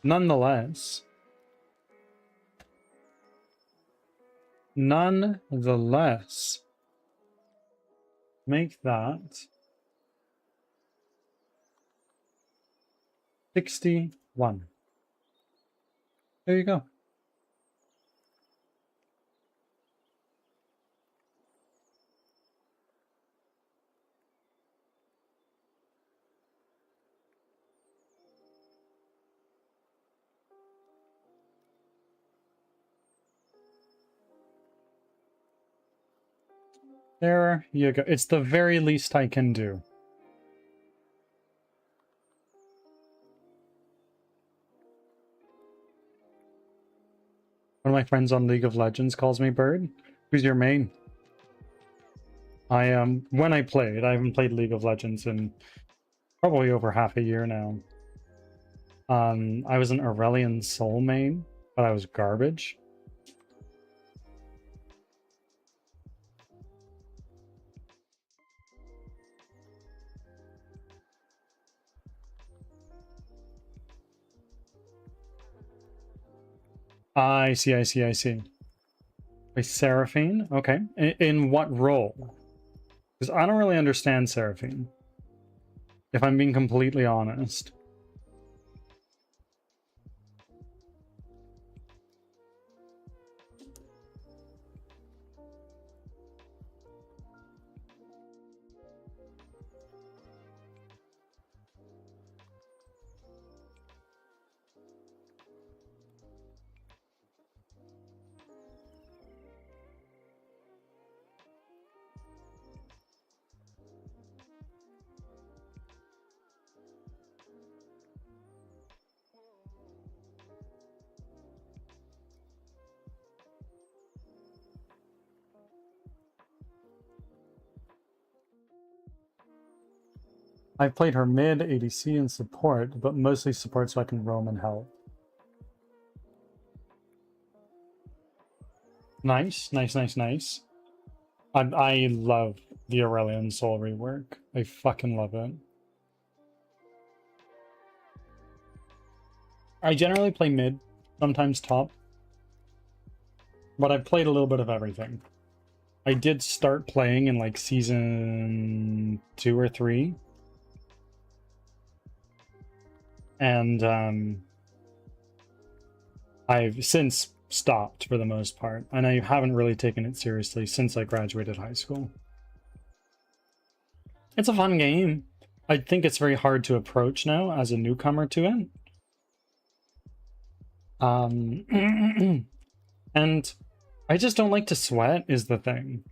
nonetheless, make that 61. There you go. There you go. It's the very least I can do. One of my friends on League of Legends calls me Bird. Who's your main? When I played, I haven't played League of Legends in probably over half a year now. I was an Aurelion Soul main, but I was garbage. I see. Wait, Seraphine? Okay. In what role? Because I don't really understand Seraphine, if I'm being completely honest. I've played her mid, ADC, and support, but mostly support so I can roam and help. Nice. I love the Aurelion Soul rework. I fucking love it. I generally play mid, sometimes top, but I've played a little bit of everything. I did start playing in like season 2 or 3. And I've since stopped for the most part, and I haven't really taken it seriously since I graduated high school. It's a fun game. I think it's very hard to approach now as a newcomer to it. And I just don't like to sweat is the thing,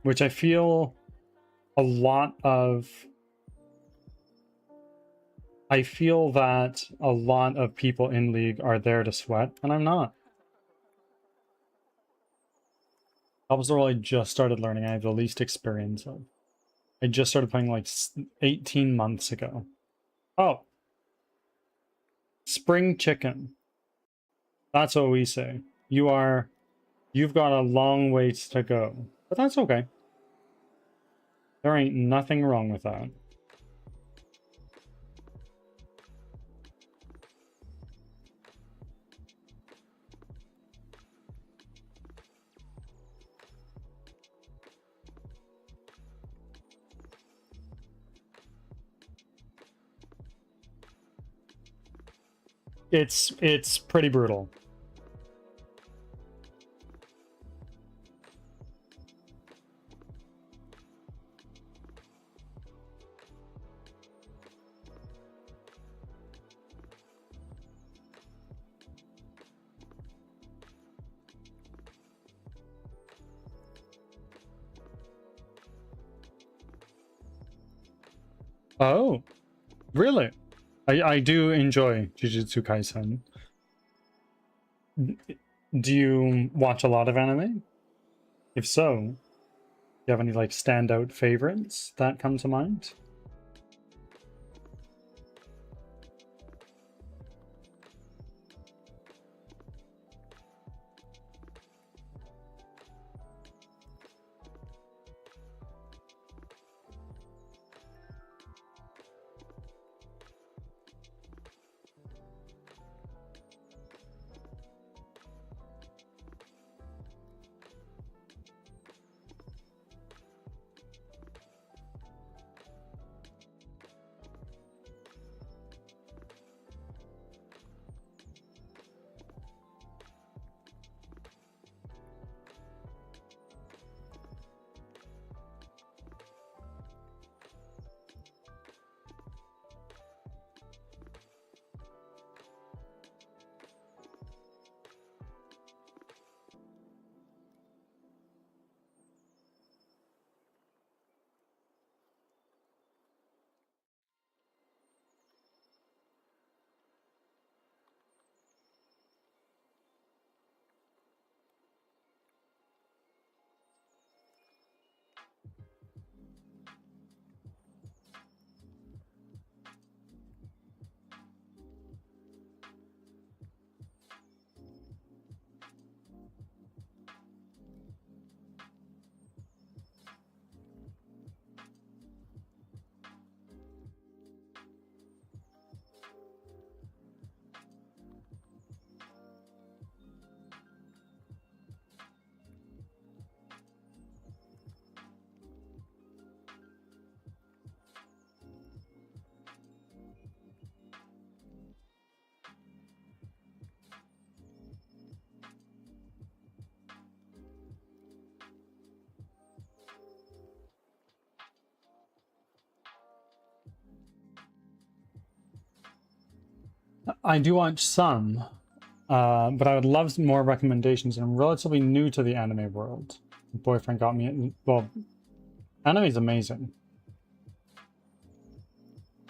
which I feel a lot of... I feel that a lot of people in League are there to sweat, and I'm not. That was the role I just started learning. I have the least experience of. I just started playing like 18 months ago. Oh. Spring chicken. That's what we say. You've got a long ways to go. But that's okay. There ain't nothing wrong with that. It's pretty brutal. Oh, really? I do enjoy Jujutsu Kaisen. Do you watch a lot of anime? If so, do you have any like standout favorites that come to mind? I do watch some, but I would love some more recommendations. I'm relatively new to the anime world. My boyfriend got me. Well, anime is amazing.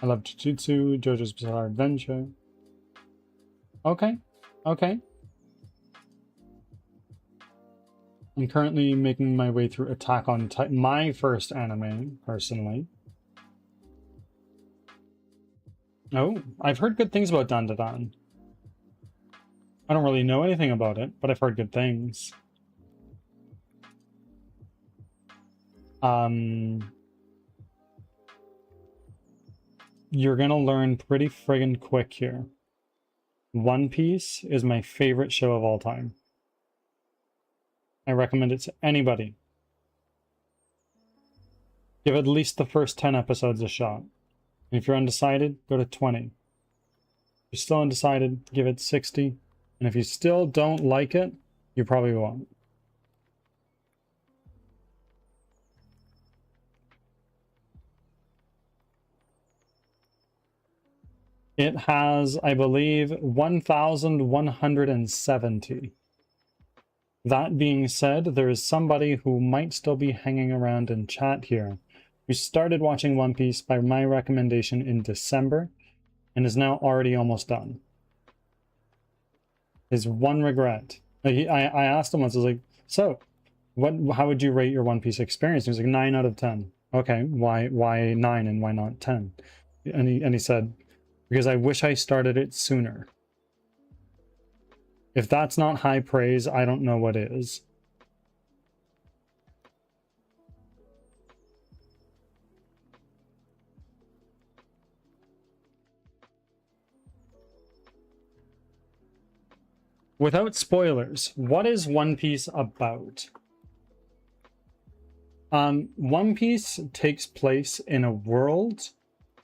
I love Jujutsu, JoJo's Bizarre Adventure. Okay, okay. I'm currently making my way through Attack on Titan, my first anime, personally. Oh, I've heard good things about Dandadan. I don't really know anything about it, but I've heard good things. You're gonna learn pretty friggin' quick here. One Piece is my favorite show of all time. I recommend it to anybody. Give at least the first 10 episodes a shot. And if you're undecided, go to 20. If you're still undecided, give it 60. And if you still don't like it, you probably won't. It has, I believe, 1,170. That being said, there is somebody who might still be hanging around in chat here who started watching One Piece by my recommendation in December and is now already almost done. His one regret. I asked him once, I was like, so, how would you rate your One Piece experience? He was like, 9 out of 10. Okay, why 9 and why not 10? And he said, because I wish I started it sooner. If that's not high praise, I don't know what is. Without spoilers, what is One Piece about? One Piece takes place in a world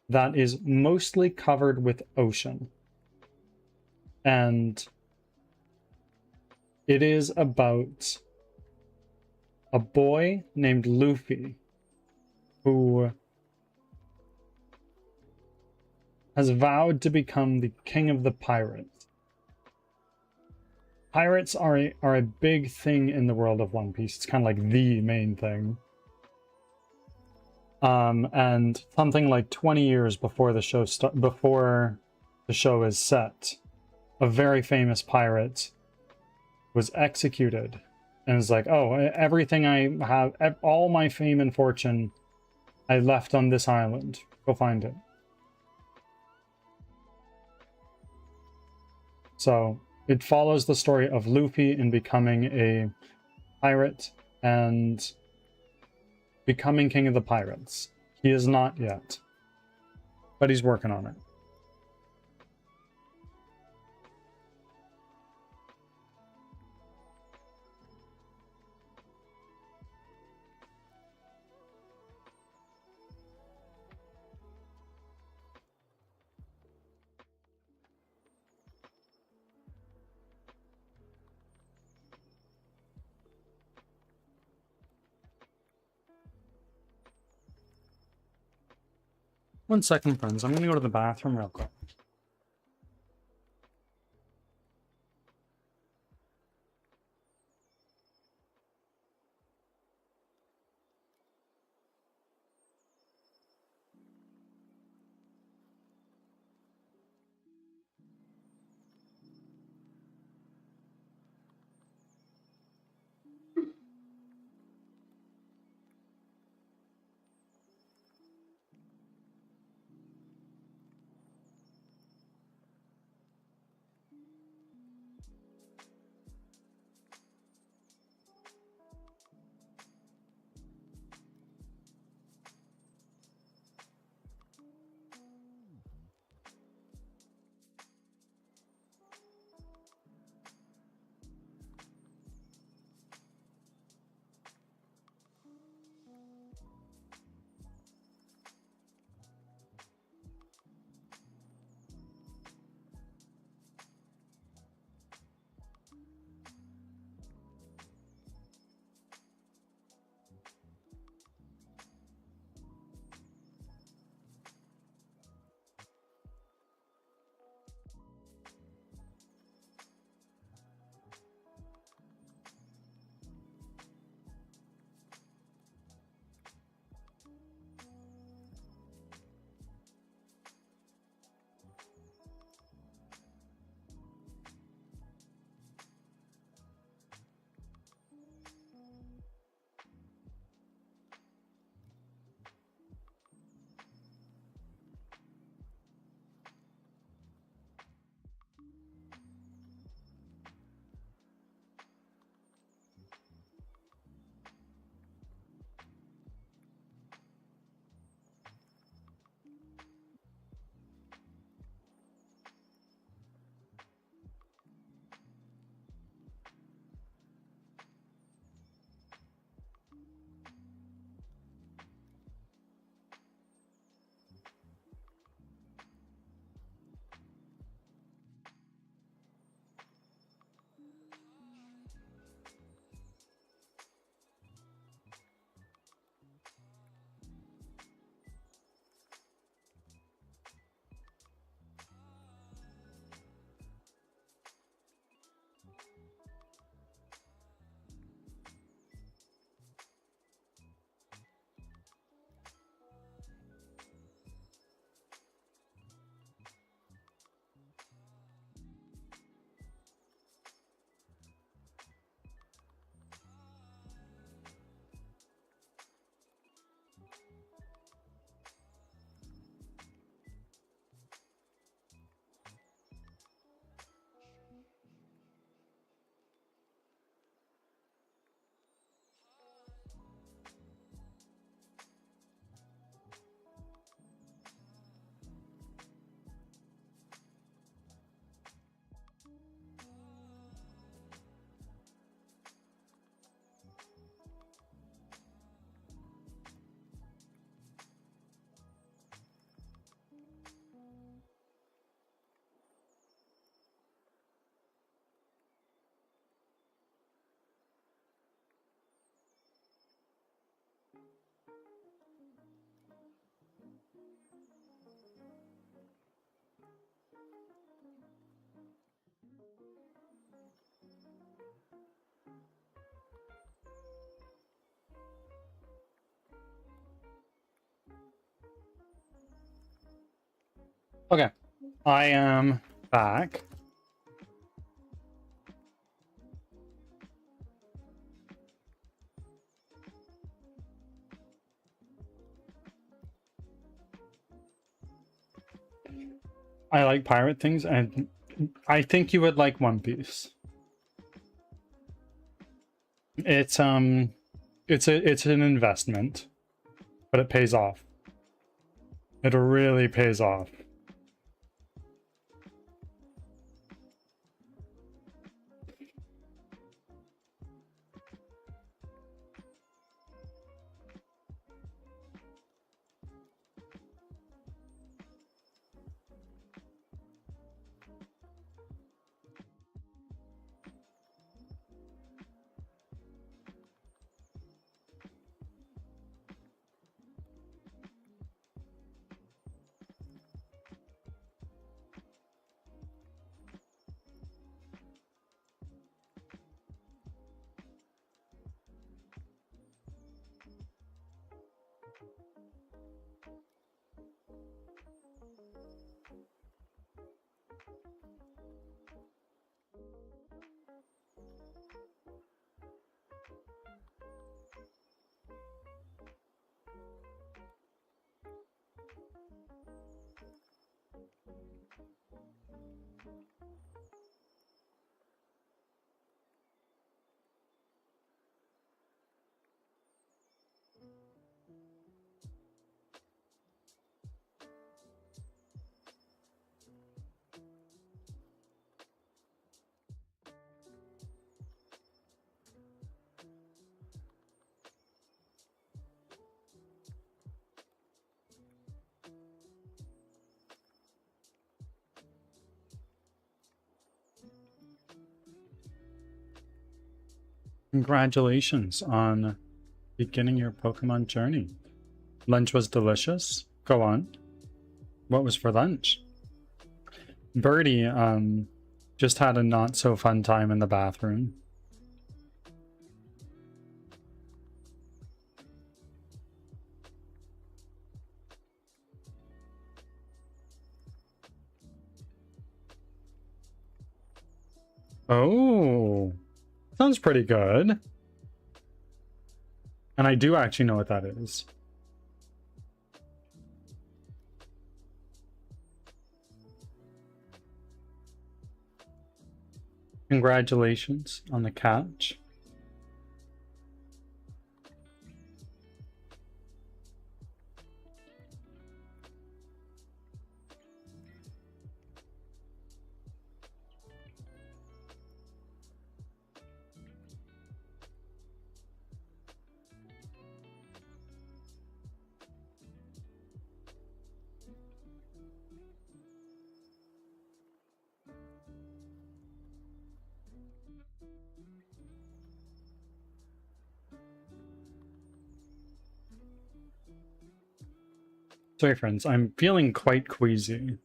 that is mostly covered with ocean. And it is about a boy named Luffy who has vowed to become the king of the pirates. Pirates are a big thing in the world of One Piece. It's kind of like the main thing. And something like 20 years before the show is set, a very famous pirate was executed, and it's like, oh, everything I have, all my fame and fortune, I left on this island. Go find it. So it follows the story of Luffy in becoming a pirate and becoming king of the pirates. He is not yet, but he's working on it. One second, friends. I'm going to go to the bathroom real quick. Okay, I am back. I like pirate things, and I think you would like One Piece. It's an investment, but it pays off. It really pays off. Congratulations on beginning your Pokemon journey. Lunch was delicious. Go on. What was for lunch? Birdie just had a not so fun time in the bathroom. Oh, sounds pretty good. And I do actually know what that is. Congratulations on the catch. Sorry, friends, I'm feeling quite queasy.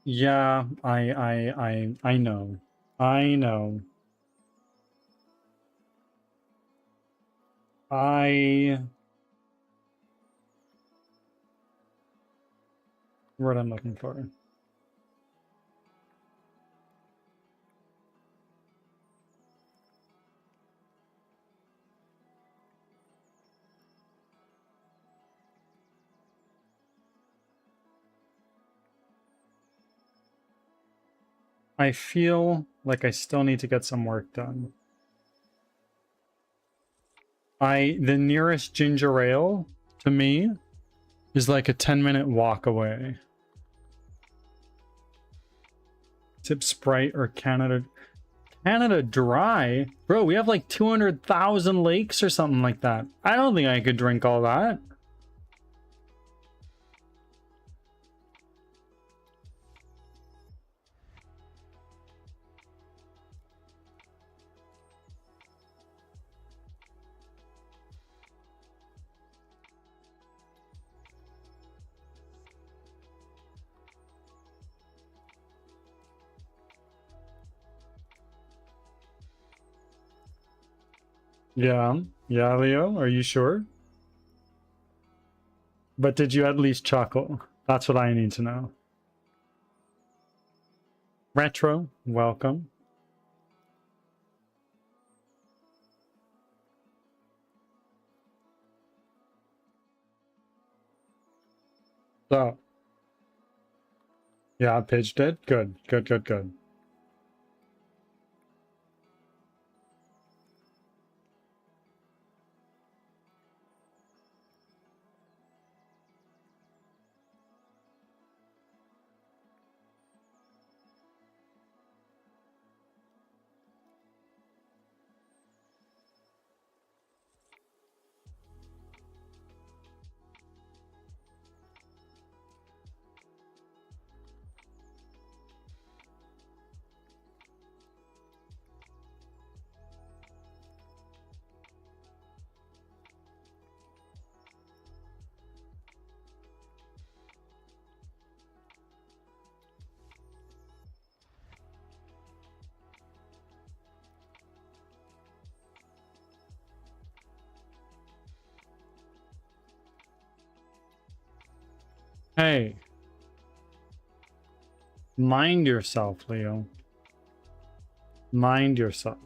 Yeah, I know. I know. What I'm looking for. I feel like I still need to get some work done. The nearest ginger ale to me is like a 10-minute walk away. Tip Sprite or Canada Dry? Bro, we have like 200,000 lakes or something like that. I don't think I could drink all that. Yeah. Yeah, Leo, are you sure? But did you at least chuckle? That's what I need to know. Retro, welcome. So, yeah, Pidge did. Good, good, good, good. Hey. Mind yourself, Leo. Mind yourself.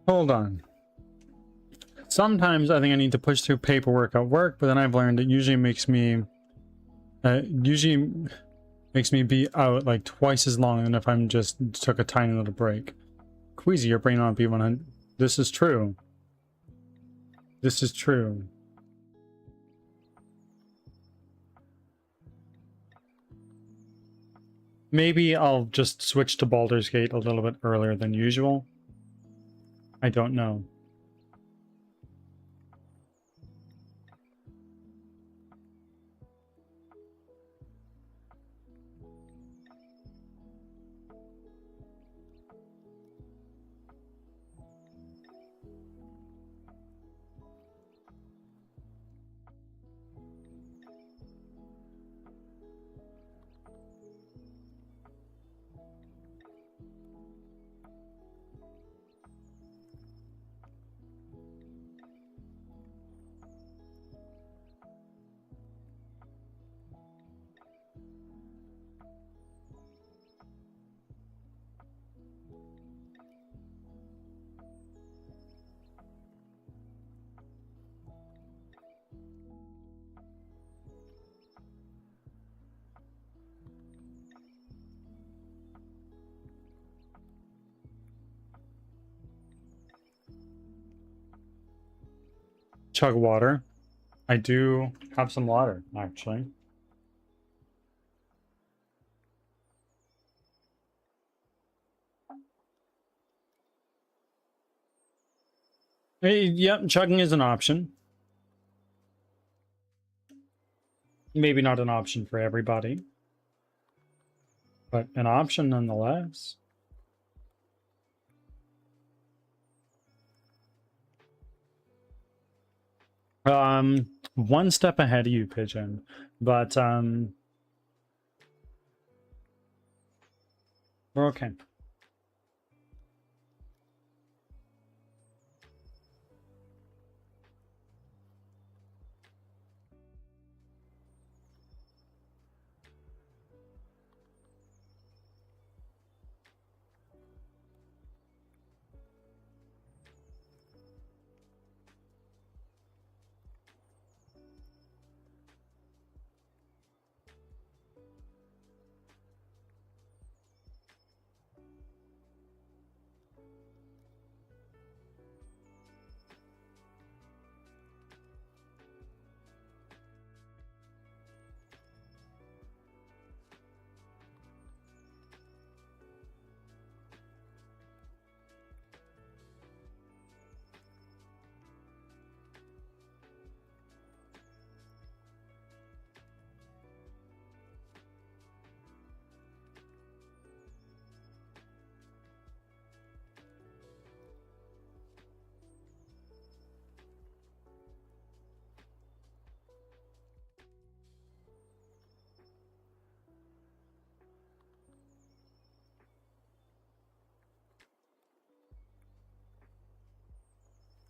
Hold on. Sometimes I think I need to push through paperwork at work, but then I've learned it usually makes me be out like twice as long than if I'm just took a tiny little break. Queasy, your brain on B100. This is true. This is true. Maybe I'll just switch to Baldur's Gate a little bit earlier than usual. I don't know. chug water. I do have some water, actually. Yep, chugging is an option. Maybe not an option for everybody, but an option nonetheless. One step ahead of you, Pigeon, but we're okay.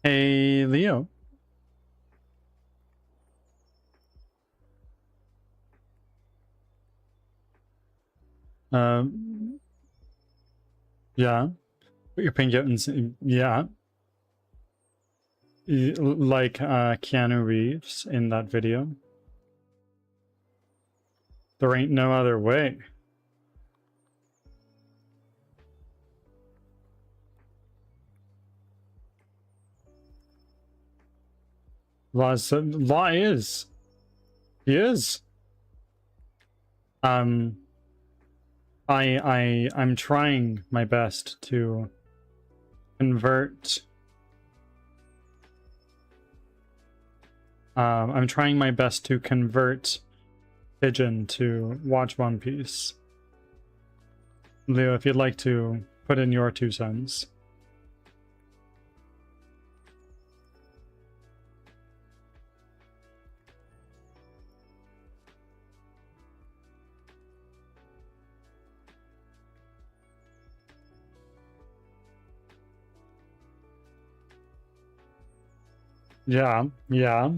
Hey, Leo. Yeah. Put your pinky out and yeah. Like Keanu Reeves in that video. There ain't no other way. Law is. He is. I'm trying my best to convert. I'm trying my best to convert Pigeon to watch One Piece. Leo, if you'd like to put in your 2 cents. Yeah, yeah.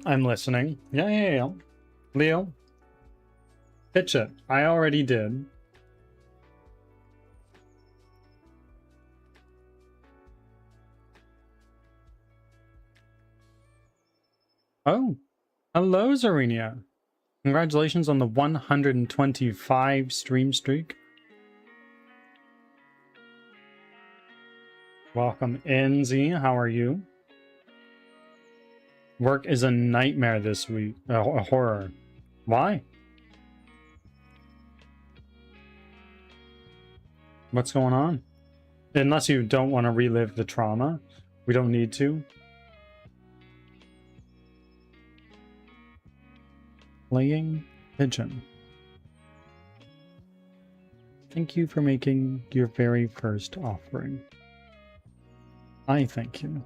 I'm listening. Yeah. Leo, pitch it. I already did. Oh, hello, Zarenia. Congratulations on the 125 stream streak. Welcome in, Z. How are you? Work is a nightmare this week. A horror. Why? What's going on? Unless you don't want to relive the trauma. We don't need to. Playing Pigeon. Thank you for making your very first offering. I thank you.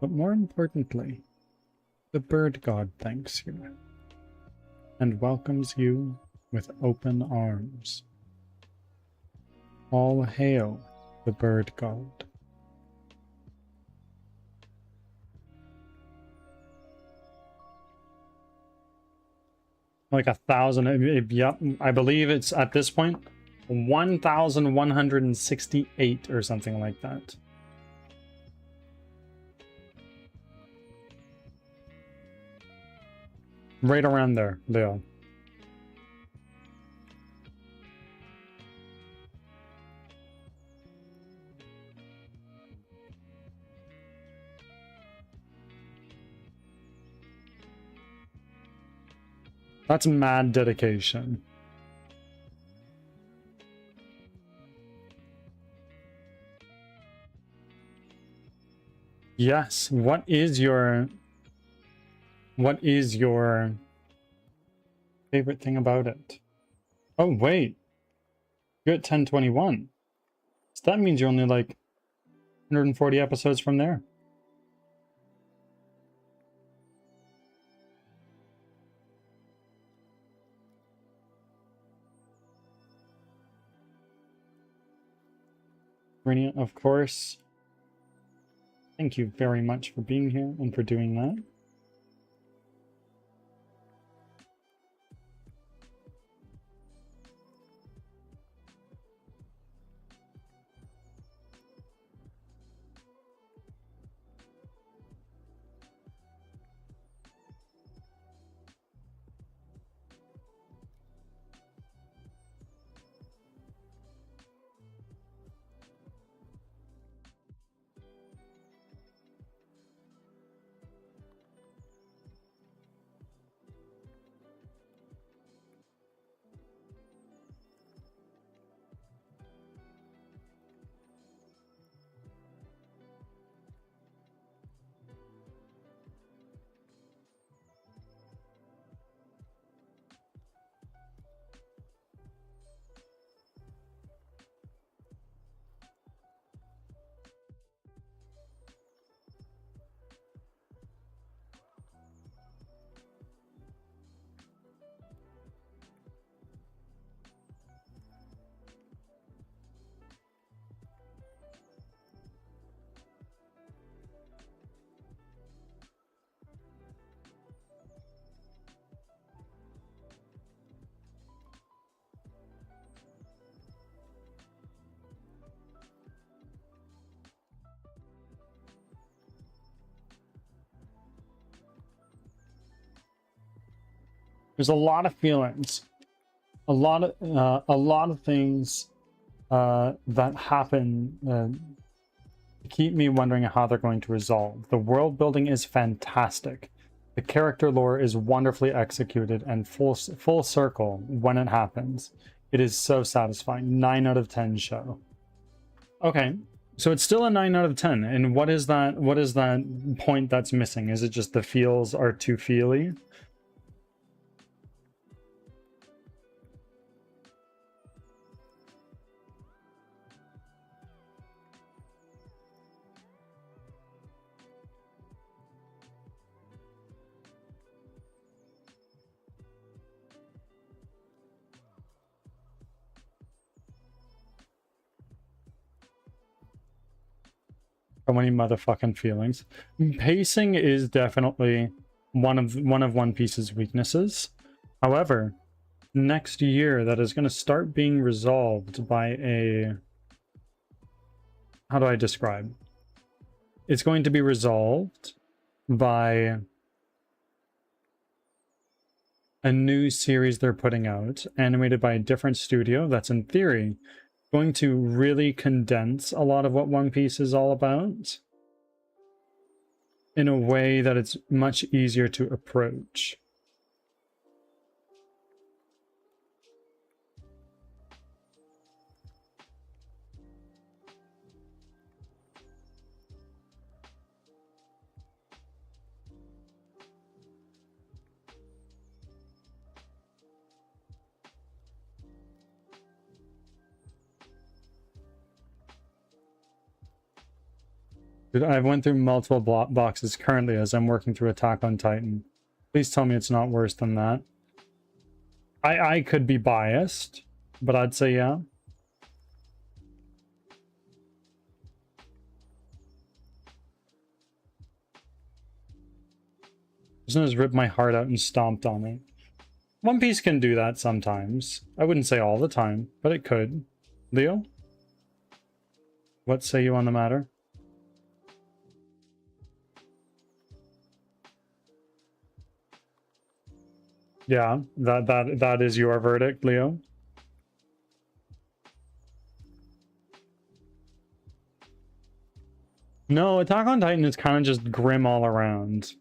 But more importantly, the bird god thanks you and welcomes you with open arms. All hail the bird god. Like 1,000, yep, I believe it's at this point 1,168 or something like that. Right around there, Leo. That's mad dedication. Yes, what is your favorite thing about it? Oh wait, you're at 1021. So that means you're only like 140 episodes from there. Brilliant, of course. Thank you very much for being here and for doing that. There's a lot of feelings, a lot of things that happen keep me wondering how they're going to resolve. The world building is fantastic. The character lore is wonderfully executed and full circle when it happens. It is so satisfying. 9 out of 10 show. Okay, so it's still a 9 out of 10. And what is that point that's missing? Is it just the feels are too feely? So many motherfucking feelings. Pacing is definitely one of One Piece's weaknesses. However, next year that is going to start being resolved by a... How do I describe? It's going to be resolved by a new series they're putting out, animated by a different studio that's in theory going to really condense a lot of what One Piece is all about in a way that it's much easier to approach. I went through multiple boxes currently as I'm working through Attack on Titan. Please tell me it's not worse than that. I could be biased, but I'd say yeah. Just just ripped my heart out and stomped on it. One Piece can do that sometimes. I wouldn't say all the time, but it could. Leo? What say you on the matter? Yeah, that is your verdict, Leo. No, Attack on Titan is kind of just grim all around.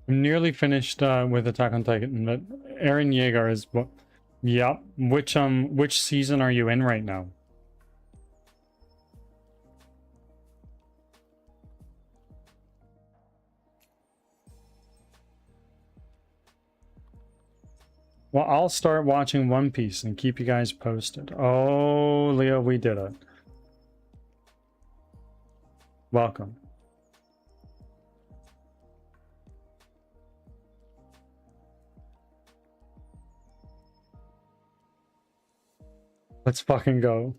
I'm nearly finished with Attack on Titan, but Eren Yeager is what? Yep. Which season are you in right now? Well, I'll start watching One Piece and keep you guys posted. Oh, Leo, we did it. Welcome. Let's fucking go.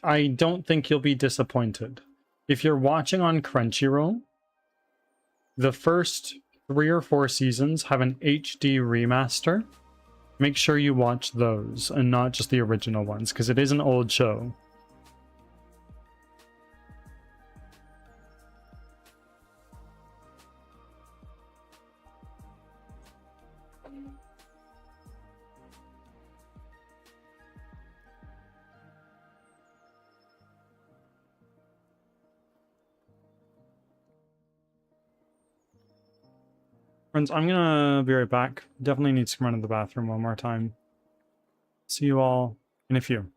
I don't think you'll be disappointed. If you're watching on Crunchyroll, the first 3 or 4 seasons have an HD remaster. Make sure you watch those and not just the original ones, because it is an old show. Friends, I'm gonna be right back. Definitely need to run to the bathroom one more time. See you all in a few.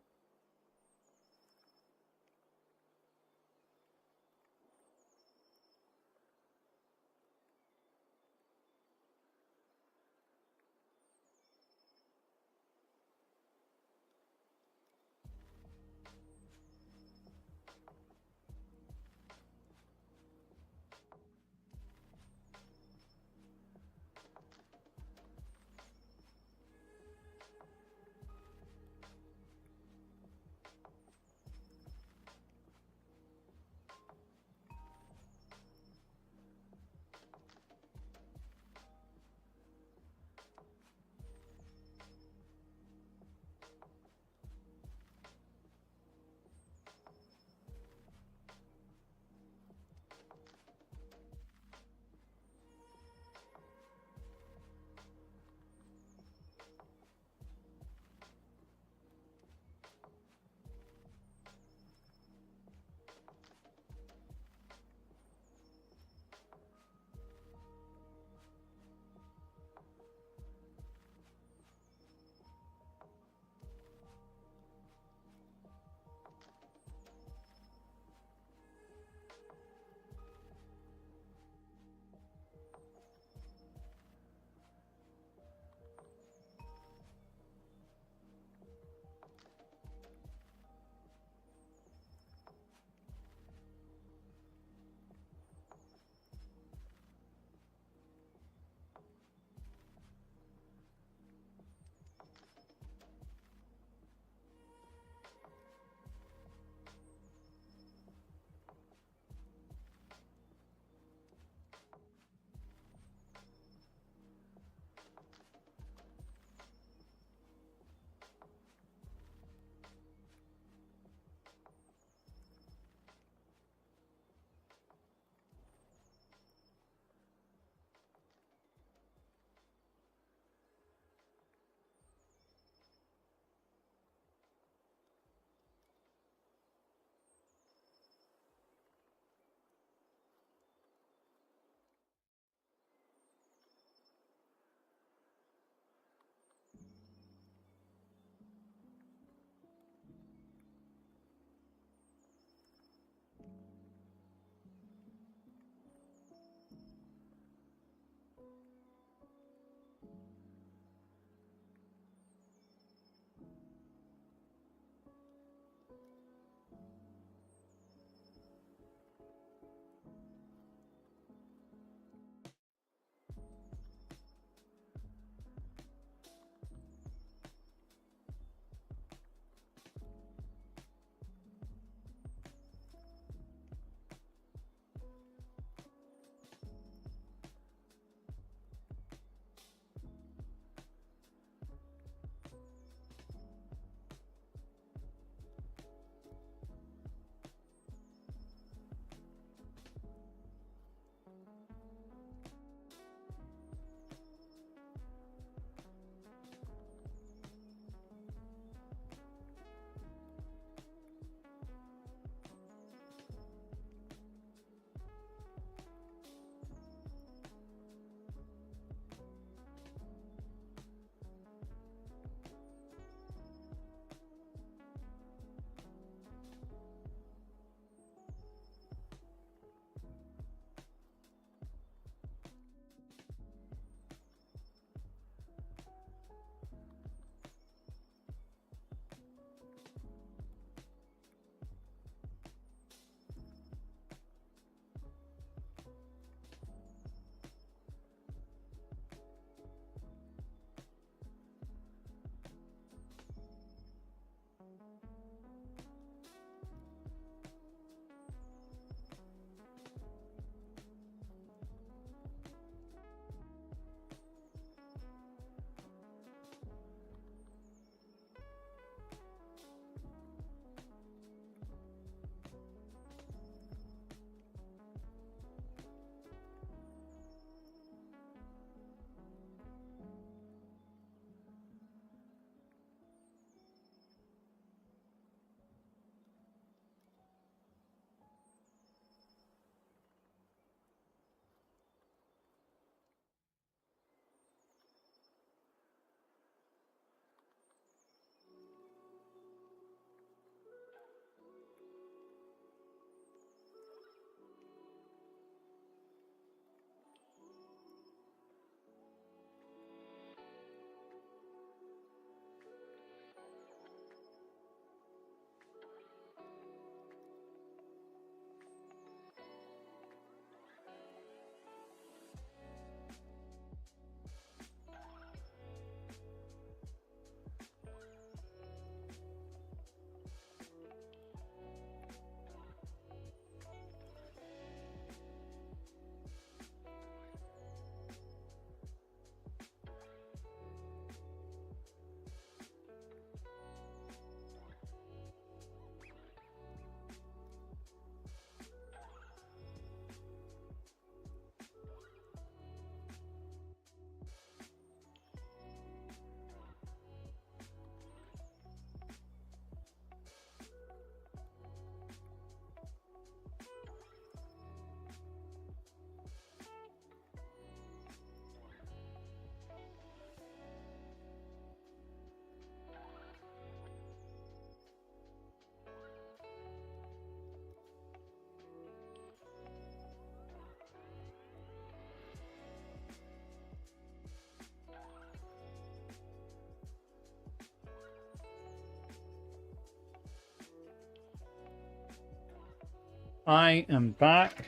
I am back.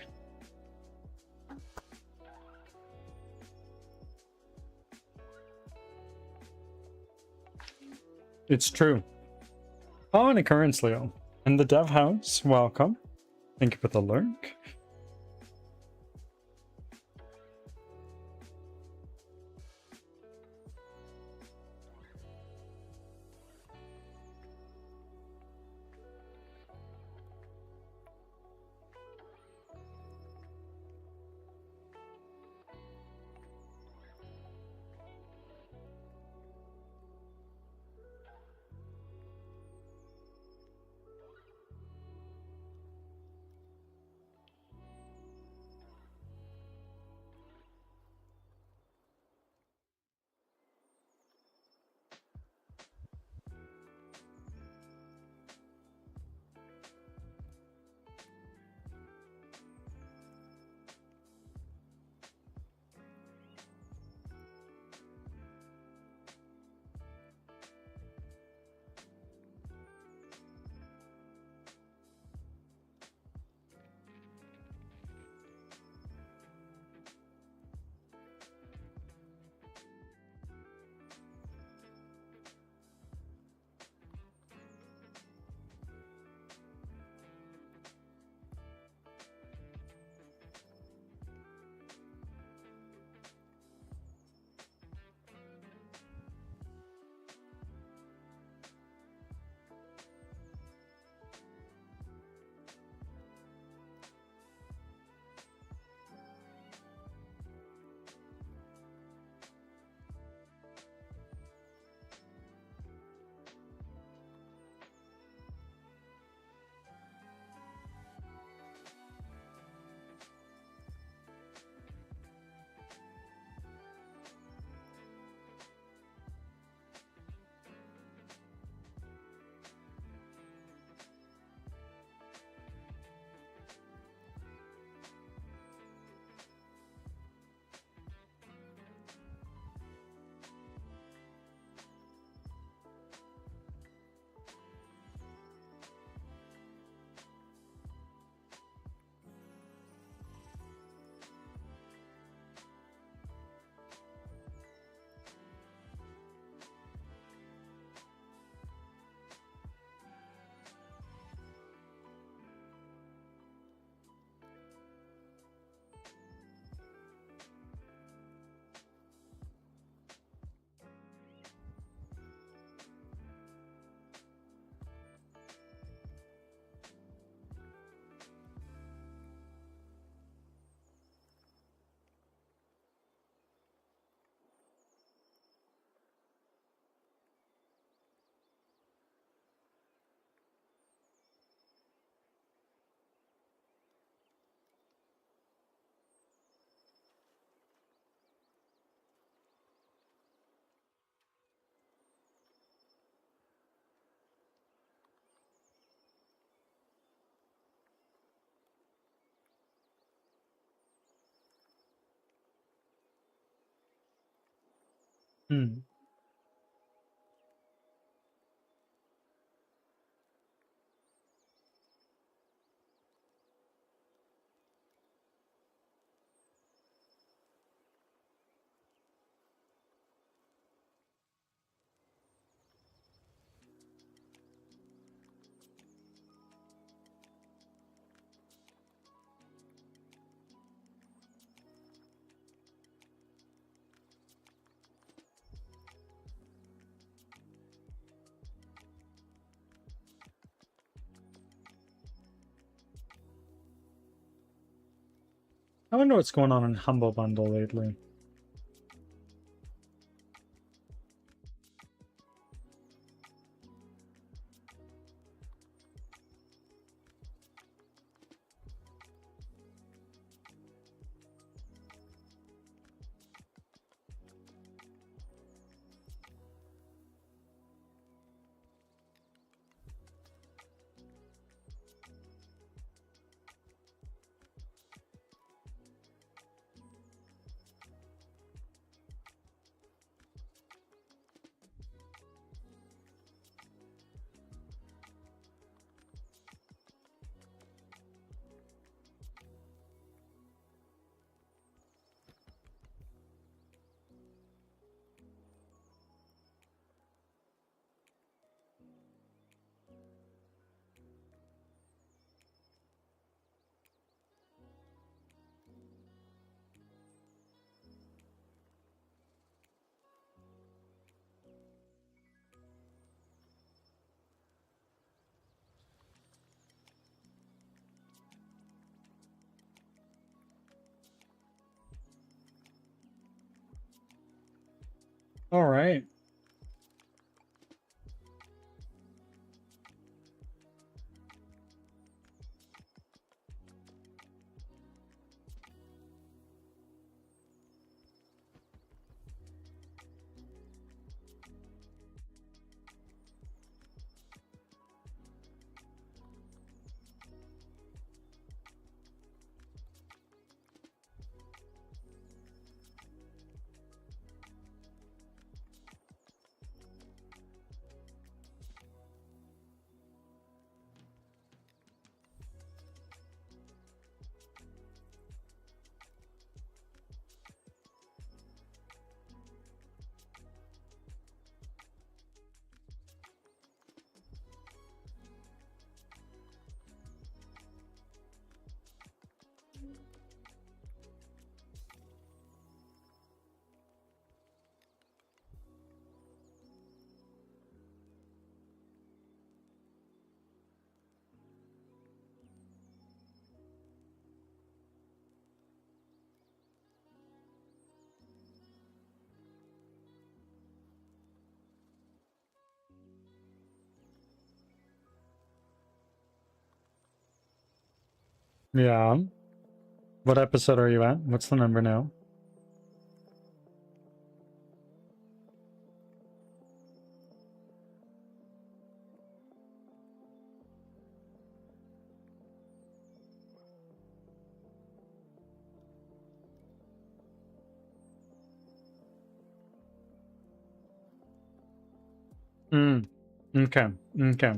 It's true. Oh, an occurrence, Leo. And the dev house, welcome. Thank you for the lurk. Hmm. I wonder what's going on in Humble Bundle lately. All right. Yeah. What episode are you at? What's the number now? Mm. Okay. Okay.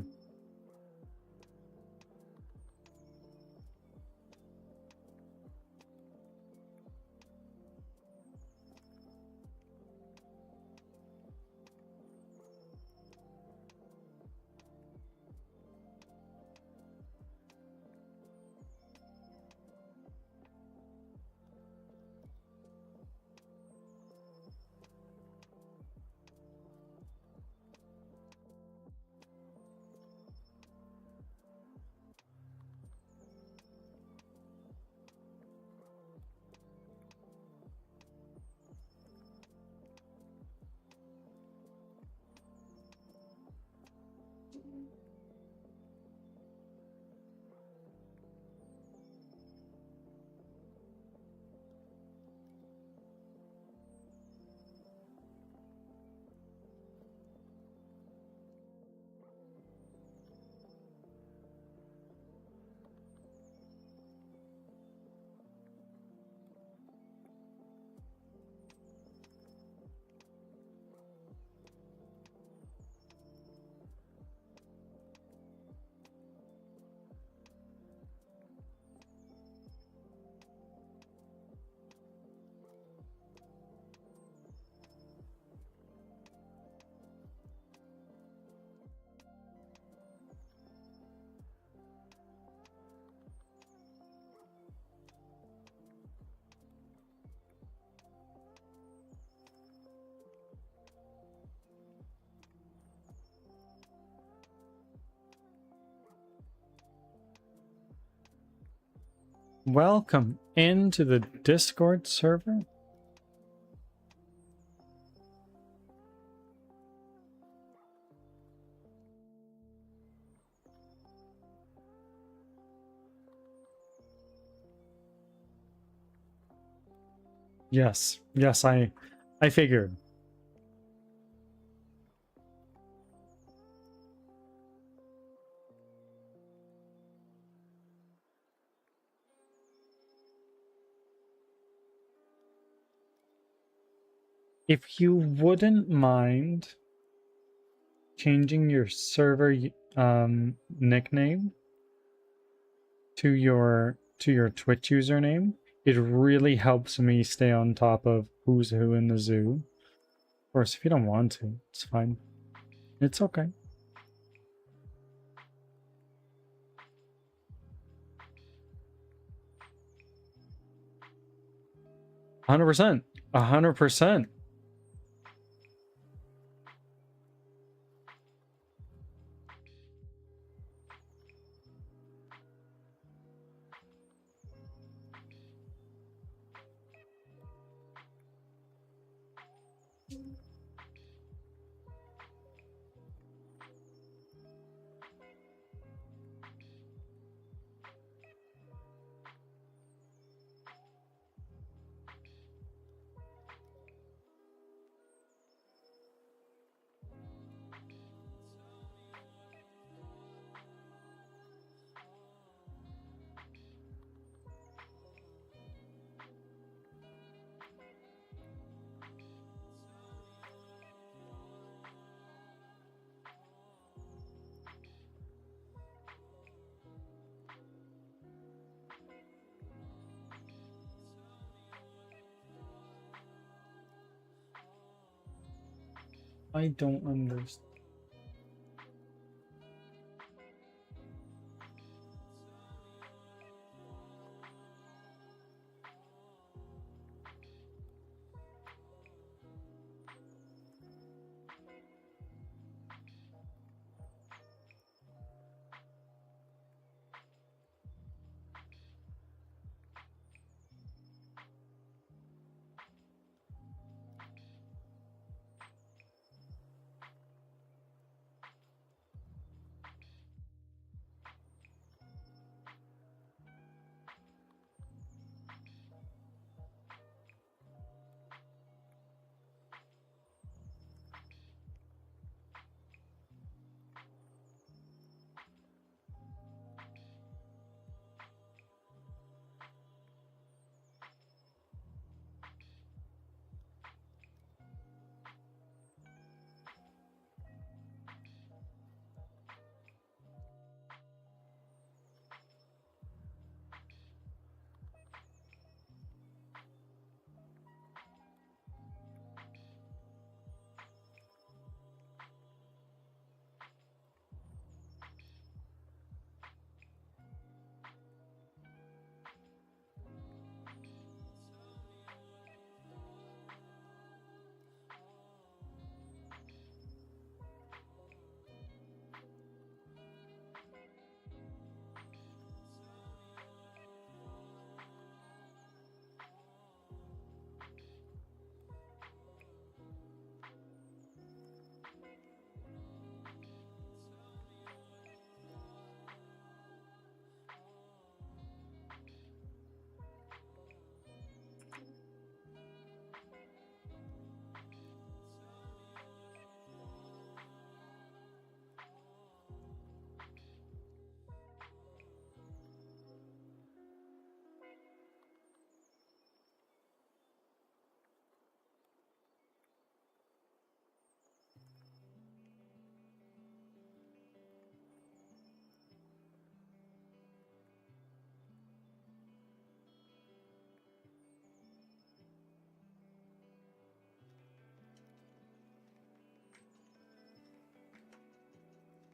Welcome into the Discord server. Yes. Yes, I figured. If you wouldn't mind changing your server nickname to your Twitch username, it really helps me stay on top of who's who in the zoo. Of course, if you don't want to, it's fine. It's okay. 100%. 100%. I don't understand.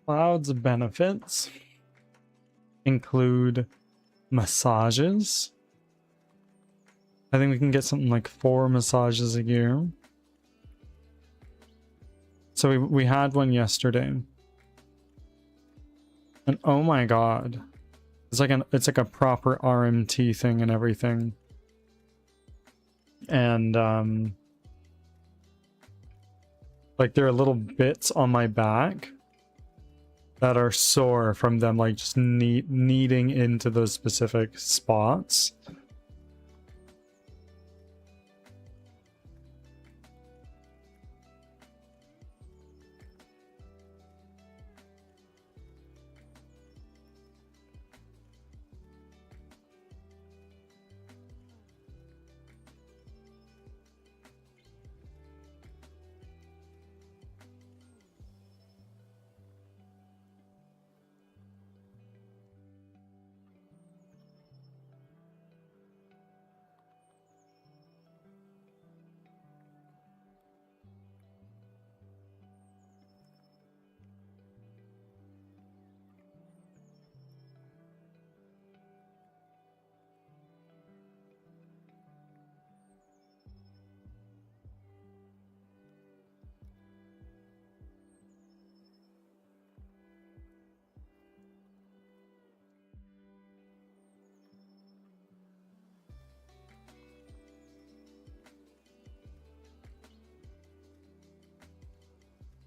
Cloud's benefits include massages. I think we can get something like 4 massages a year. So we had one yesterday. And oh my god. It's like a proper RMT thing and everything. And like there are little bits on my back that are sore from them like just kneading into those specific spots.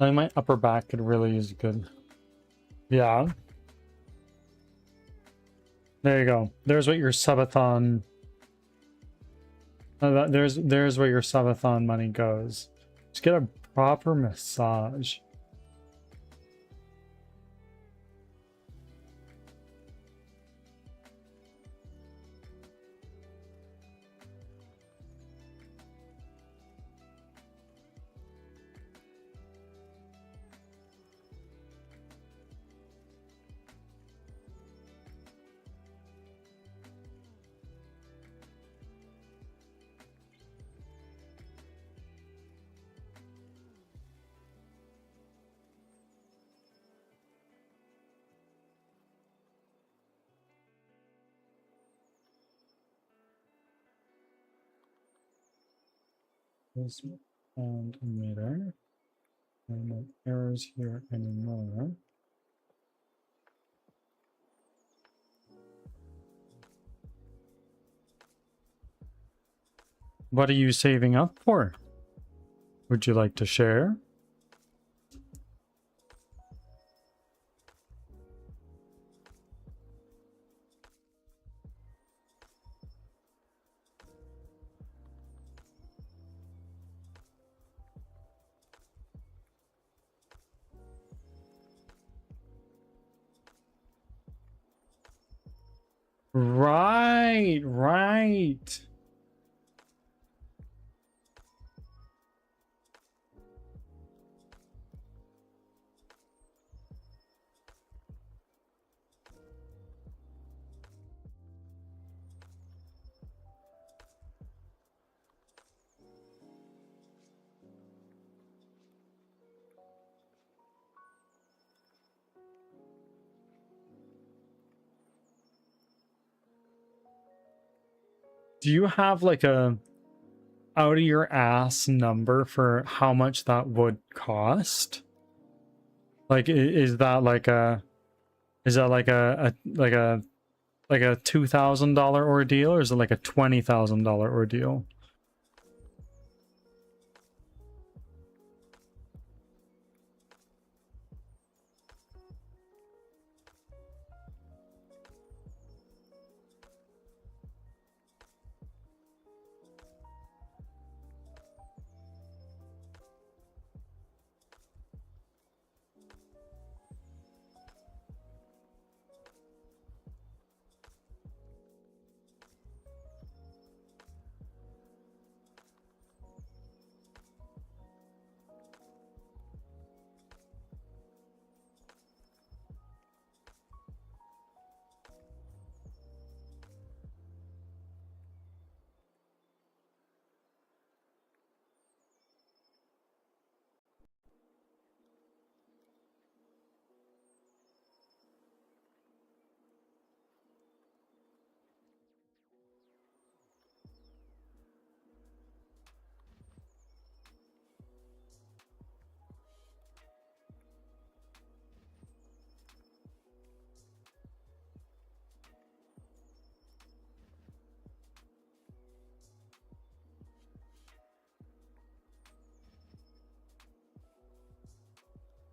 I think my upper back could really use good. Yeah. There you go. There's what your subathon. There's where your subathon money goes. Just get a proper massage. This and emitter. And no errors here anymore. What are you saving up for? Would you like to share? Right, right. Do you have like a out of your ass number for how much that would cost? Like, is that like a, is that like a $2,000 ordeal, or is it like a $20,000 ordeal?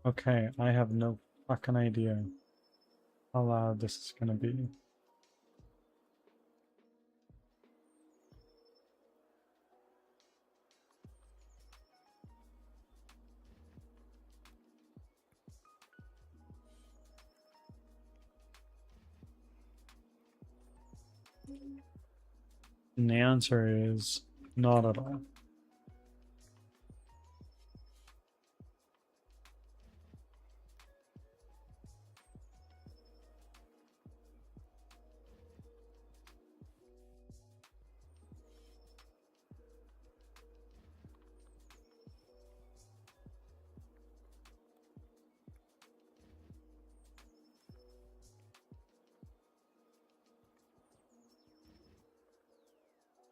Okay, I have no fucking idea how loud this is gonna be. And the answer is not at all.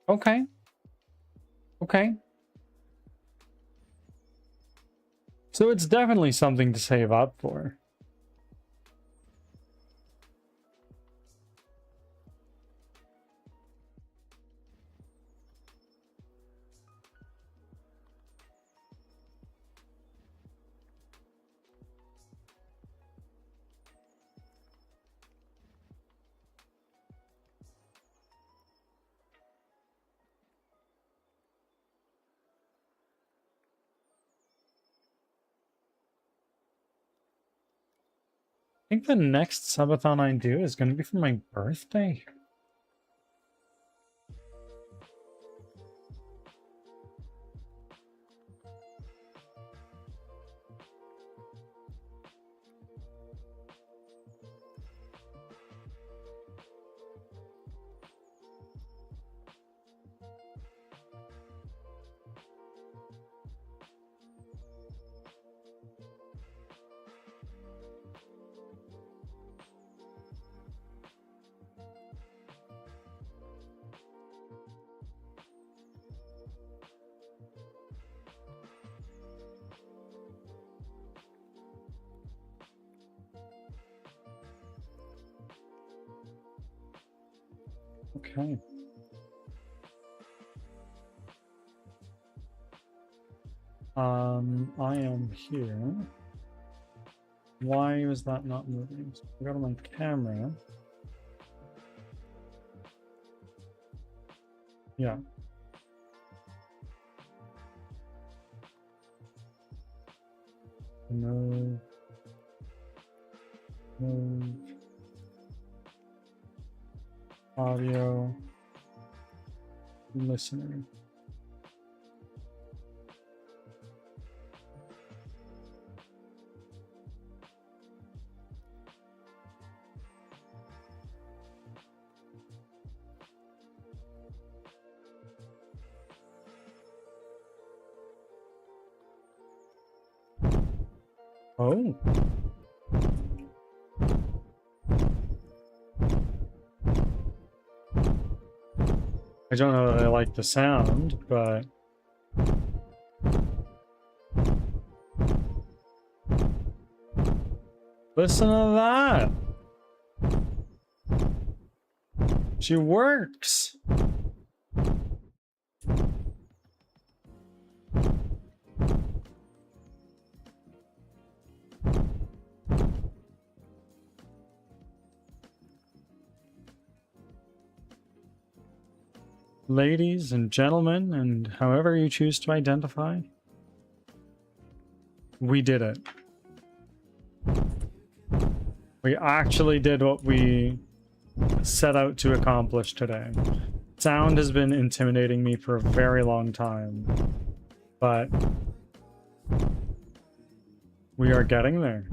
Okay. Okay. So it's definitely something to save up for. I think the next subathon I do is going to be for my birthday. Okay. I am here. Why was that not moving? So I got on my camera. Yeah. Move. Move. Audio. Listener. Oh. I don't know that I like the sound, but listen to that. She works. Ladies and gentlemen, and however you choose to identify, we did it. We actually did what we set out to accomplish today. Sound has been intimidating me for a very long time, but we are getting there.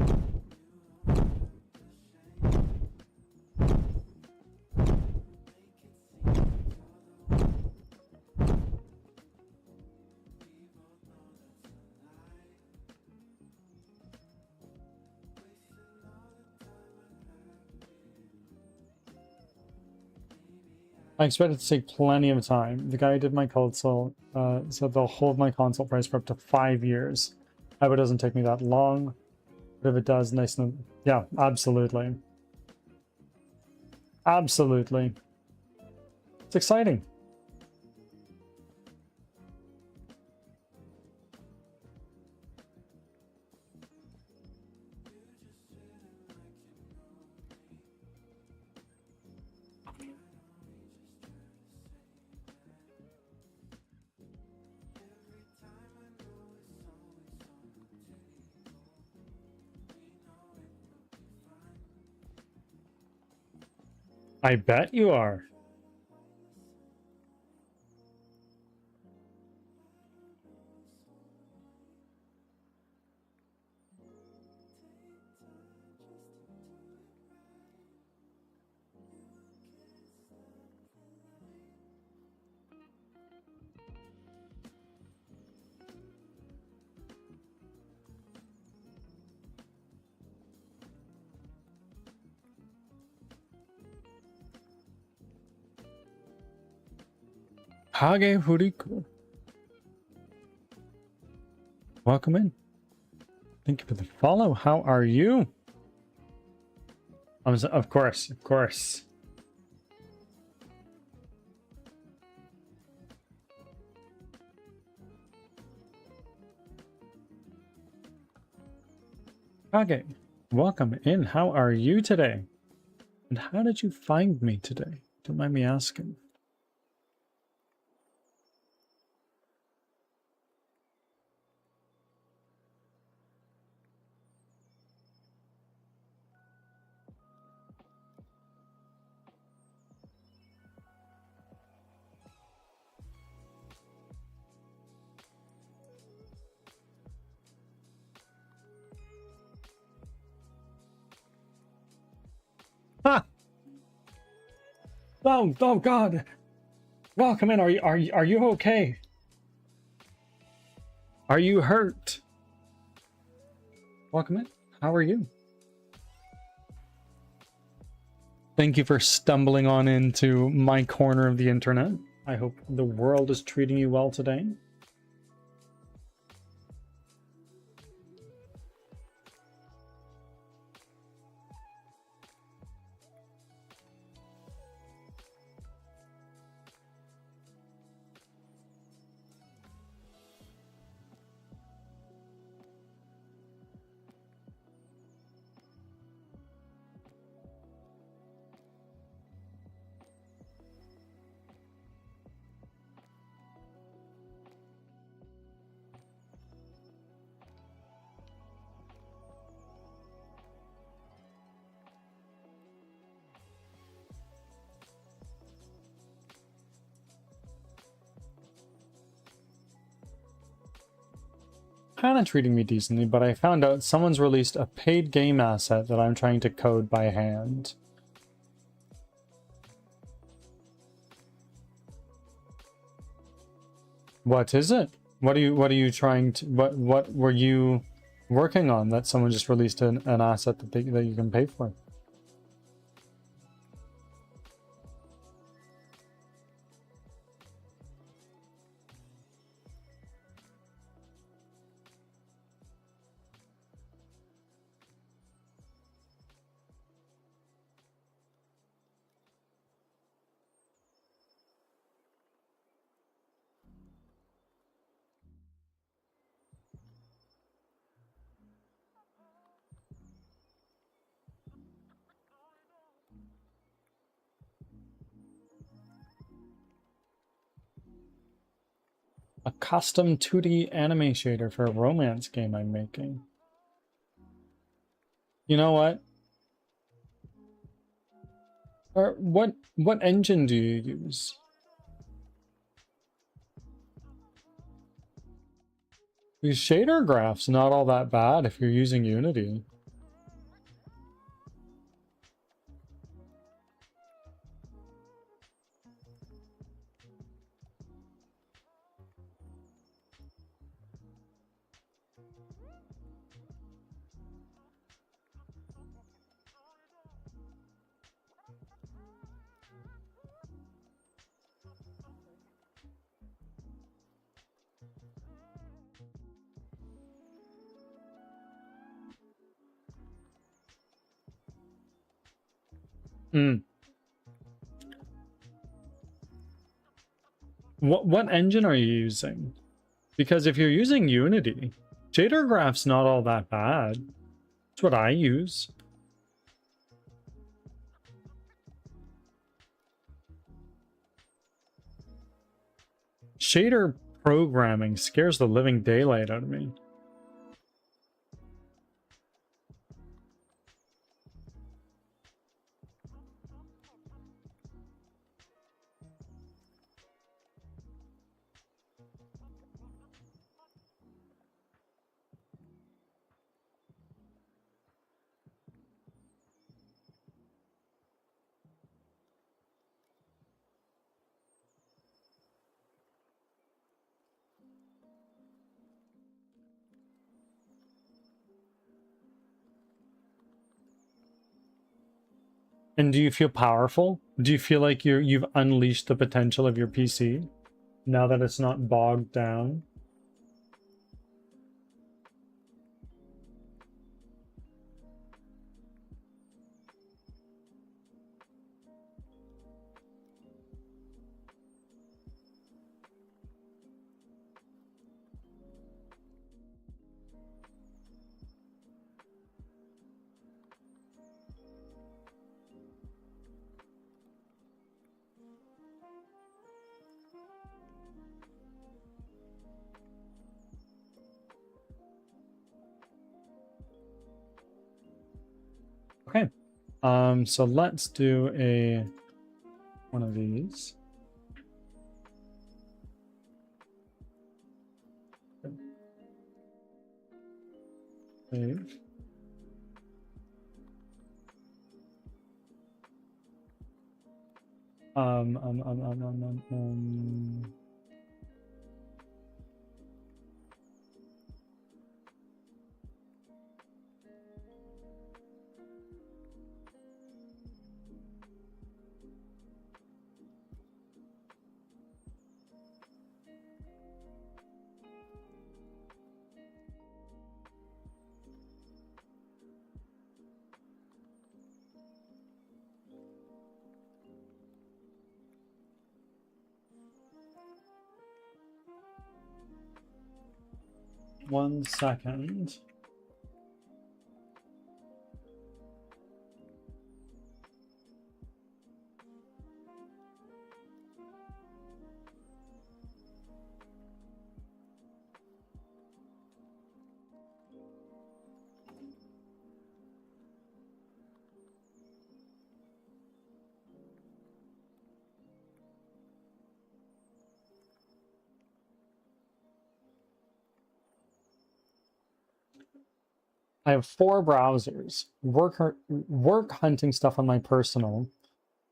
I expect it to take plenty of time. The guy who did my console said they'll hold my console price for up to 5 years. I hope it doesn't take me that long, but if it does, nice and... Yeah, absolutely. Absolutely. It's exciting. I bet you are. Hage Furiku. Welcome in. Thank you for the follow. How are you? Of course, of course. Hage, welcome in. How are you today? And how did you find me today? Don't mind me asking. Ha! Oh God! Welcome in. Are you okay? Are you hurt? Welcome in. How are you? Thank you for stumbling on into my corner of the internet. I hope the world is treating you well today. kind of treating me decently, but I found out someone's released a paid game asset that I'm trying to code by hand. What is it? What are you trying to, what were you working on that someone just released an asset that you can pay for? A custom 2D anime shader for a romance game I'm making. You know what? Or what engine do you use? These shader graphs not all that bad if you're using Unity. What engine are you using? Because if you're using Unity, shader graph's not all that bad. It's what I use. Shader programming scares the living daylight out of me. And do you feel powerful? Do you feel like you've unleashed the potential of your PC now that it's not bogged down? Okay. So let's do one of these. Save. Um, um, um, um, um, um, um. One second. I have 4 browsers, work hunting stuff on my personal,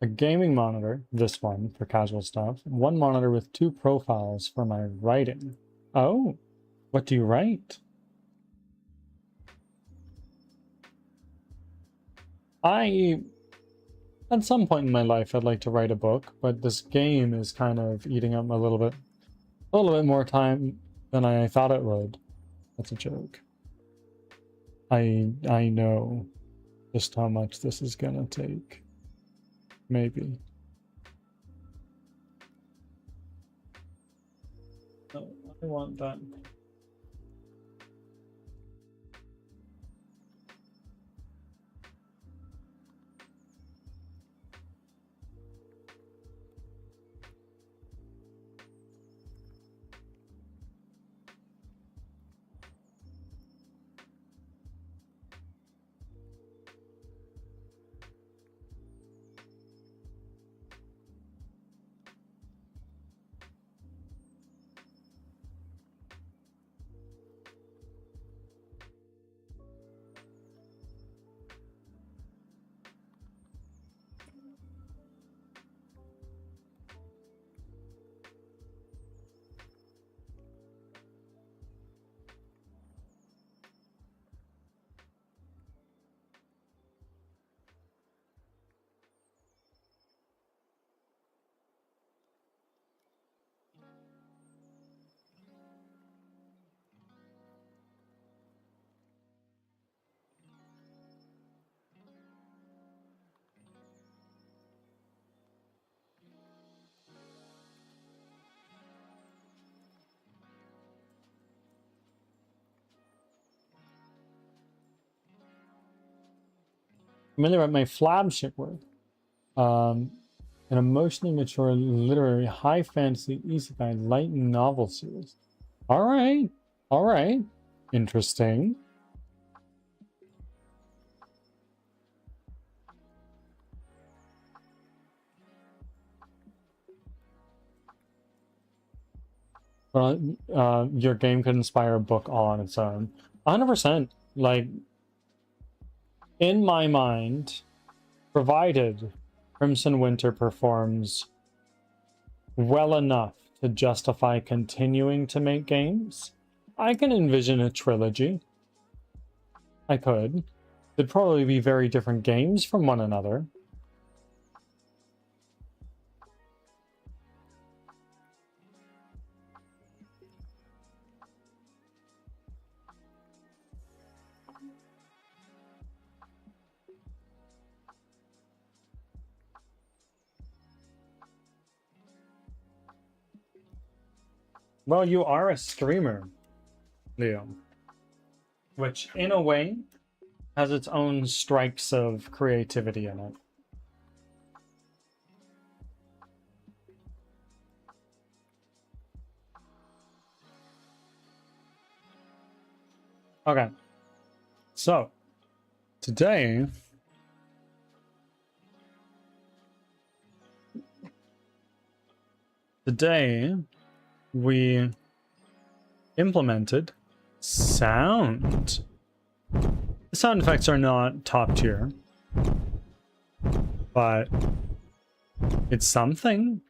a gaming monitor, this one for casual stuff, 1 monitor with 2 profiles for my writing. Oh, what do you write? At some point in my life, I'd like to write a book, but this game is kind of eating up a little bit more time than I thought it would. That's a joke. I know just how much this is gonna take. Maybe. Oh, I want that. Familiar with my flagship work. An emotionally mature, literary, high fantasy, isekai, light novel series. All right. All right. Interesting. Well, your game could inspire a book all on its own. 100%. Like, in my mind, provided Crimson Winter performs well enough to justify continuing to make games, I can envision a trilogy. I could. They'd probably be very different games from one another. Well, you are a streamer, Leo, which in a way has its own strikes of creativity in it. Okay, so today we implemented sound. The sound effects are not top tier, but it's something.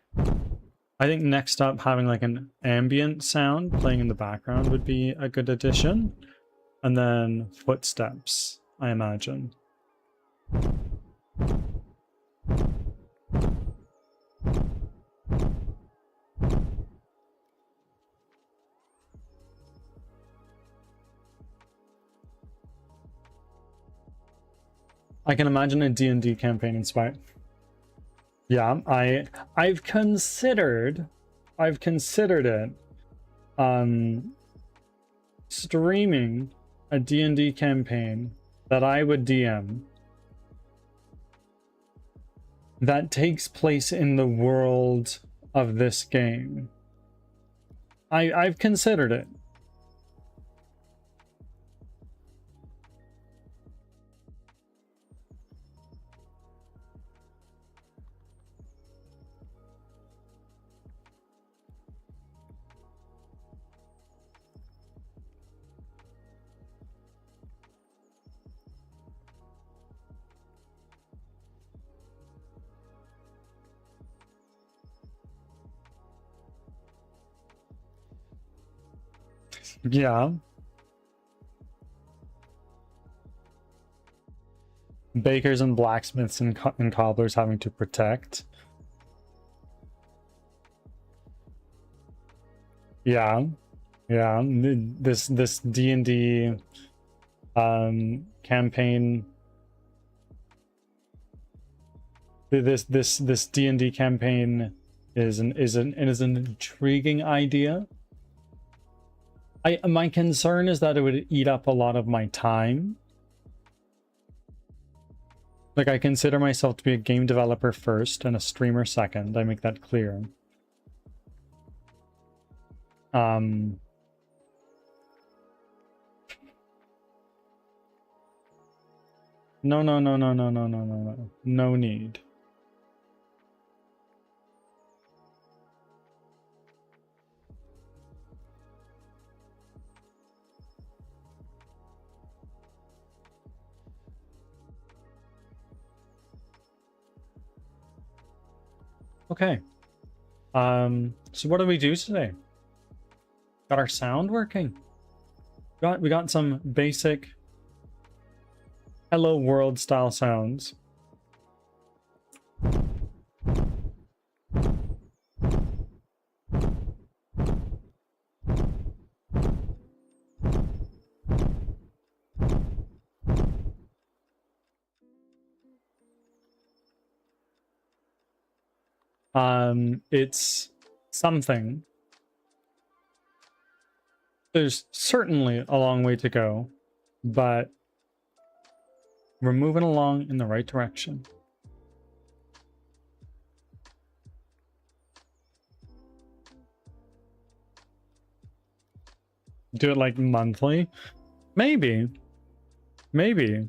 I think next up, having like an ambient sound playing in the background would be a good addition. And then footsteps, I imagine. I can imagine a D&D campaign inspired. Yeah, I've considered it streaming a D&D campaign that I would DM that takes place in the world of this game. I've considered it. Yeah. Bakers and blacksmiths and, and cobblers having to protect. Yeah. Yeah. This D&D campaign, this D&D campaign is an intriguing idea. My concern is that it would eat up a lot of my time. Like, I consider myself to be a game developer first and a streamer second. I make that clear. No, no, no, no, no, no, no, no, no. No need. Okay. So what do we do today? Got our sound working. We got some basic hello world style sounds. It's something. There's certainly a long way to go, but we're moving along in the right direction. Do it like monthly? Maybe. Maybe.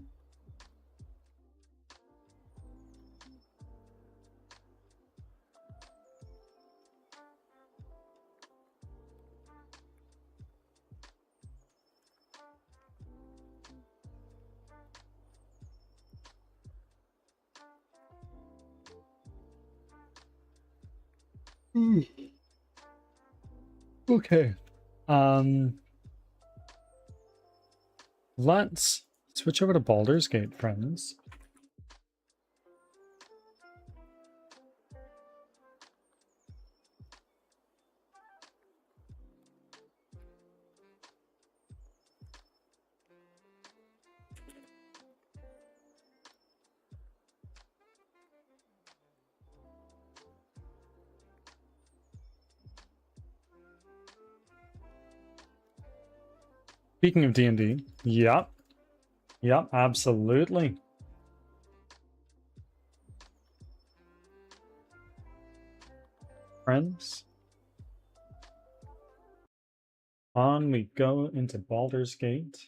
Okay. Let's switch over to Baldur's Gate, friends. Speaking of D&D, yep. Yep, absolutely. Friends. On we go into Baldur's Gate.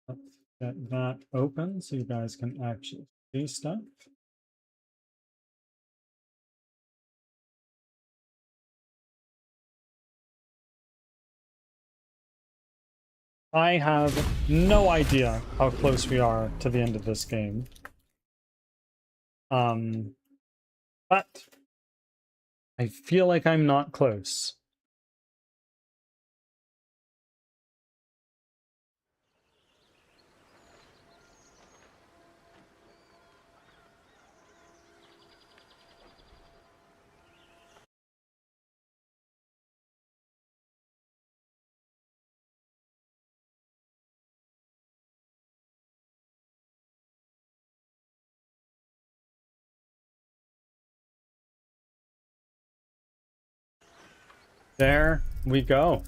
Let's get that open so you guys can actually see stuff. I have no idea how close we are to the end of this game. But I feel like I'm not close. There we go.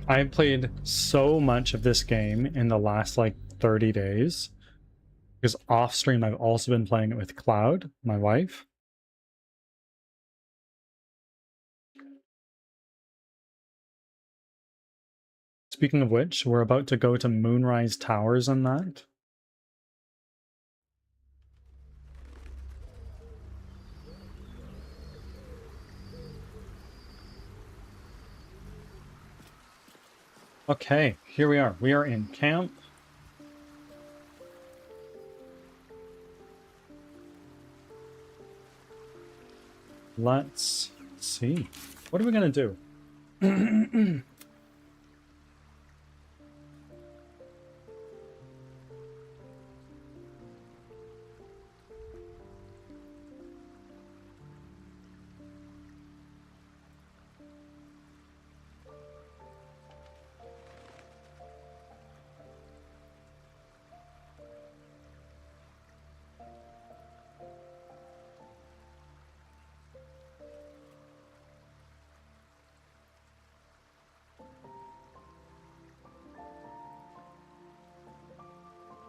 I played so much of this game in the last like 30 days. Because off stream, I've also been playing it with Cloud, my wife. Speaking of which, we're about to go to Moonrise Towers on that. Okay, here we are. We are in camp. Let's see. What are we gonna do?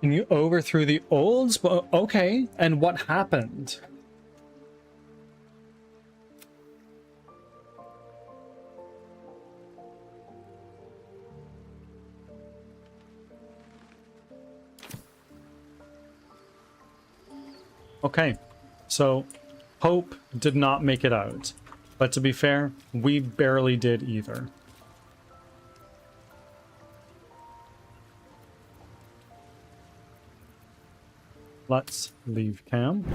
And you overthrew the olds? But okay, and what happened? Okay, so Hope did not make it out. But to be fair, we barely did either. Let's leave camp.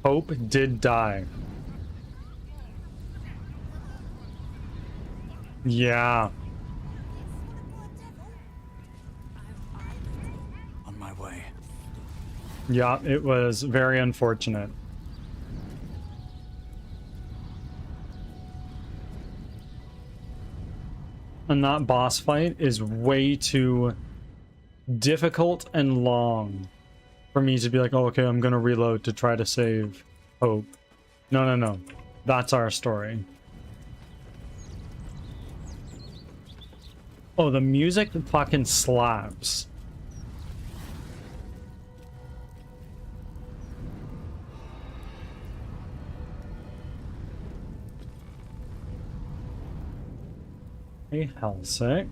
Hope did die. Yeah. On my way. Yeah, it was very unfortunate. And that boss fight is way too difficult and long for me to be like, oh, okay, I'm gonna reload to try to save Hope. No, no, no. That's our story. Oh, the music fucking slaps. Hey, Hellsick.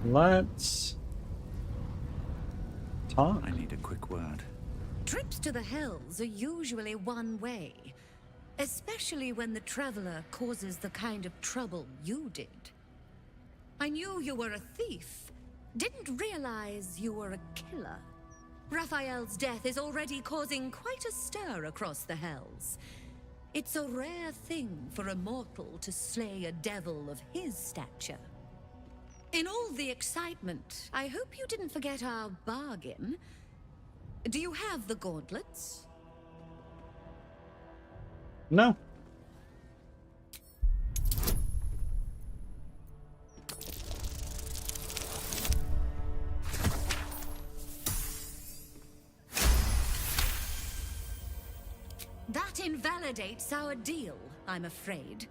Let's talk. I need a quick word. Trips to the Hells are usually one way, especially when the traveler causes the kind of trouble you did. I knew you were a thief, didn't realize you were a killer. Raphael's death is already causing quite a stir across the Hells. It's a rare thing for a mortal to slay a devil of his stature. In all the excitement, I hope you didn't forget our bargain. Do you have the gauntlets? No. That invalidates our deal, I'm afraid.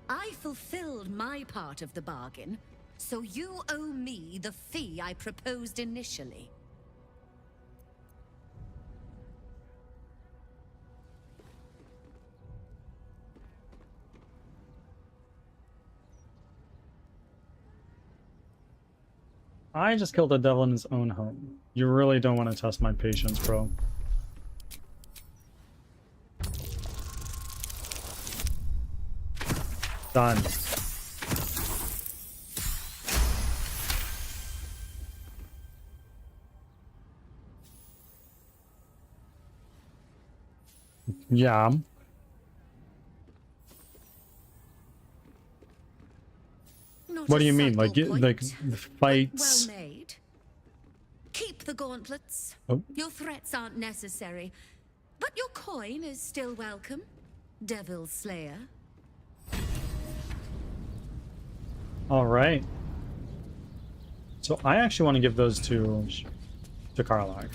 I fulfilled my part of the bargain, so you owe me the fee I proposed initially. I just killed a devil in his own home. You really don't want to test my patience, bro. Done. Yeah. What do you mean? Like the fights? Well made. Keep the gauntlets. Oh. Your threats aren't necessary, but your coin is still welcome, Devil Slayer. All right. So I actually want to give those to Karlach.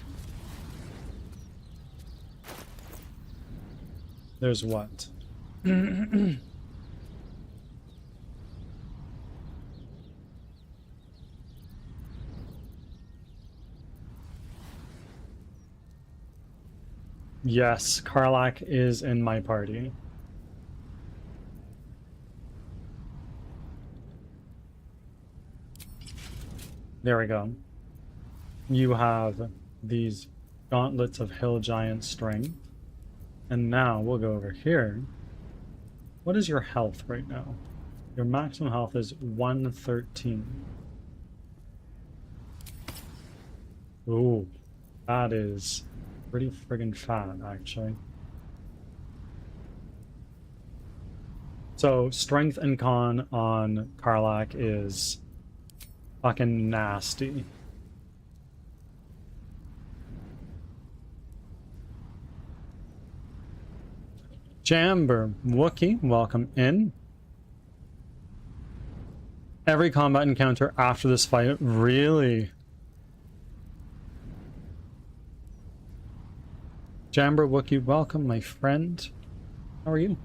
There's what? Yes, Karlach is in my party. There we go. You have these gauntlets of hill giant strength. And now we'll go over here. What is your health right now? Your maximum health is 113. Ooh, that is pretty friggin' fat, actually. So, strength and con on Karlach is fucking nasty. Jamber Wookie, welcome in. Every combat encounter after this fight, really? Jamber Wookie, welcome, my friend. How are you?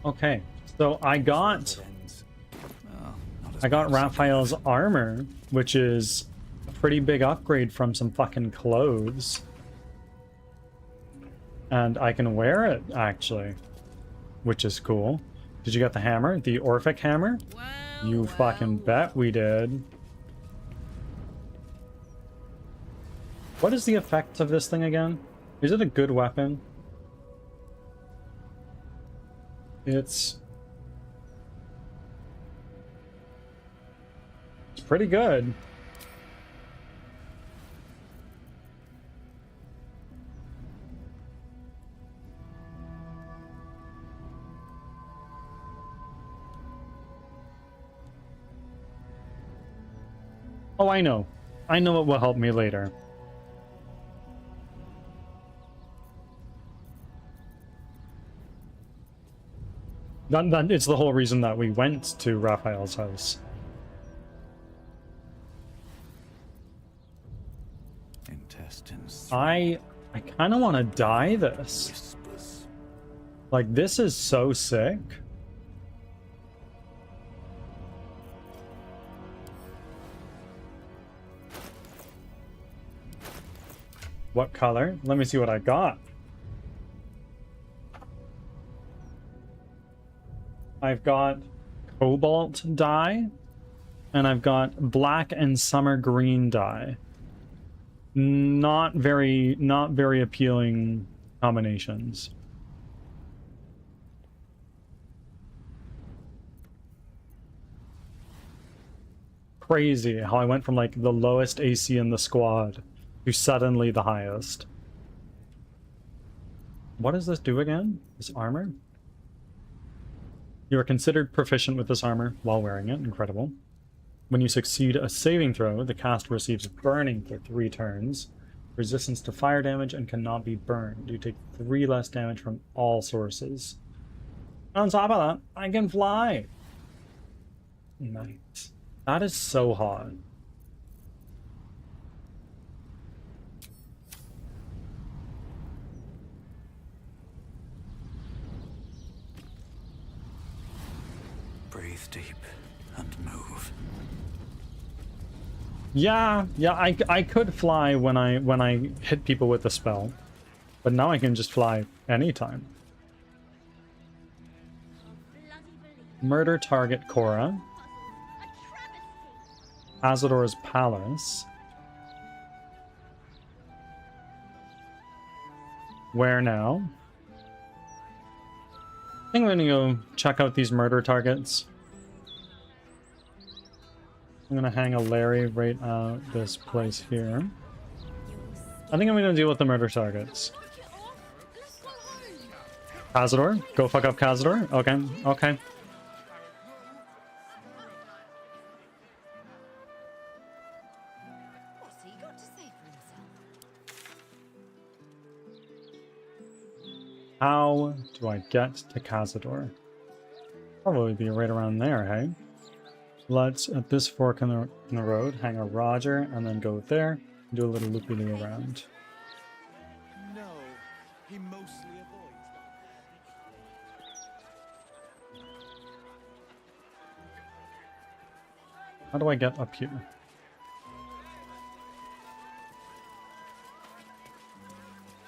Okay, so I got Raphael's armor, which is a pretty big upgrade from some fucking clothes. And I can wear it, actually, which is cool. Did you get the hammer? The Orphic hammer? You fucking bet we did. What is the effect of this thing again? Is it a good weapon? It's pretty good. Oh, I know. I know it will help me later. It's the whole reason that we went to Raphael's house. Intestines. I kind of want to dye this. Like, this is so sick. What color? Let me see what I got. I've got cobalt dye, and I've got black and summer green dye. Not very appealing combinations. Crazy how I went from like the lowest AC in the squad to suddenly the highest. What does this do again? This armor? You are considered proficient with this armor while wearing it. Incredible. When you succeed a saving throw, the caster receives burning for 3 turns, resistance to fire damage, and cannot be burned. You take 3 less damage from all sources. On top of that, I can fly. Nice. That is so hot. Breathe deep and move. Yeah, I could fly when I hit people with the spell, but now I can just fly anytime. Murder target Cora. Azador's palace. Where now? I think I'm gonna go check out these murder targets. I'm gonna hang a Larry right out this place here. I think I'm gonna deal with the murder targets. Cazador? Go fuck up Cazador? Okay, okay. What's he got to say for himself? How do I get to Cazador? Probably be right around there, hey? Let's, at this fork in the road, hang a Roger, and then go there, and do a little loopy-loo around. He mostly avoids. How do I get up here?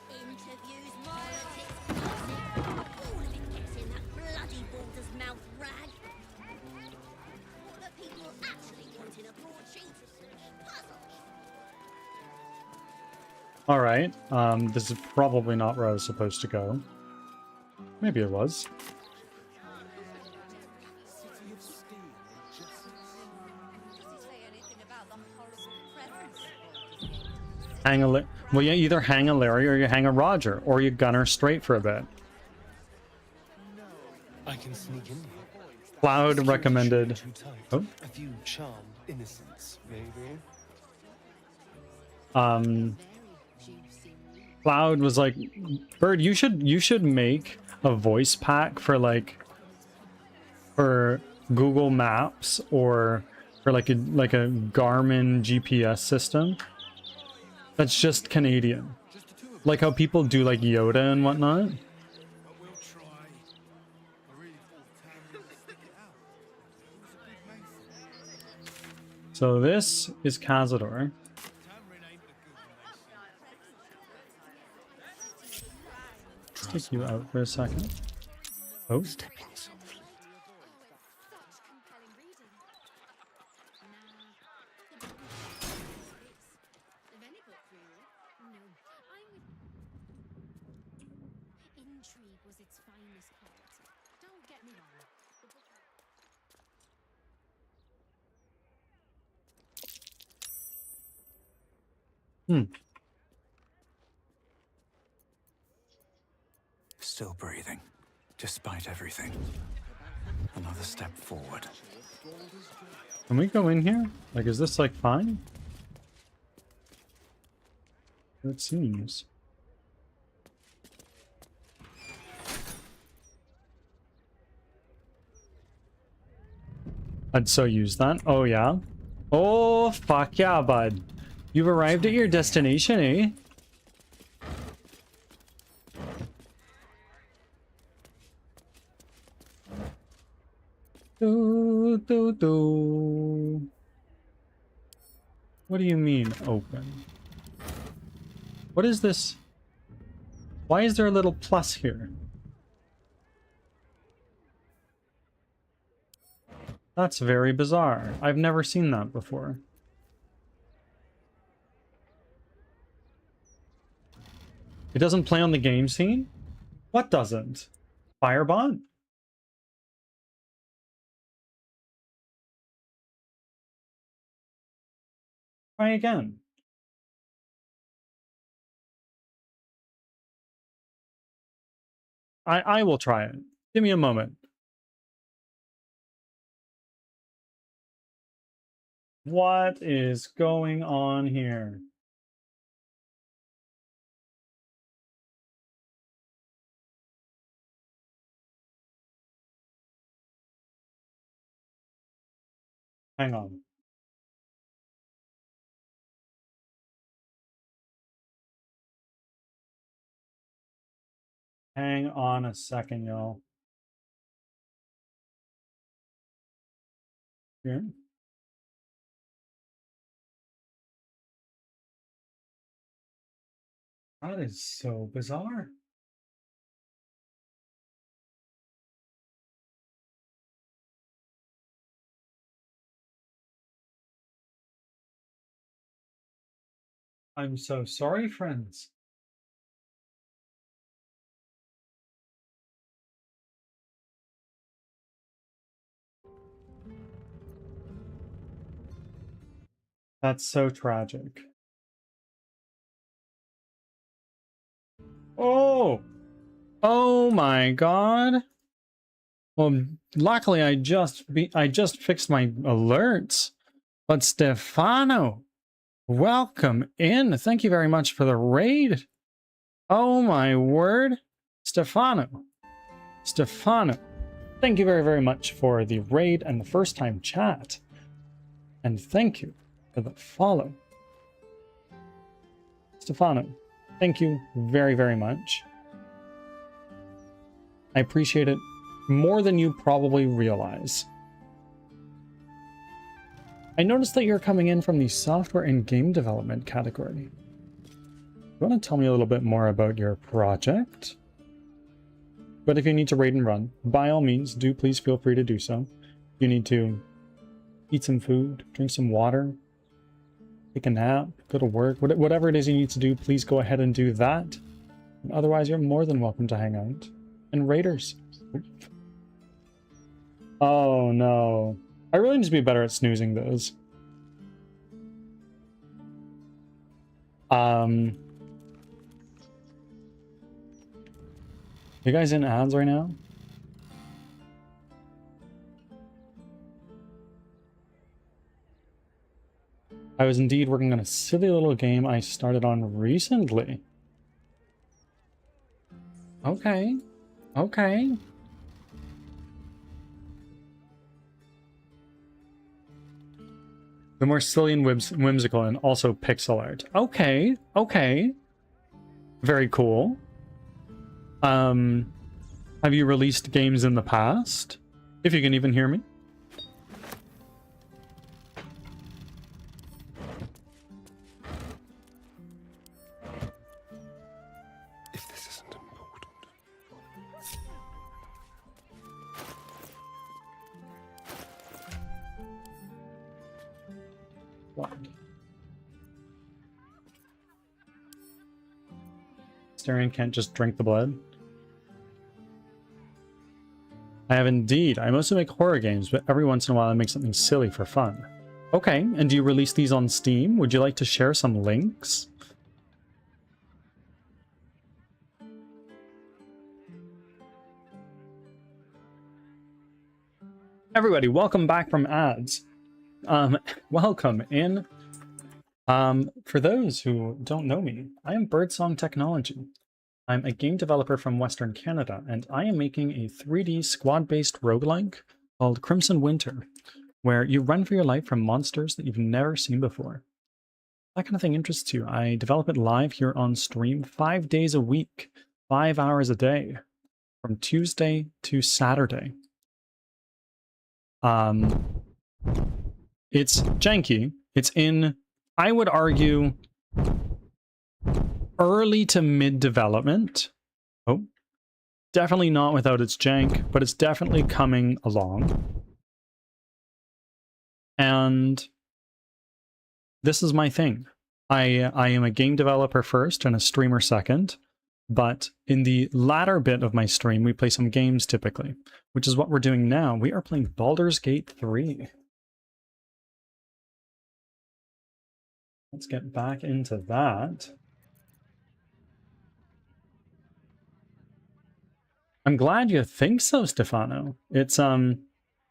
Interviews, politics, gossip, all of it gets in that bloody Balder's mouth rag. What do people actually want in a broadsheet? Puzzles. All right. This is probably not where I was supposed to go. Maybe it was. City of Steel and Justice. Does he say anything about the horrible presents? Hang a well, you either hang a Larry or you hang a Roger, or you gun her straight for a bit. I can sneak in here. Cloud Security recommended. shouldn't be too tight. Oh. A few charmed innocents, maybe. Cloud was like, Bird, you should make a voice pack for like for Google Maps or for like a Garmin GPS system that's just Canadian. Like how people do like Yoda and whatnot. But we'll try. I really thought Tam would stick it out. He was a good mason. So this is Cazador. Tamrin ain't a good mason. Let's take you out for a second. Oh, Stepping softly. Such compelling reading. Of any book, really. No, I'm with... Intrigue was its finest quality. Don't get me wrong. The book... Still breathing, despite everything. Another step forward. Can we go in here? Like, is this like fine? It seems. I'd so use that. Oh yeah. Oh fuck yeah, bud. You've arrived at your destination, eh? Do, do, do. What do you mean, open? What is this? Why is there a little plus here? That's very bizarre. I've never seen that before. It doesn't play on the game scene? What doesn't? Firebot? Try again. I will try it. Give me a moment. What is going on here? Hang on. Hang on a second, y'all. Here. That is so bizarre. I'm so sorry, friends. That's so tragic. Oh! Oh my god. Well, luckily I just fixed my alerts. But Stefano, welcome in. Thank you very much for the raid. Oh my word. Stefano. Thank you very, very much for the raid and the first time chat. And thank you for the follow. Stefano, thank you very, very much. I appreciate it more than you probably realize. I noticed that you're coming in from the software and game development category. You want to tell me a little bit more about your project? But if you need to raid and run, by all means, do please feel free to do so. You need to eat some food, drink some water, take a nap, go to work, whatever it is you need to do, please go ahead and do that. And otherwise, you're more than welcome to hang out. And raiders. Oh no. I really need to be better at snoozing those. You guys in ads right now? I was indeed working on a silly little game I started on recently. Okay. Okay. The more silly and whimsical and also pixel art. Okay. Okay. Very cool. Have you released games in the past? If you can even hear me. If this isn't important. What? Starion can't just drink the blood. I have indeed. I mostly make horror games, but every once in a while I make something silly for fun. Okay, and do you release these on Steam? Would you like to share some links? Everybody, welcome back from ads. Welcome in. For those who don't know me, I am Birdsong Technology. I'm a game developer from Western Canada, and I am making a 3D squad-based roguelike called Crimson Winter, where you run for your life from monsters that you've never seen before. That kind of thing interests you. I develop it live here on stream 5 days a week, 5 hours a day, from Tuesday to Saturday. It's janky. It's in, I would argue, early to mid development. Oh, definitely not without its jank, but it's definitely coming along. And this is my thing. I am a game developer first and a streamer second, but in the latter bit of my stream, we play some games typically, which is what we're doing now. We are playing Baldur's Gate 3. Let's get back into that. I'm glad you think so, Stefano. It's right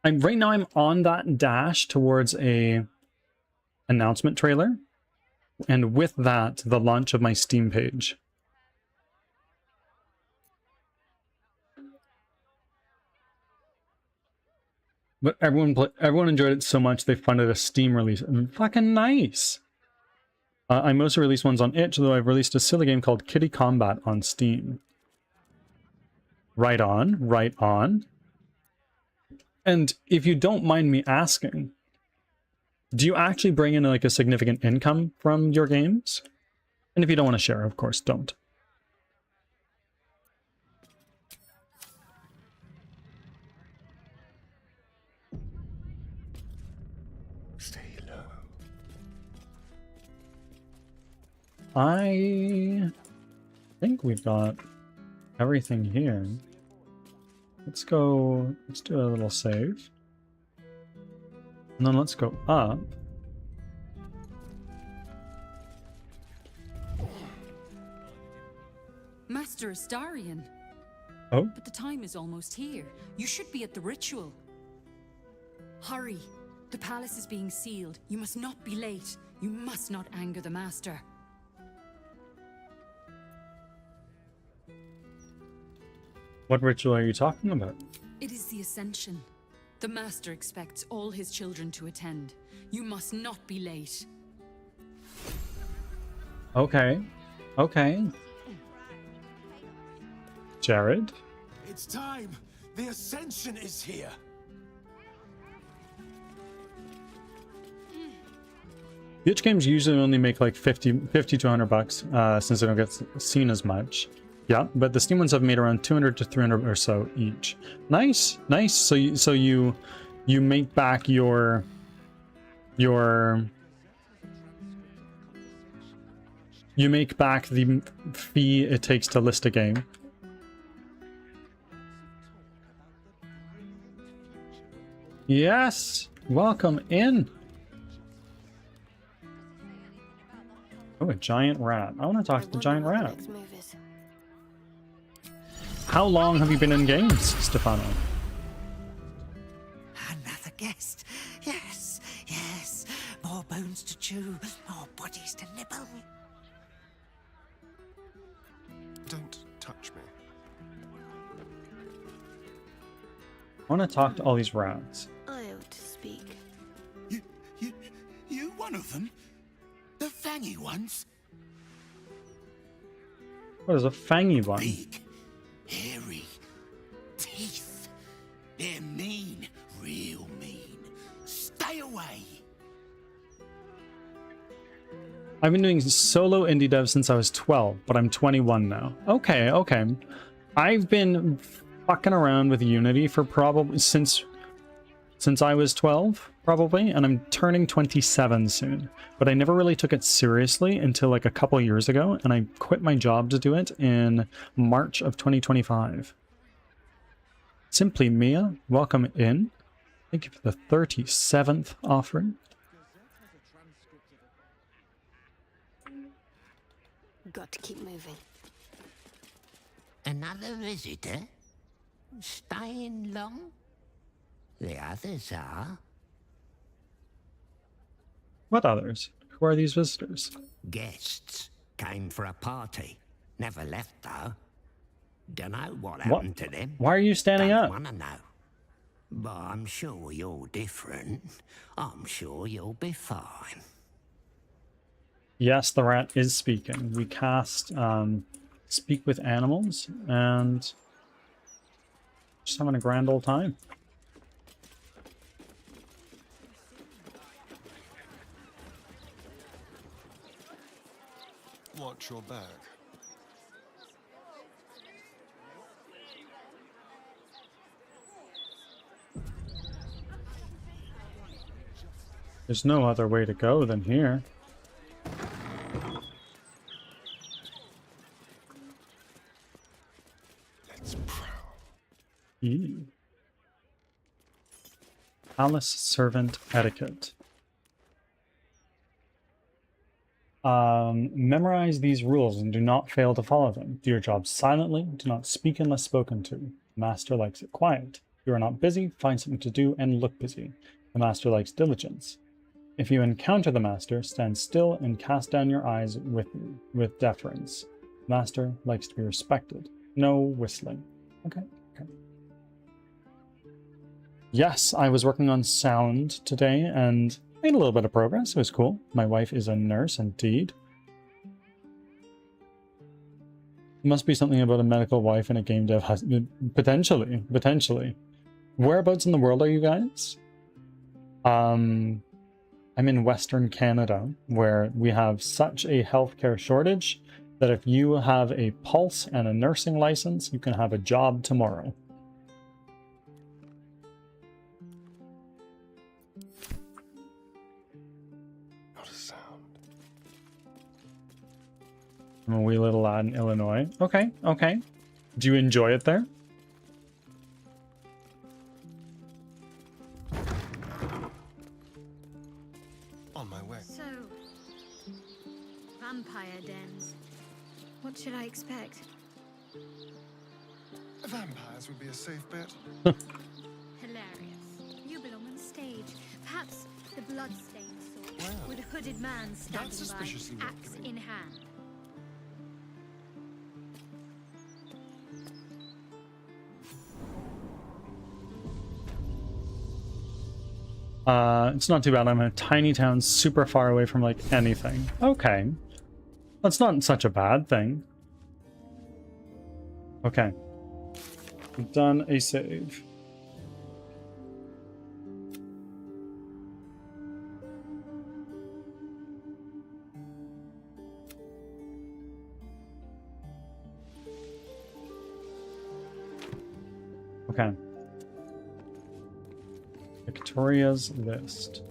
now I'm on that dash towards a announcement trailer, and with that, the launch of my Steam page. But everyone enjoyed it so much they funded a Steam release. Fucking nice. I mostly release ones on itch, though I've released a silly game called Kitty Combat on Steam. Right on, right on. And if you don't mind me asking, do you actually bring in like a significant income from your games? And if you don't want to share, of course, don't. Stay low. I think we've got everything here. Let's do a little save. And then let's go up. Master Astarion. Oh? But the time is almost here. You should be at the ritual. Hurry. The palace is being sealed. You must not be late. You must not anger the master. What ritual are you talking about? It is the Ascension. The master expects all his children to attend. You must not be late. Okay. Okay. Jared? It's time. The ascension is here. Glitch games usually only make like 50 to 100 bucks since they don't get seen as much. Yeah, but the Steam ones have made around 200 to 300 or so each. Nice, nice. So you make back your you make back the fee it takes to list a game. Yes, welcome in. Oh, a giant rat. I want to talk to the giant rat. How long have you been in games, Stefano? Another guest. Yes, yes. More bones to chew, more bodies to nibble. Don't touch me. I want to talk to all these rats. I ought to speak. You one of them? The fangy ones? What is a fangy one? Big, hairy, teeth. They're mean, real mean. Stay away. I've been doing solo indie dev since I was 12, but I'm 21 now. Okay, okay. I've been fucking around with Unity for probably since I was 12, probably, and I'm turning 27 soon. But I never really took it seriously until like a couple years ago, and I quit my job to do it in March of 2025. Simply Mia, welcome in. Thank you for the 37th offering. Got to keep moving. Another visitor? Staying long? The others are. What others? Who are these visitors? Guests. Came for a party. Never left, though. Dunno what happened to them. Why are you standing Don't up? wanna know. But I'm sure you're different. I'm sure you'll be fine. Yes, the rat is speaking. We cast Speak with Animals, and just having a grand old time. Watch your back. There's no other way to go than here. Let's prowl. Ew. Palace servant etiquette. Memorize these rules and do not fail to follow them. Do your job silently. Do not speak unless spoken to. The master likes it quiet. If you are not busy, find something to do and look busy. The master likes diligence. If you encounter the master, stand still and cast down your eyes with deference. The master likes to be respected. No whistling. Okay. Yes, I was working on sound today and made a little bit of progress. It was cool. My wife is a nurse, indeed. Must be something about a medical wife and a game dev has potentially. Whereabouts in the world are you guys? I'm in Western Canada, where we have such a healthcare shortage that if you have a pulse and a nursing license, you can have a job tomorrow. Not a sound. I'm a wee little lad in Illinois. Okay. Do you enjoy it there? On my way. So, vampire dens. What should I expect? Vampires would be a safe bet. Hilarious. You belong on stage. Perhaps the bloodstained sort, Wow. with a hooded man standing suspiciously by, axe welcoming. in hand. It's not too bad. I'm in a tiny town super far away from like anything. Okay. That's not such a bad thing. Okay. We've done a save. Okay. Victoria's list.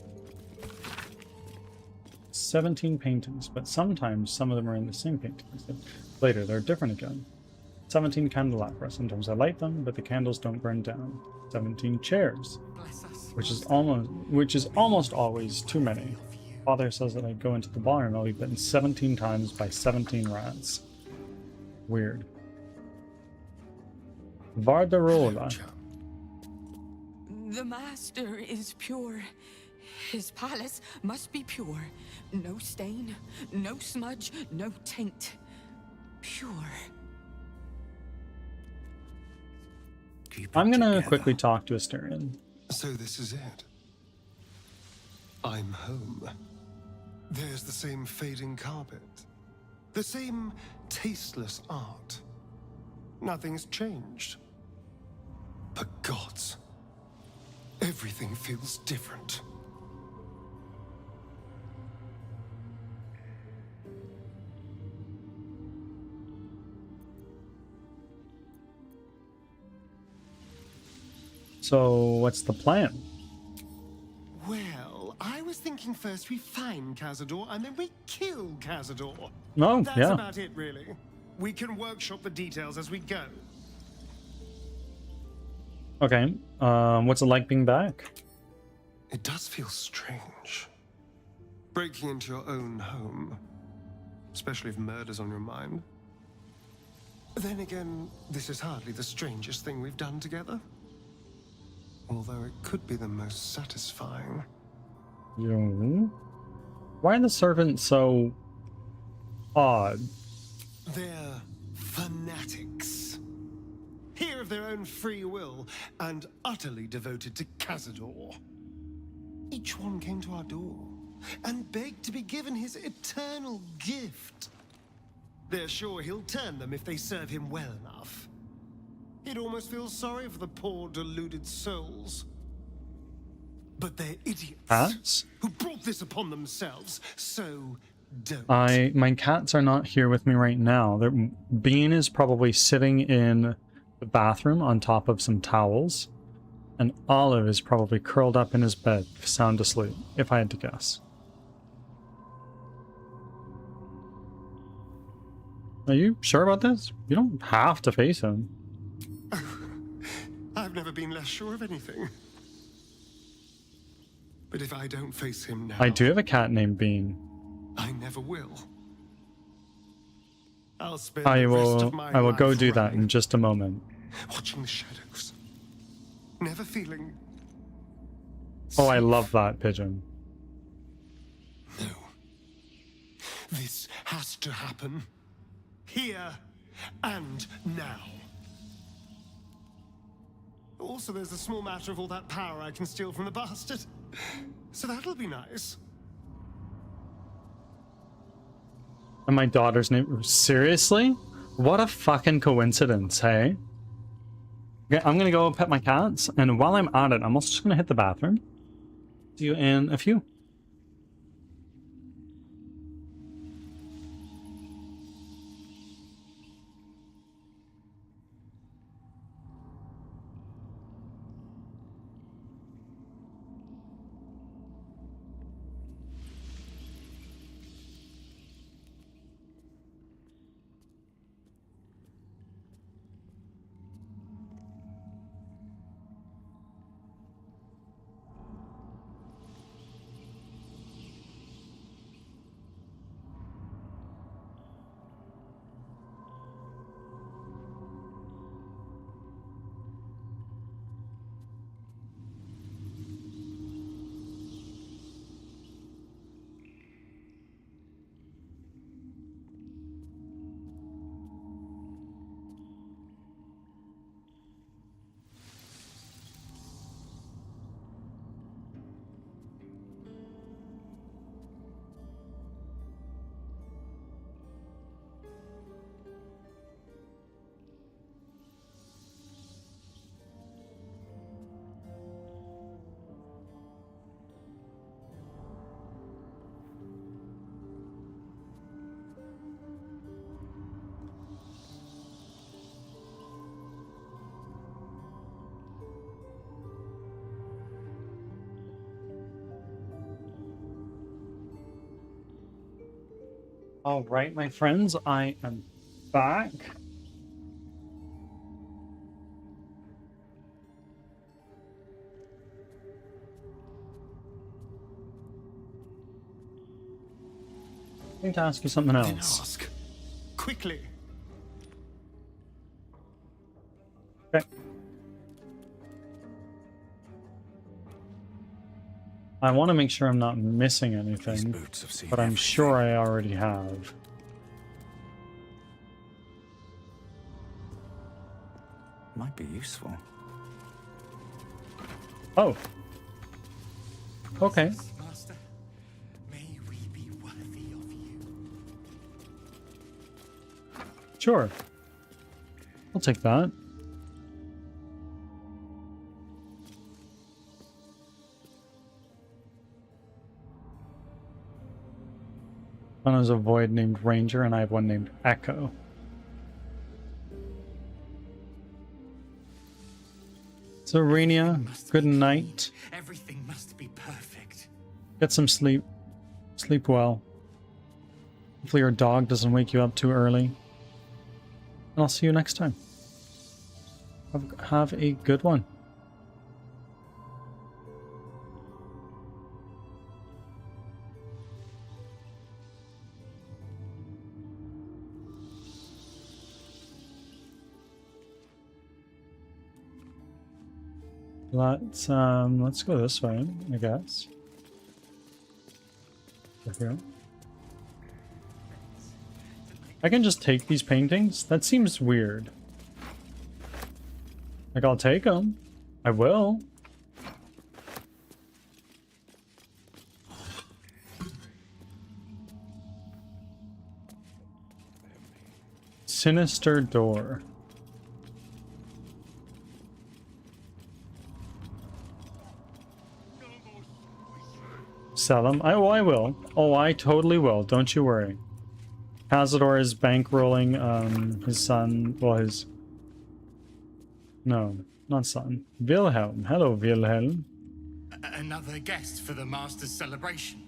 17 paintings, but sometimes some of them are in the same paintings. Later, they're different again. 17 candelabra. Sometimes I light them, but the candles don't burn down. 17 chairs, which is almost always too many. Father says that I go into the barn, I'll be bitten 17 times by 17 rats. Weird. Vardarola. The master is pure. His palace must be pure. No stain, no smudge, no taint. Pure. I'm gonna quickly talk to Asterion. So this is it. I'm home. There's the same fading carpet. The same tasteless art. Nothing's changed. But gods, everything feels different. So, what's the plan? Well, I was thinking first we find Cazador and then we kill Cazador. Oh, That's yeah. about it, really. We can workshop the details as we go. Okay. What's it like being back? It does feel strange. Breaking into your own home. Especially if murder's on your mind. Then again, this is hardly the strangest thing we've done together. Although it could be the most satisfying. Why are the servants so odd? They're fanatics. Here of their own free will and utterly devoted to Cazador. Each one came to our door and begged to be given his eternal gift. They're sure he'll turn them if they serve him well enough. He'd almost feel sorry for the poor, deluded souls. But they're idiots Cats? who brought this upon themselves, so don't. My cats are not here with me right now. Bean is probably sitting in the bathroom on top of some towels, and Olive is probably curled up in his bed, sound asleep, if I had to guess. Are you sure about this? You don't have to face him. I've never been less sure of anything. But if I don't face him now, I do have a cat named Bean. I never will. I'll spend I the rest of my will go life do that running, in just a moment. watching the shadows, never feeling. Oh, I love that pigeon. No. This has to happen. Here and now. Also, there's the small matter of all that power I can steal from the bastard. So that'll be nice. And my daughter's name... Seriously? What a fucking coincidence, hey? Okay, I'm gonna go pet my cats, and while I'm at it, I'm also just gonna hit the bathroom. See you in a few. All right, my friends, I am back. I need to ask you something Then else. ask. Quickly. Okay. I want to make sure I'm not missing anything, boots have seen but I'm sure I already have. Might be useful. Oh. Okay. Master, may we be worthy of you. Sure. I'll take that. One is a void named Ranger, and I have one named Echo. So, Rainia, good night. Everything must be perfect. Get some sleep. Sleep well. Hopefully your dog doesn't wake you up too early. And I'll see you next time. Have a good one. Let's go this way, I guess. Over here. I can just take these paintings? That seems weird. Like, I'll take them. I will. Sinister door. Sell them? I will. Oh, I totally will. Don't you worry. Cazador is bankrolling his son. Well, his... No, not son. Wilhelm. Hello, Wilhelm. Another guest for the Master's celebration.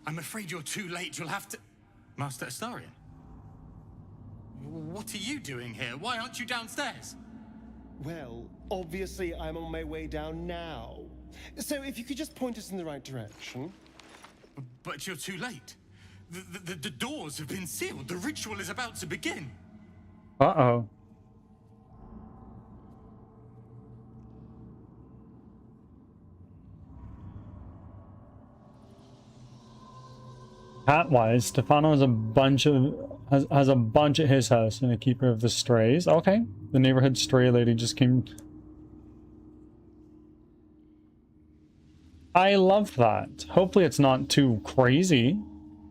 I'm afraid you're too late. You'll have to... Master Astarion? What are you doing here? Why aren't you downstairs? Well, obviously I'm on my way down now. So if you could just point us in the right direction. But you're too late. The doors have been sealed. The ritual is about to begin. Uh-oh. Cat-wise, Stefano has a bunch at his house and a keeper of the strays. Okay. The neighborhood stray lady just came. I love that. Hopefully it's not too crazy.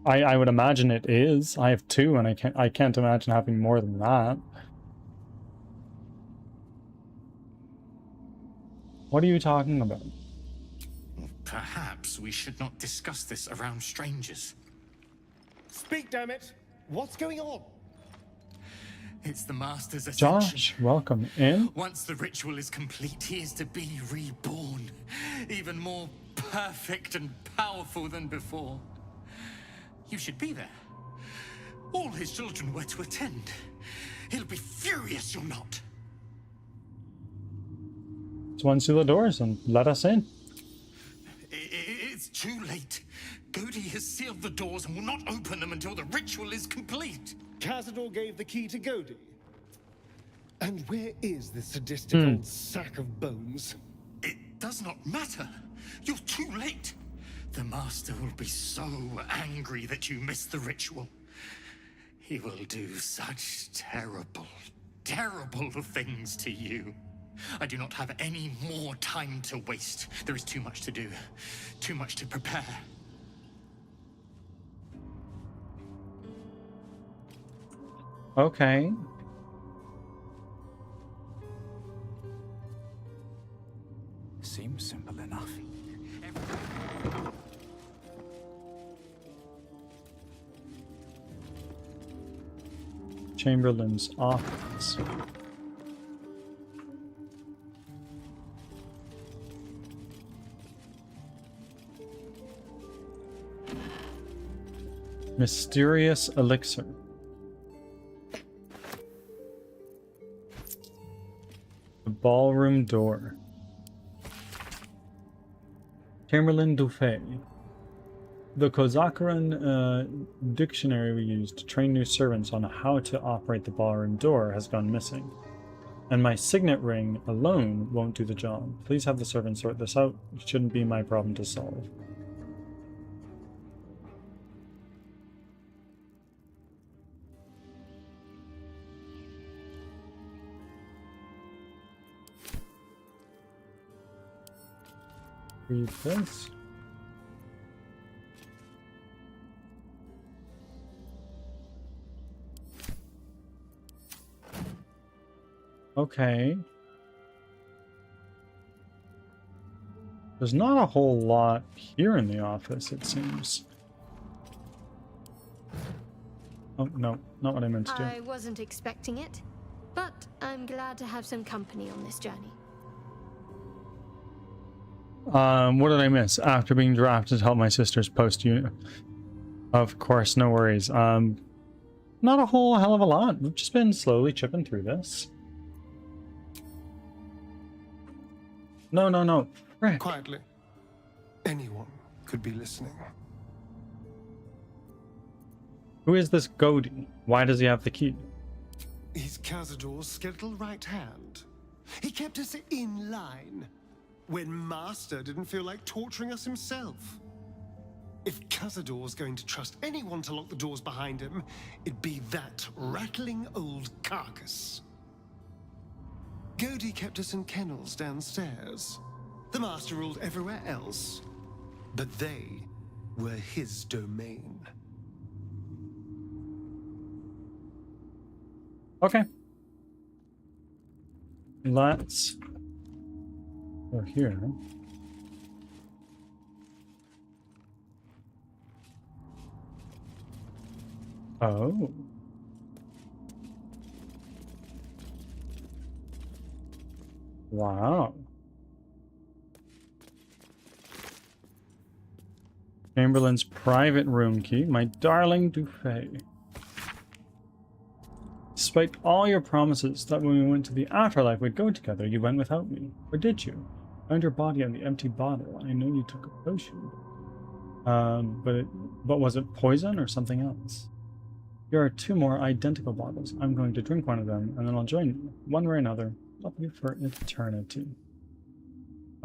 I would imagine it is. I have two and I can't imagine having more than that. What are you talking about? Perhaps we should not discuss this around strangers. Speak, damn it! What's going on? It's the Master's ascension. Josh, welcome in. Once the ritual is complete, he is to be reborn. Even more perfect and powerful than before. You should be there. All his children were to attend. He'll be furious you're not. So unseal the doors and let us in. It's too late. Godi has sealed the doors and will not open them until the ritual is complete. Cazador gave the key to Godi. And where is this sadistic old sack of bones? It does not matter. You're too late. The Master will be so angry that you missed the ritual. He will do such terrible, terrible things to you. I do not have any more time to waste. There is too much to do, too much to prepare. Okay. Seems simple enough. Chamberlain's office. Mysterious elixir. The ballroom door. Chamberlain Dufay. The Kozakaran dictionary we use to train new servants on how to operate the ballroom door has gone missing. And my signet ring alone won't do the job. Please have the servants sort this out. It shouldn't be my problem to solve. Read this. Okay. There's not a whole lot here in the office, it seems. Oh, no, not what I meant to do. I wasn't expecting it, but I'm glad to have some company on this journey. What did I miss? After being drafted to help my sister's post unit. Of course, no worries. Not a whole hell of a lot. We've just been slowly chipping through this. No. Frick. Quietly. Anyone could be listening. Who is this Godi? Why does he have the key? He's Cazador's skeletal right hand. He kept us in line when Master didn't feel like torturing us himself. If Cazador's going to trust anyone to lock the doors behind him, it'd be that rattling old carcass. Godi kept us in kennels downstairs. The Master ruled everywhere else, but they were his domain. Okay. Let's go here. Oh. Wow. Chamberlain's private room key, my darling Dufay. Despite all your promises that when we went to the afterlife we'd go together, you went without me. Or did you? I found your body on the empty bottle. I know you took a potion. But was it poison or something else? Here are 2 more identical bottles. I'm going to drink one of them, and then I'll join you. One way or another. Love you for eternity.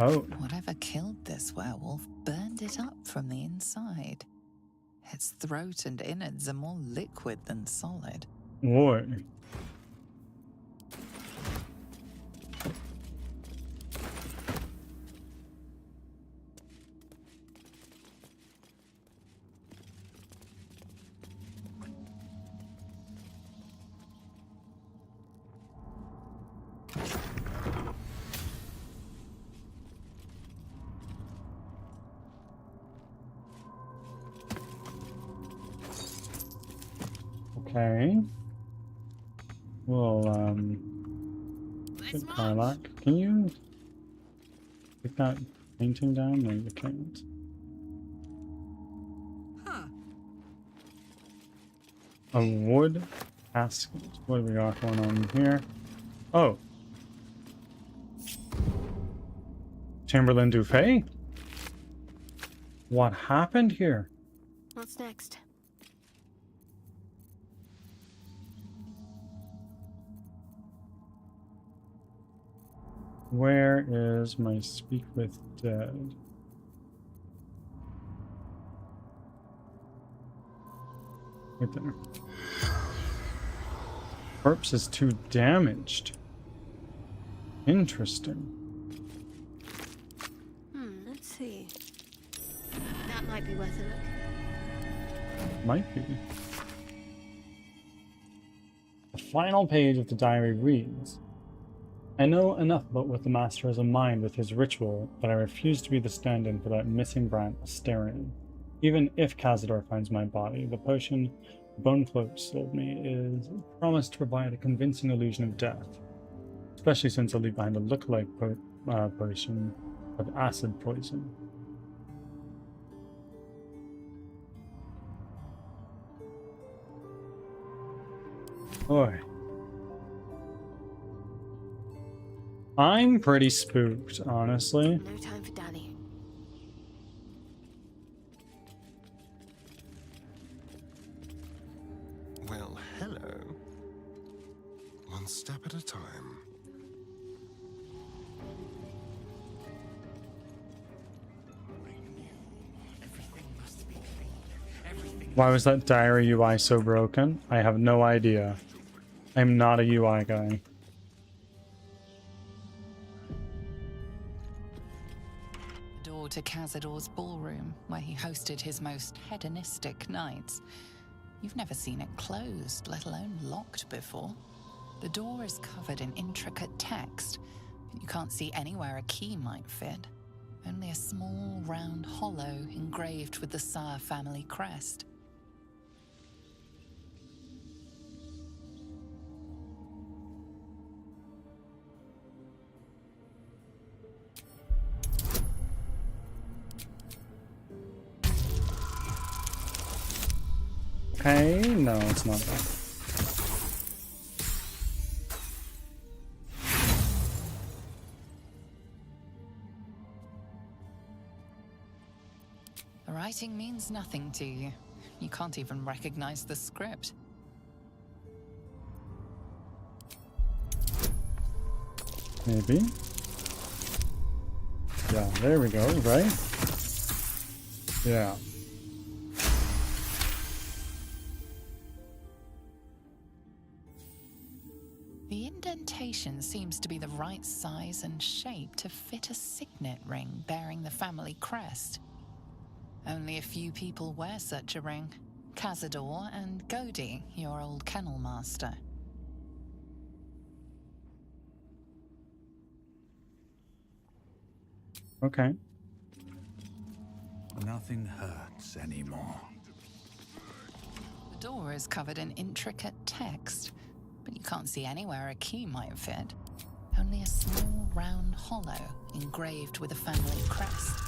Oh. Whatever killed this werewolf burned it up from the inside. Its throat and innards are more liquid than solid. Boy. Okay. Well, Carlock, can you take that painting down? No, you can't. Huh. A wood casket. What do we got going on here? Oh. Chamberlain Dufay? What happened here? What's next? Where is my speak with dead? Right there. Corpse is too damaged. Interesting. Let's see. That might be worth a look. Might be. The final page of the diary reads, I know enough about what the Master has in mind with his ritual that I refuse to be the stand-in for that missing brand Asterion. Even if Cazador finds my body, the potion Bonecloak sold me is promised to provide a convincing illusion of death, especially since I'll leave behind a look-alike potion of acid poison. Boy. I'm pretty spooked, honestly. No time for Danny. Well, hello. One step at a time. Why was that diary UI so broken? I have no idea. I'm not a UI guy. The door to Cazador's ballroom, where he hosted his most hedonistic nights. You've never seen it closed, let alone locked before. The door is covered in intricate text, but you can't see anywhere a key might fit. Only a small, round hollow engraved with the Sire family crest. Okay, no, it's not that. The writing means nothing to you. You can't even recognize the script. Maybe. Yeah, there we go, right? Yeah. The indentation seems to be the right size and shape to fit a signet ring bearing the family crest. Only a few people wear such a ring. Cazador and Godi, your old kennel master. Okay. Nothing hurts anymore. The door is covered in intricate text, but you can't see anywhere a key might fit. Only a small round hollow engraved with a family crest.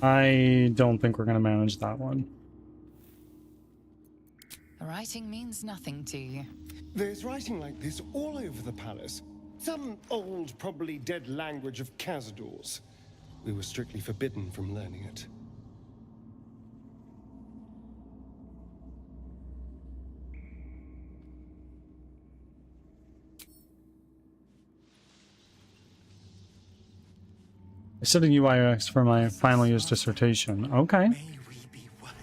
I don't think we're gonna manage that one. The writing means nothing to you. There's writing like this all over the palace. Some old, probably dead language of Cazador's. We were strictly forbidden from learning it. I studied UI/UX for my final year's dissertation. Okay.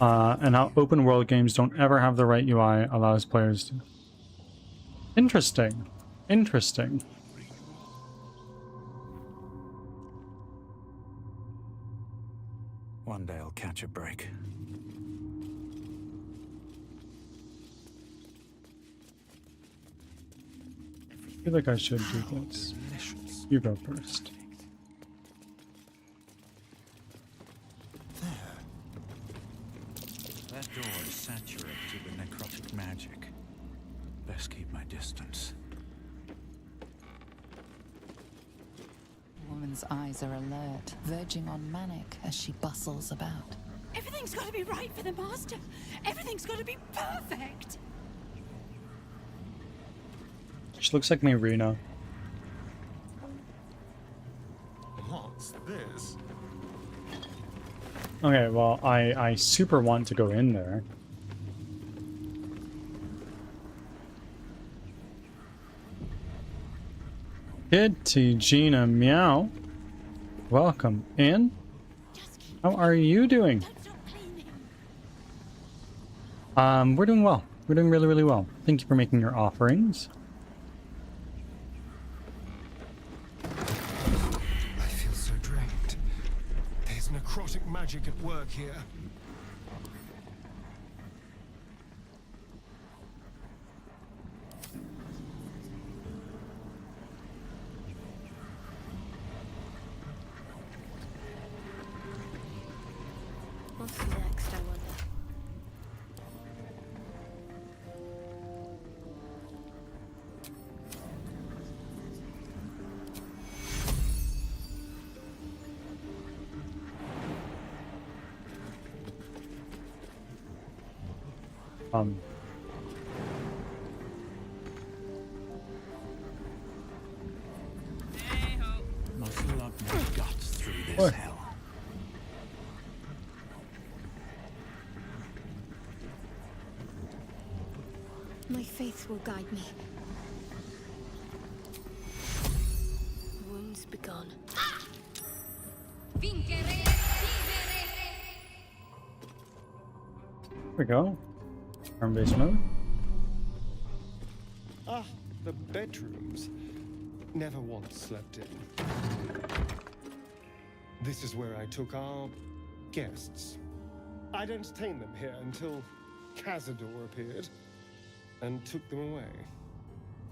And how open world games don't ever have the right UI allows players to... Interesting. Interesting. One day I'll catch a break. I feel like I should do this. You go first. That door is saturated with necrotic magic. Best keep my distance. The woman's eyes are alert, verging on manic as she bustles about. Everything's got to be right for the master. Everything's got to be perfect. She looks like Marina. What's this? Okay, well, I super want to go in there. Kitty Gina Meow. Welcome in. How are you doing? We're doing well. We're doing really, really well. Thank you for making your offerings. I feel so drained. There's necrotic magic at work here. What's next, I wonder? Must love my guts through this What? hell. My faith will guide me. Wounds begun. There we go. Turn-based mode. Ah, the bedrooms. Never once slept in. This is where I took our guests. I'd entertained them here until Cazador appeared and took them away.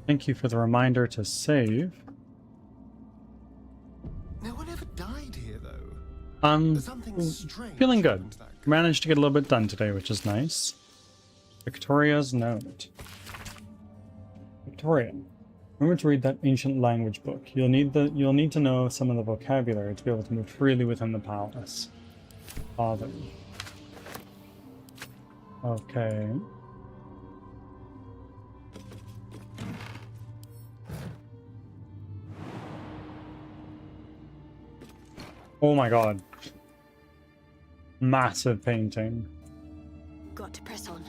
Thank you for the reminder to save. No one ever died here, though. Feeling strange good. Managed to get a little bit done today, which is nice. Victoria's note. Victoria, remember to read that ancient language book. You'll need to know some of the vocabulary to be able to move freely within the palace. Father. Okay. Oh my god. Massive painting. Got to press on.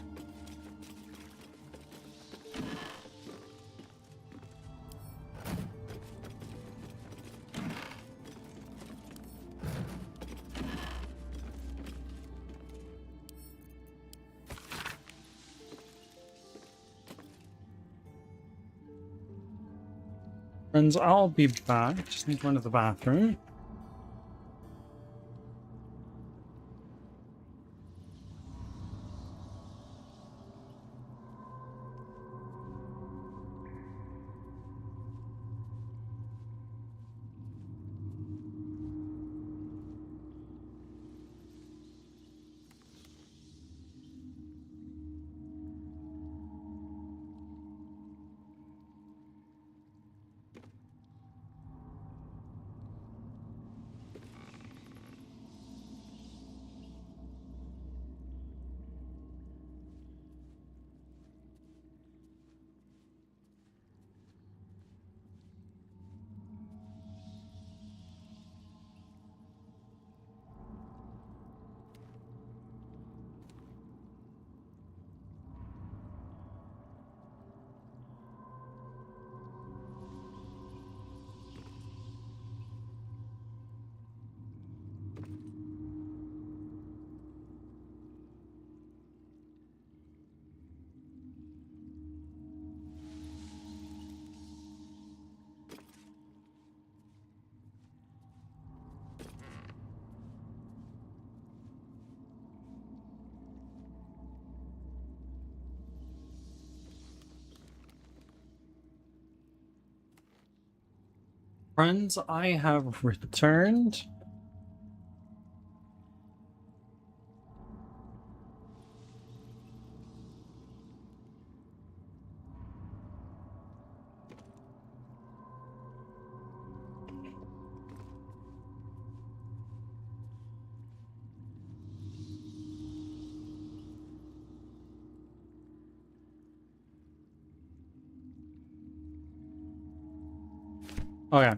Friends, I'll be back. Just need to run to the bathroom. Friends, I have returned. Okay.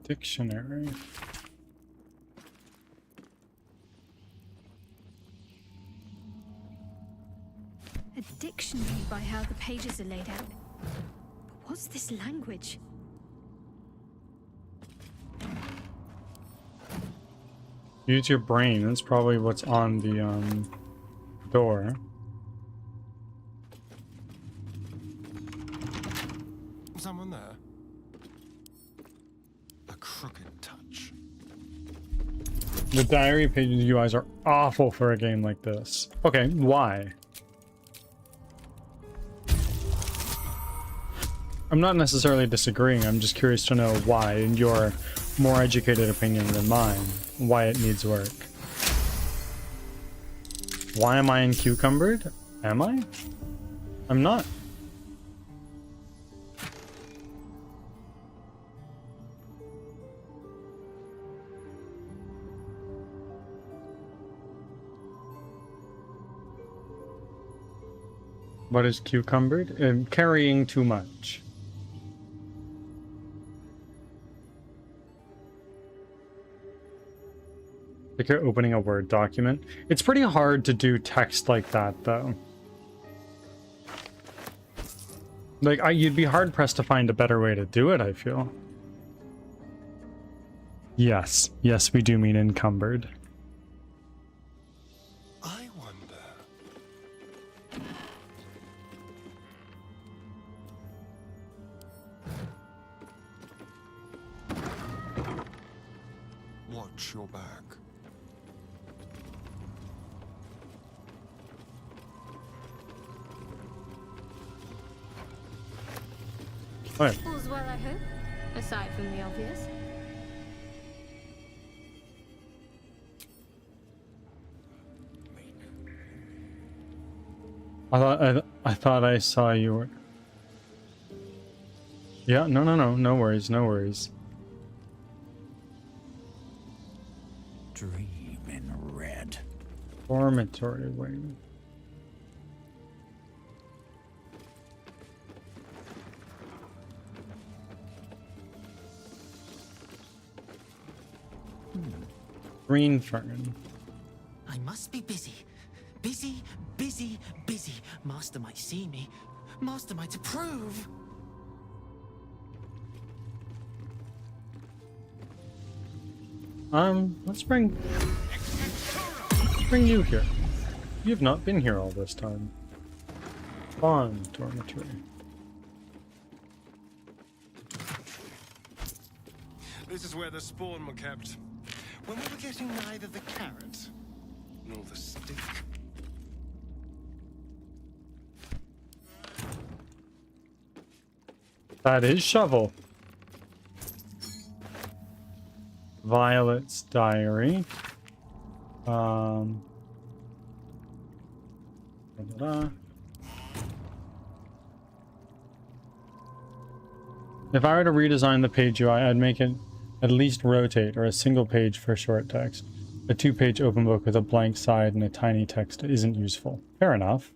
Dictionary. A dictionary by how the pages are laid out. But what's this language? Use your brain. That's probably what's on the door. Someone there? A crooked touch. The diary pages UIs are awful for a game like this. Okay, why? I'm not necessarily disagreeing, I'm just curious to know why, in your more educated opinion than mine, why it needs work. Why am I encumbered? Am I? I'm not. What is cucumbered? Carrying too much. Like you're opening a Word document. It's pretty hard to do text like that, though. Like, you'd be hard-pressed to find a better way to do it, I feel. Yes. Yes, we do mean encumbered. I wonder. Watch your back. Right. All's well, I hope, aside from the obvious. I thought I saw you were... Yeah, no worries, no worries. Dream in red. Dormitory wing. Green fern. I must be busy. Busy, busy, busy. Master might see me. Master might approve. Let's bring you here. You've not been here all this time. Bond dormitory. This is where the spawn were kept. When we were getting neither the carrot nor the stick. That is Shovel. Violet's diary. If I were to redesign the page UI, I'd make it at least rotate, or a single page for short text. A 2-page open book with a blank side and a tiny text isn't useful. Fair enough.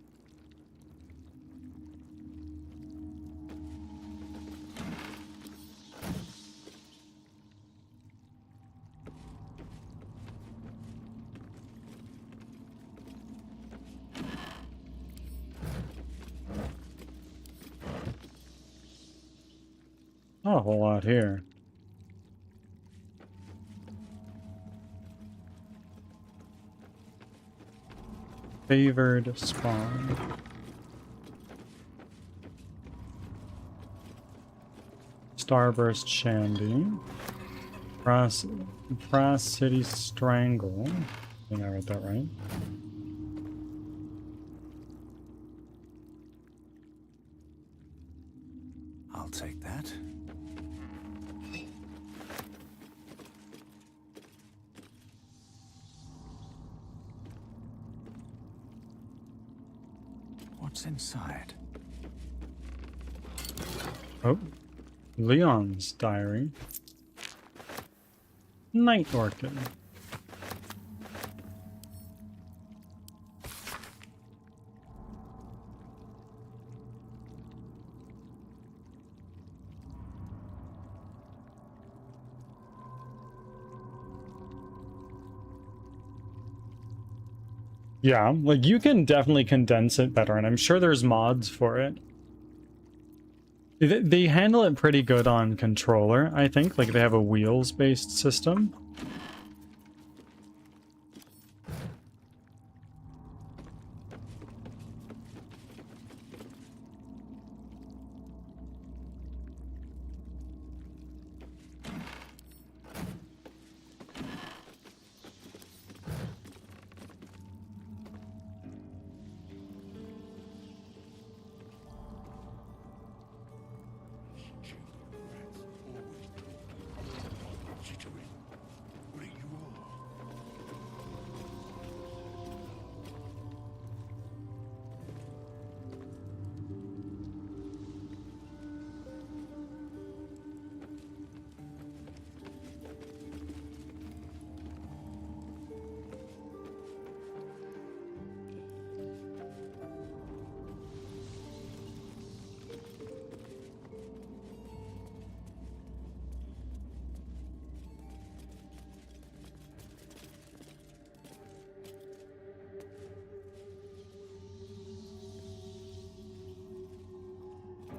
Not a whole lot here. Favored spawn. Starburst Shandy. Brass City Strangle. I think I read that right. I'll take that. What's inside? Oh, Leon's diary. Night Orchid. Yeah, like you can definitely condense it better, and I'm sure there's mods for it. They handle it pretty good on controller, I think. Like they have a wheels-based system.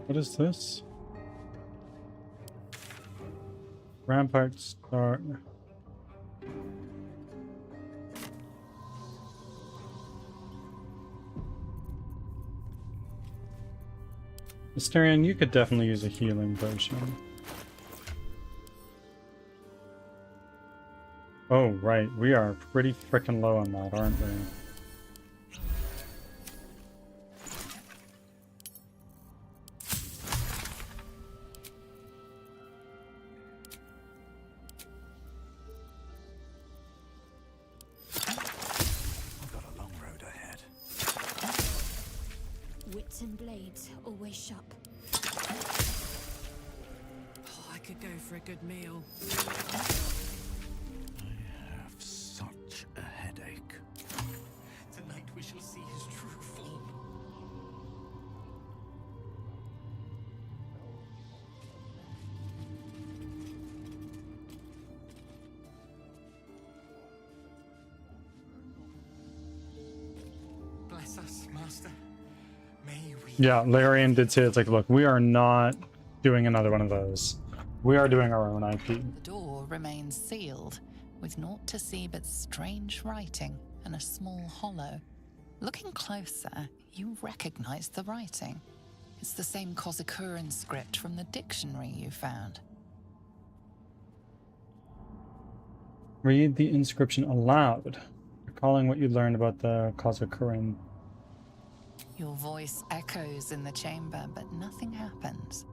What is this? Rampart start. Mysterian, you could definitely use a healing potion. Oh, right. We are pretty freaking low on that, aren't we? I've got a long road ahead. Wits and blades always sharp. Oh, I could go for a good meal. I have such a headache. Tonight we shall see his true form. Bless us, Master. May we... Yeah, Larian did say it's like, look, we are not doing another one of those. We are doing our own IP. The door remains sealed, with naught to see but strange writing and a small hollow. Looking closer, you recognize the writing. It's the same Kozakuran script from the dictionary you found. Read the inscription aloud, recalling what you learned about the Kozakuran. Your voice echoes in the chamber, but nothing happens.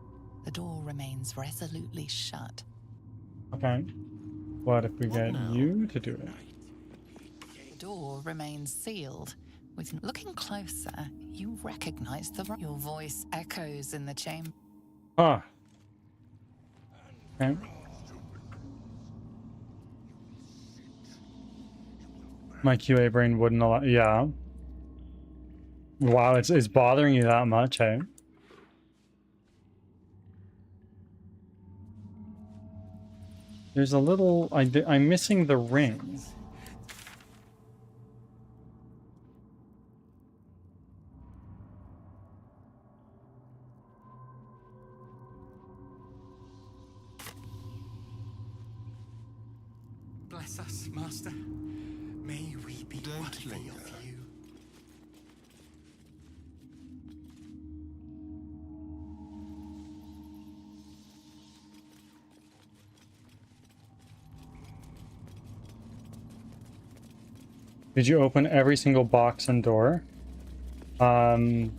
The door remains resolutely shut. Okay. What if we get you to do it? The door remains sealed. With looking closer, you recognize your voice echoes in the chamber. Ah. Okay. My QA brain wouldn't allow. Yeah. Wow, it's bothering you that much, eh? There's a little. I'm missing the ring. Bless us, Master. May we be worthy of you. Did you open every single box and door? I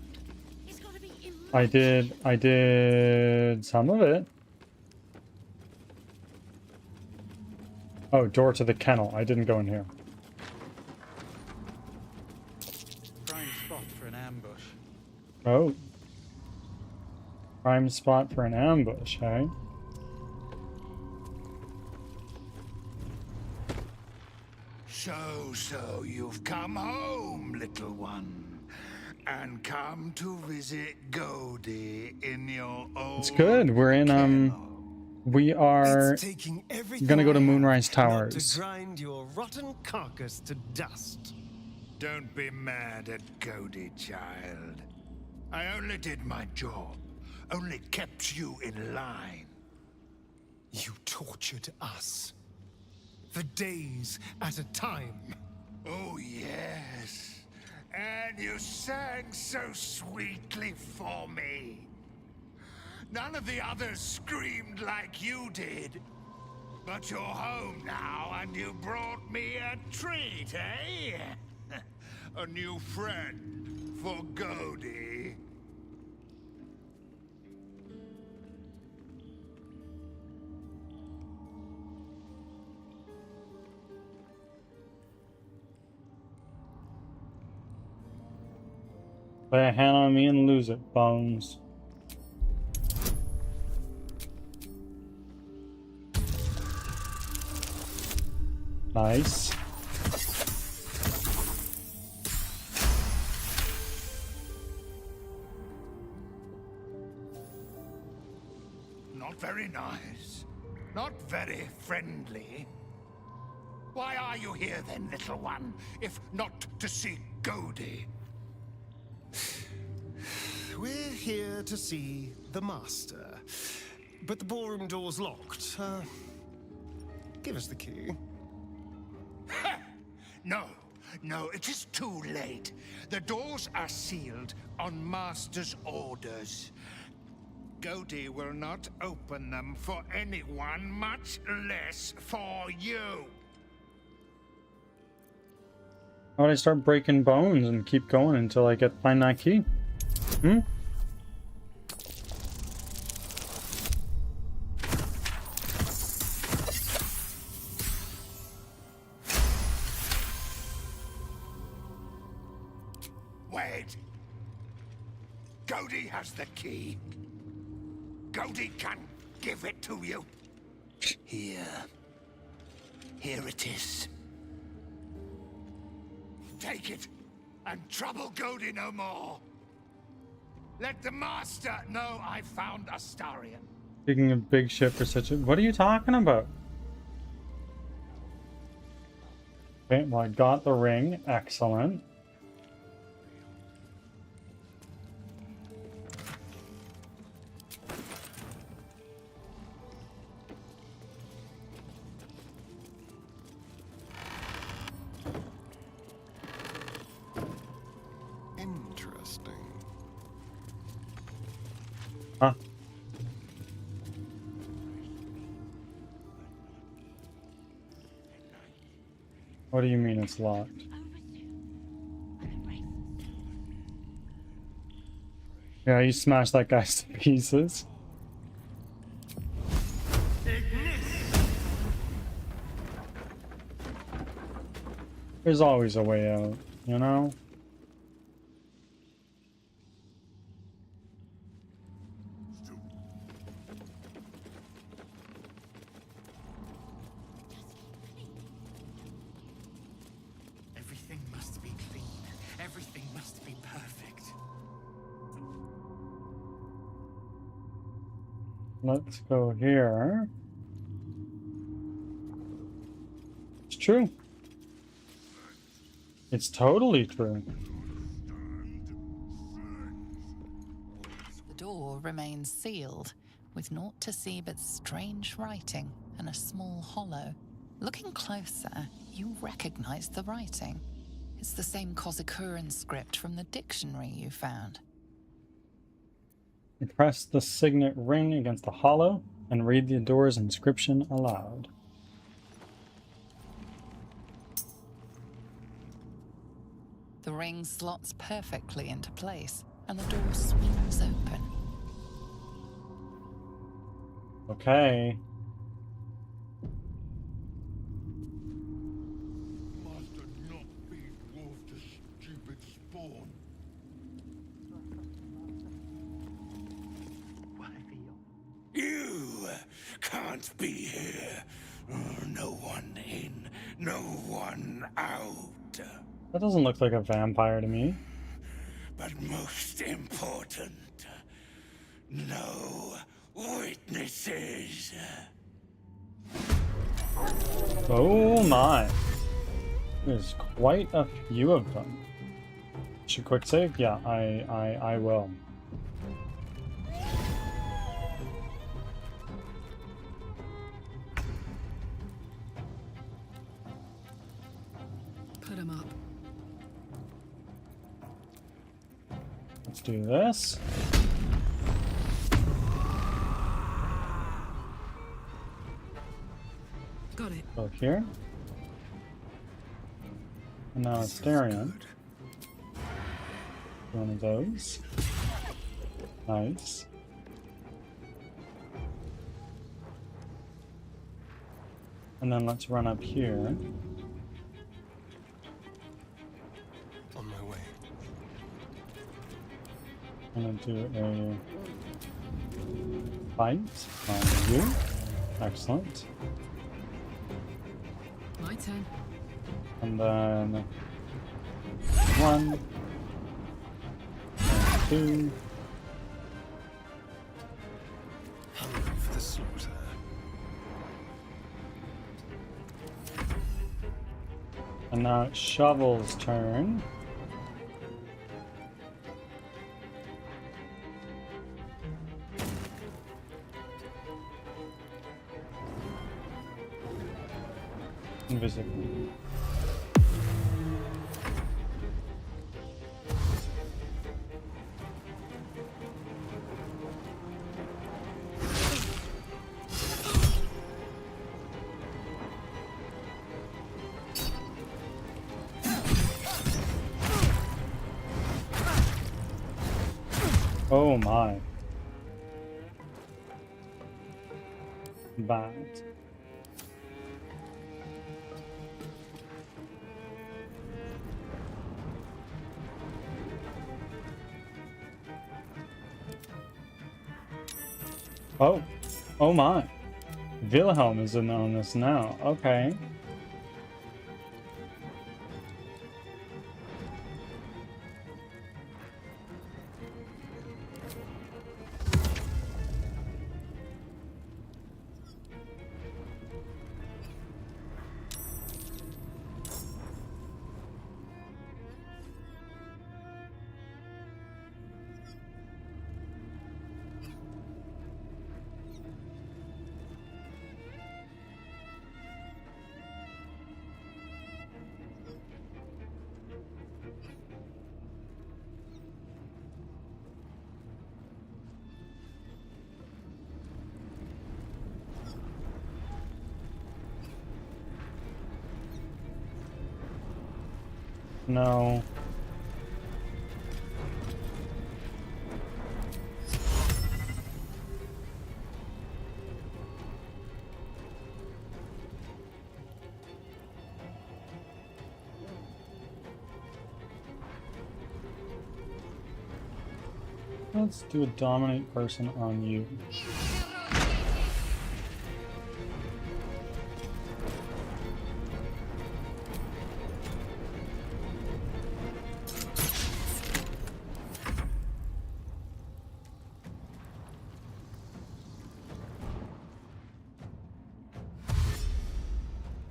did some of it. Oh, door to the kennel. I didn't go in here. Prime spot for an ambush. Oh. Prime spot for an ambush, eh? So you've come home, little one, and come to visit Godie in your old... It's good. We're in, we are gonna go to Moonrise Not to Towers. grind your rotten carcass to dust. Don't be mad at Godie, child. I only did my job. Only kept you in line. You tortured us. For days at a time. Oh, yes. And you sang so sweetly for me. None of the others screamed like you did. But you're home now, and you brought me a treat, eh? A new friend for Godie. Lay a hand on me and lose it, Bones. Nice. Not very nice. Not very friendly. Why are you here then, little one, if not to see Godie? we're here to see the master. But the ballroom door's locked. Give us the key. No, it is too late. The doors are sealed on Master's orders. Godi will not open them for anyone, much less for you. How would I start breaking bones and keep going until I find that key? Hmm? Wait. Godi has the key. Godi can give it to you. Here it is. Take it, and trouble Godi no more. Let the Master know I found Astarion. Taking a big ship for such a... What are you talking about? Okay, well, I got the ring. Excellent. Interesting. Huh? What do you mean it's locked? Yeah, you smashed that guy to pieces. There's always a way out, you know? Everything must be clean. Everything must be perfect. Let's go here. It's true. It's totally true. The door remains sealed, with naught to see but strange writing and a small hollow. Looking closer, you recognize the writing. It's the same Kozakuran script from the dictionary you found. You press the signet ring against the hollow and read the door's inscription aloud. The ring slots perfectly into place, and the door swings open. Okay. Master not feed wolf to stupid spawn. You can't be here. No one in, no one out. That doesn't look like a vampire to me. But most important, no witnesses. Oh my. There's quite a few of them. Should quick save? Yeah, I will. Put him up. Let's do this. Got it. Go here. And now Astarion. One of those. Nice. And then let's run up here. On my way. I'm gonna do a fight on you. Excellent. My turn. And then 1 and 2. Hungry for the slaughter. And now it's Shovel's turn. Invisible. Oh my. Bad. Oh. Oh my. Wilhelm is in on this now. Okay. No. Let's do a dominate person on you.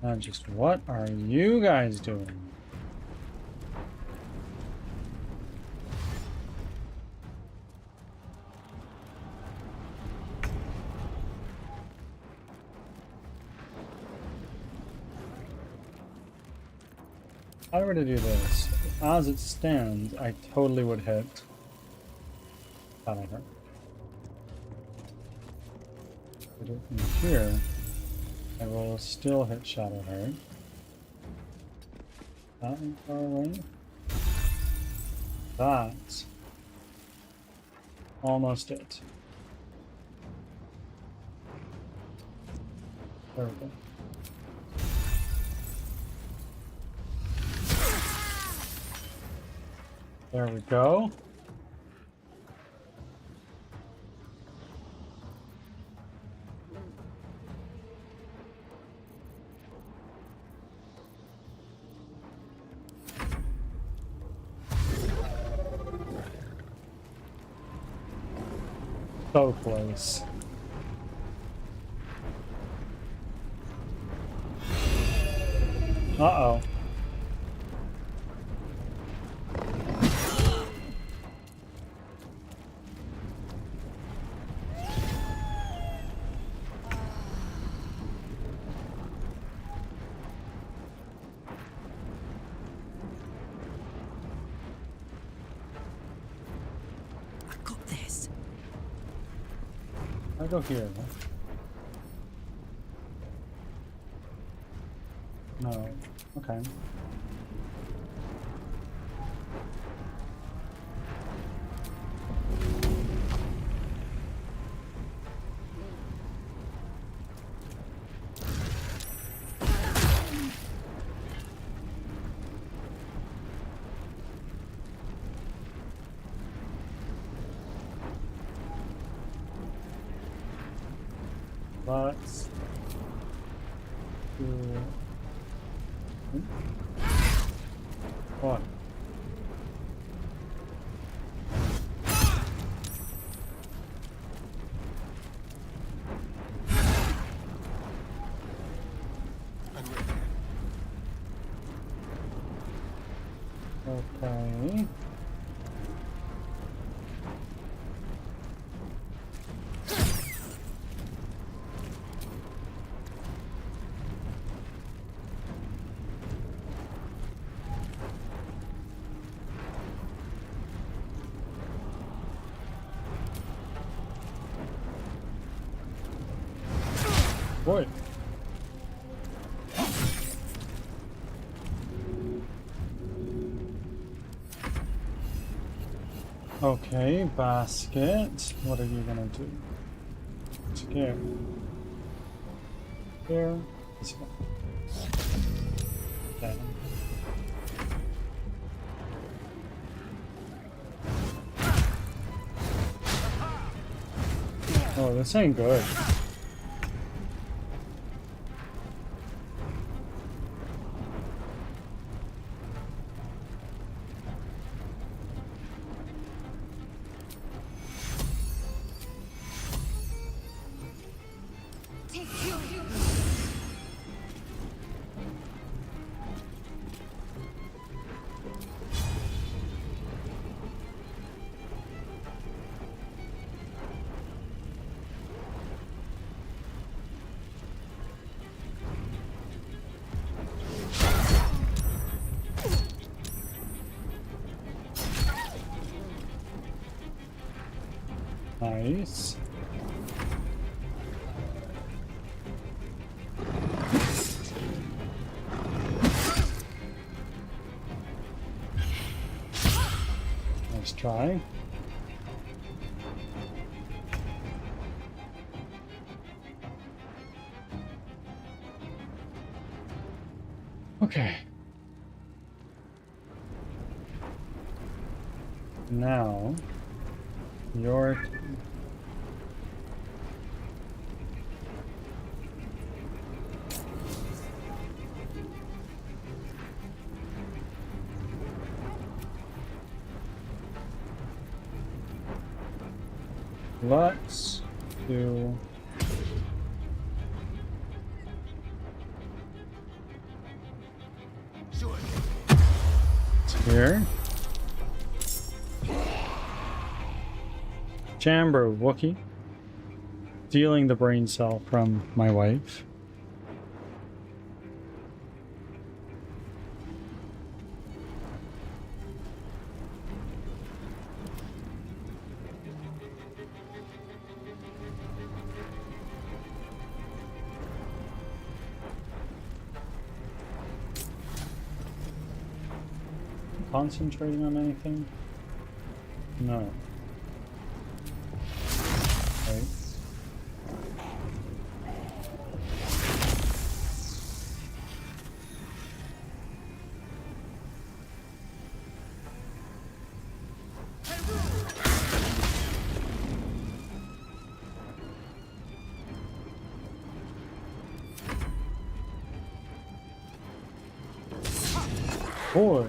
Now just what are you guys doing? If I were to do this, as it stands, I totally would hit. That I hurt. Put it in here. I will still hit Shadowheart. That one far away. That's almost it. There we go. There we go. So close. Uh-oh. I got this. I go here. No. Okay. Let's do... What? Okay. Boy. Okay, basket. What are you gonna do? Here. Here. Let's go. Okay. Oh, this ain't good. Nice. Nice try. Okay. Now, your let's do here. Chamber Wookie. Stealing the brain cell from my wife. Concentrating on anything? No. Okay. Boy.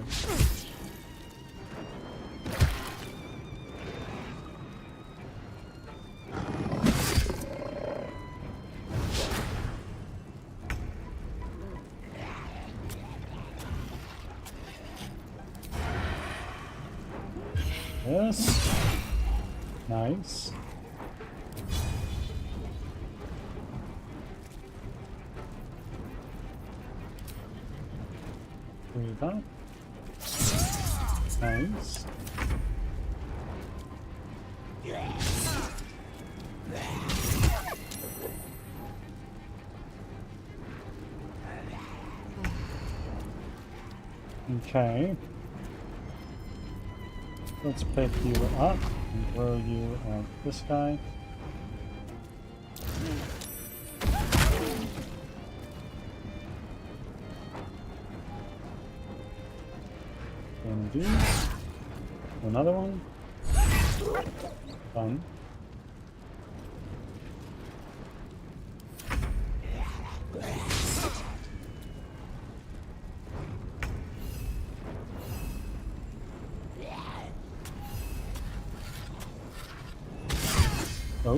Yes. Nice. Breathe out. Nice. Okay. Let's pick you up and throw you at this guy. One of these. Another one. Done. Oh.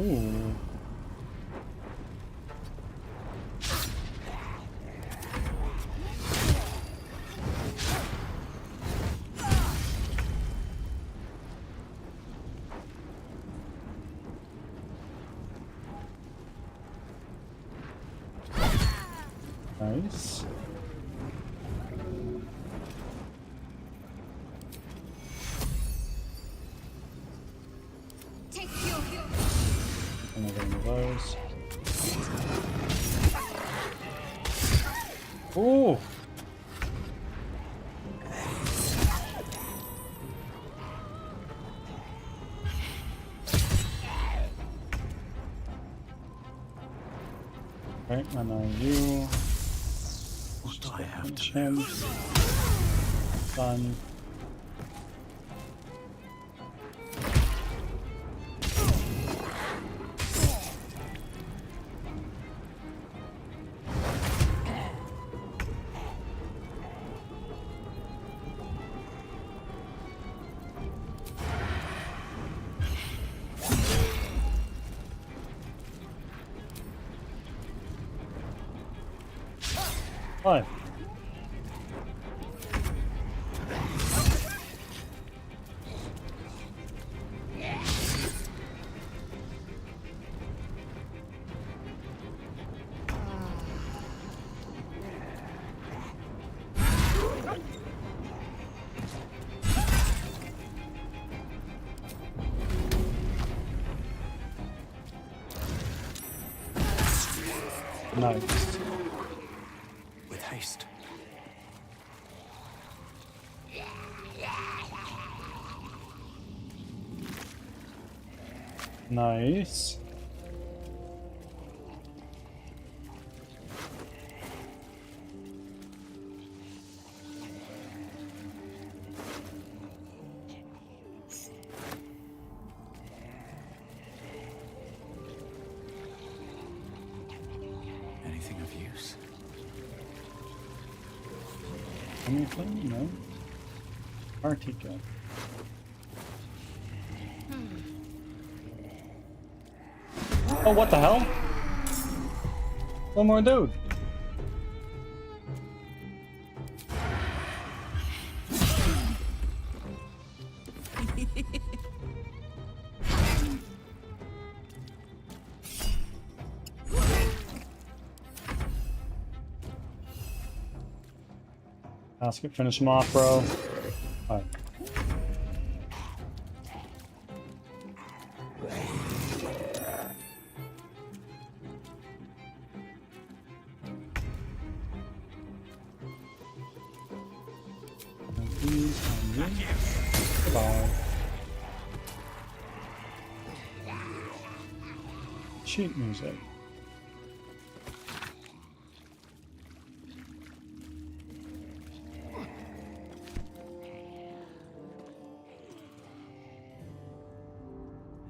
Nice. Another one of those. Ooh. Okay, and now you. What do I have to Him. Done. Hi. Nice. with haste? Nice. Anything of use? Anything? No. Artica. Oh, what the hell? One more dude. Ask it, finish him off, bro. Alright. Goodbye. Sheet music.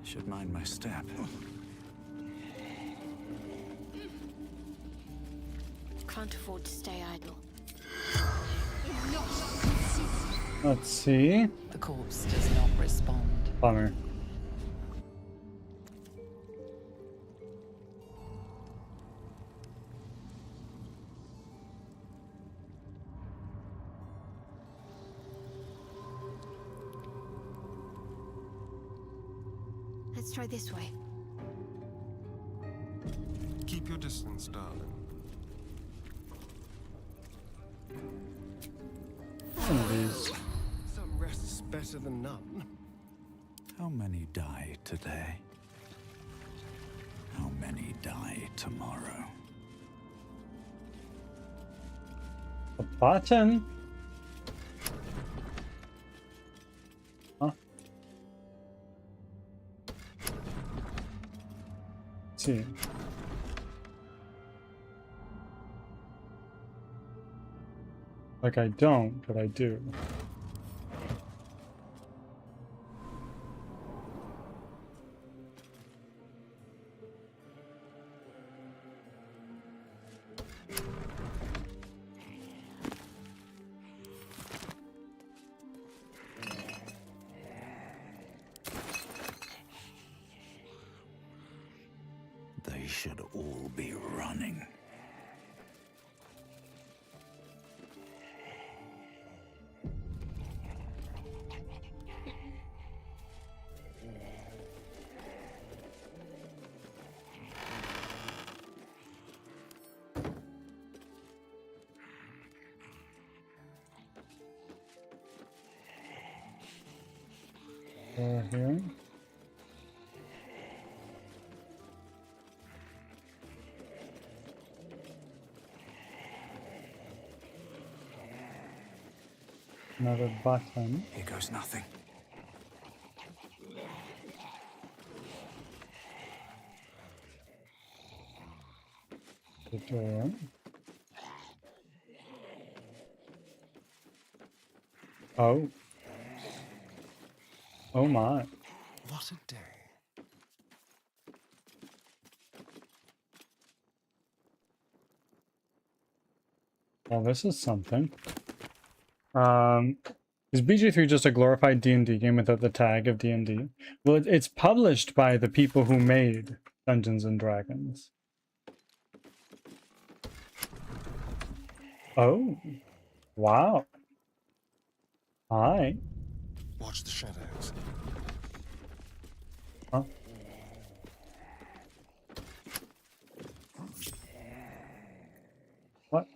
Should mind my step. Can't afford to stay idle. Let's see. The corpse does not respond. Bummer. Let's try this way. Keep your distance, darling. One of these. Some rest's better than none. How many die today? How many die tomorrow? A button? Huh? Let's see. Like I don't, but I do. They should all be running. Here. Another button. Here goes nothing. The door. Oh. Oh my. What a day. Well, this is something. Is BG3 just a glorified D&D game without the tag of D&D? Well, it's published by the people who made Dungeons and Dragons. Oh. Wow. Hi. Watch the shadows. Huh? What?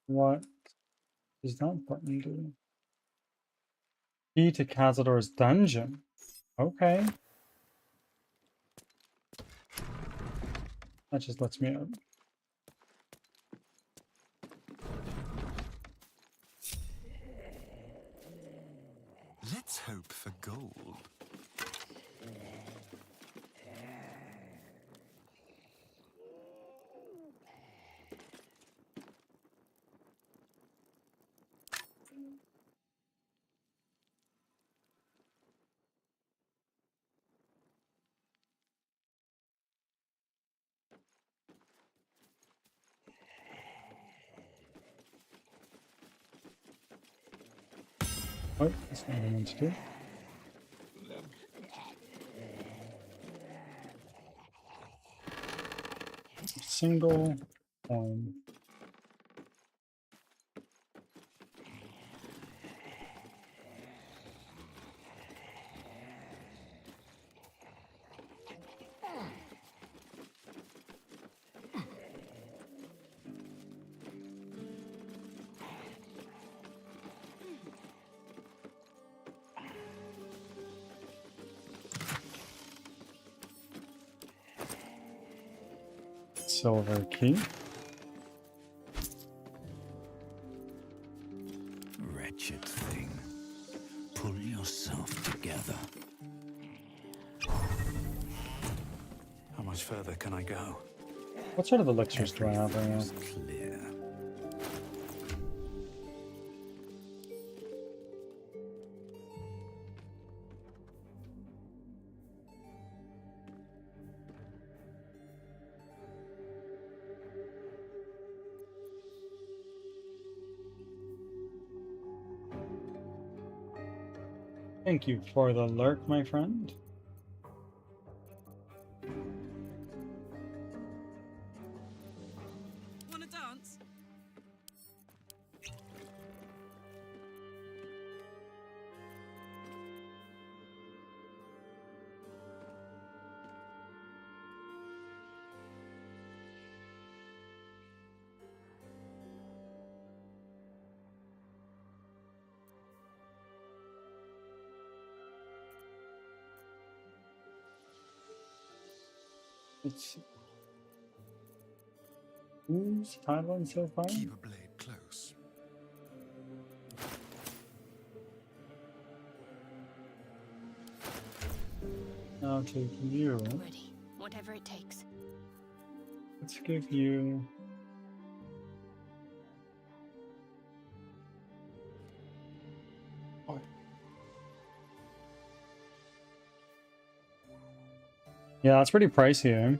What does that button do? Key to Cazador's dungeon. Okay. That just lets me out. Let's hope for gold. Oh, that's not what I meant to do. Single one. Silver key. Wretched thing. Pull yourself together. How much further can I go? What sort of elixirs do I have right now? Clear. Thank you for the lurk, my friend. Wanna dance? Let's see. Who's Thailand so far? Keep a blade close. I'll take you. Ready. Whatever it takes. Let's give you. Oh. Yeah, that's pretty pricey, eh?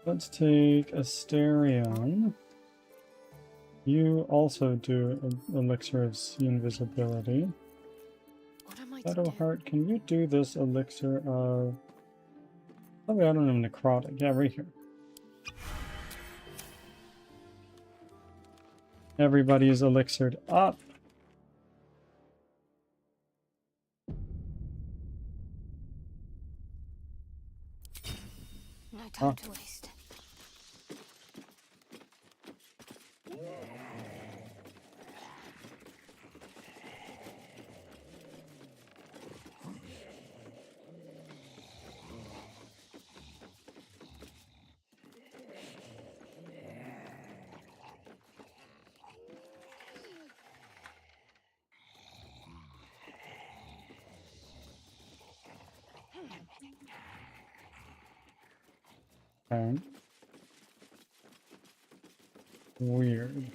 Let's take Asterion. You also do Elixir of Sea Invisibility. What am I to do? Shadowheart, can you do this Elixir of... Oh, I don't have Necrotic. Yeah, right here. Everybody is elixired up. No time to waste. Okay. Weird.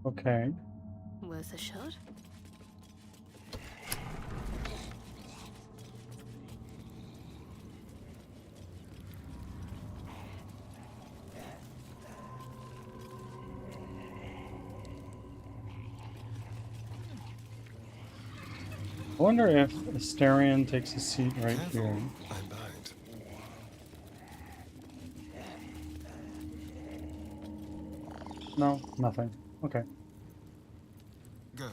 Okay. Worth a shot? I wonder if Asterion takes a seat right here. I'm behind. No, nothing. Okay. Go.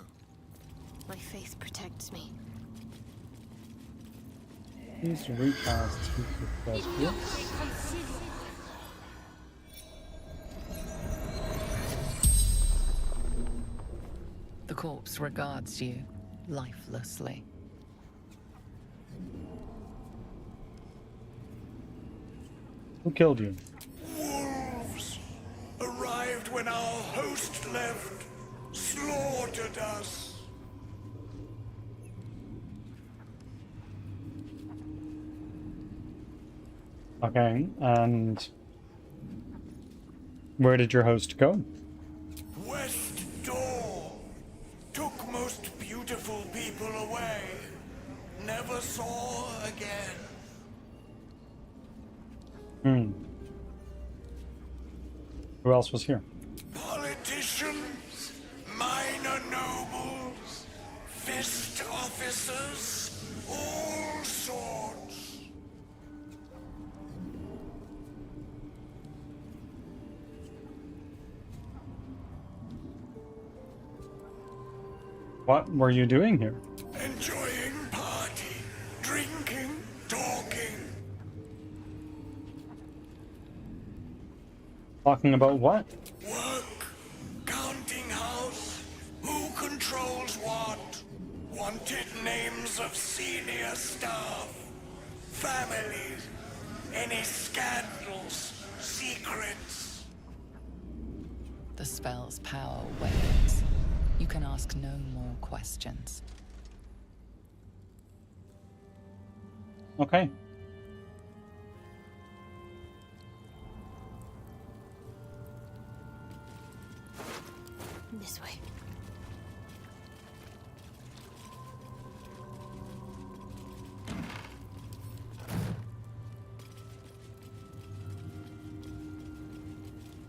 My faith protects me. Please recast Speak with Yes. The corpse regards you lifelessly. Who killed you? Wolves arrived when our host left, slaughtered us. Okay, and where did your host go? West Door took most beautiful people away. Never saw again. Who else was here? Politicians, minor nobles, fist officers, all sorts. What were you doing here? Enjoying party, drinking, talking. Talking about what? Work, counting house, who controls what, wanted names of senior staff, families, any scandals, secrets. The spell's power wanes. You can ask no more questions. Okay. This way.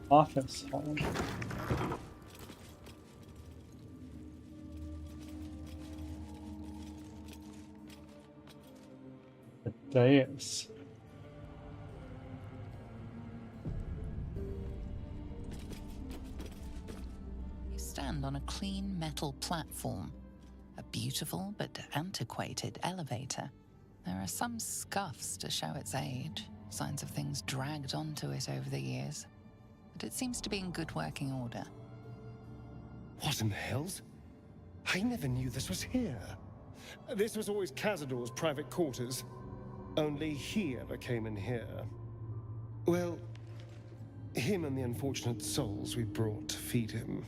Office hall. The dais. You stand on a clean metal platform, a beautiful but antiquated elevator. There are some scuffs to show its age, signs of things dragged onto it over the years, but it seems to be in good working order. What in the hells? I never knew this was here. This was always Cazador's private quarters. Only he ever came in here. Well, him and the unfortunate souls we brought to feed him.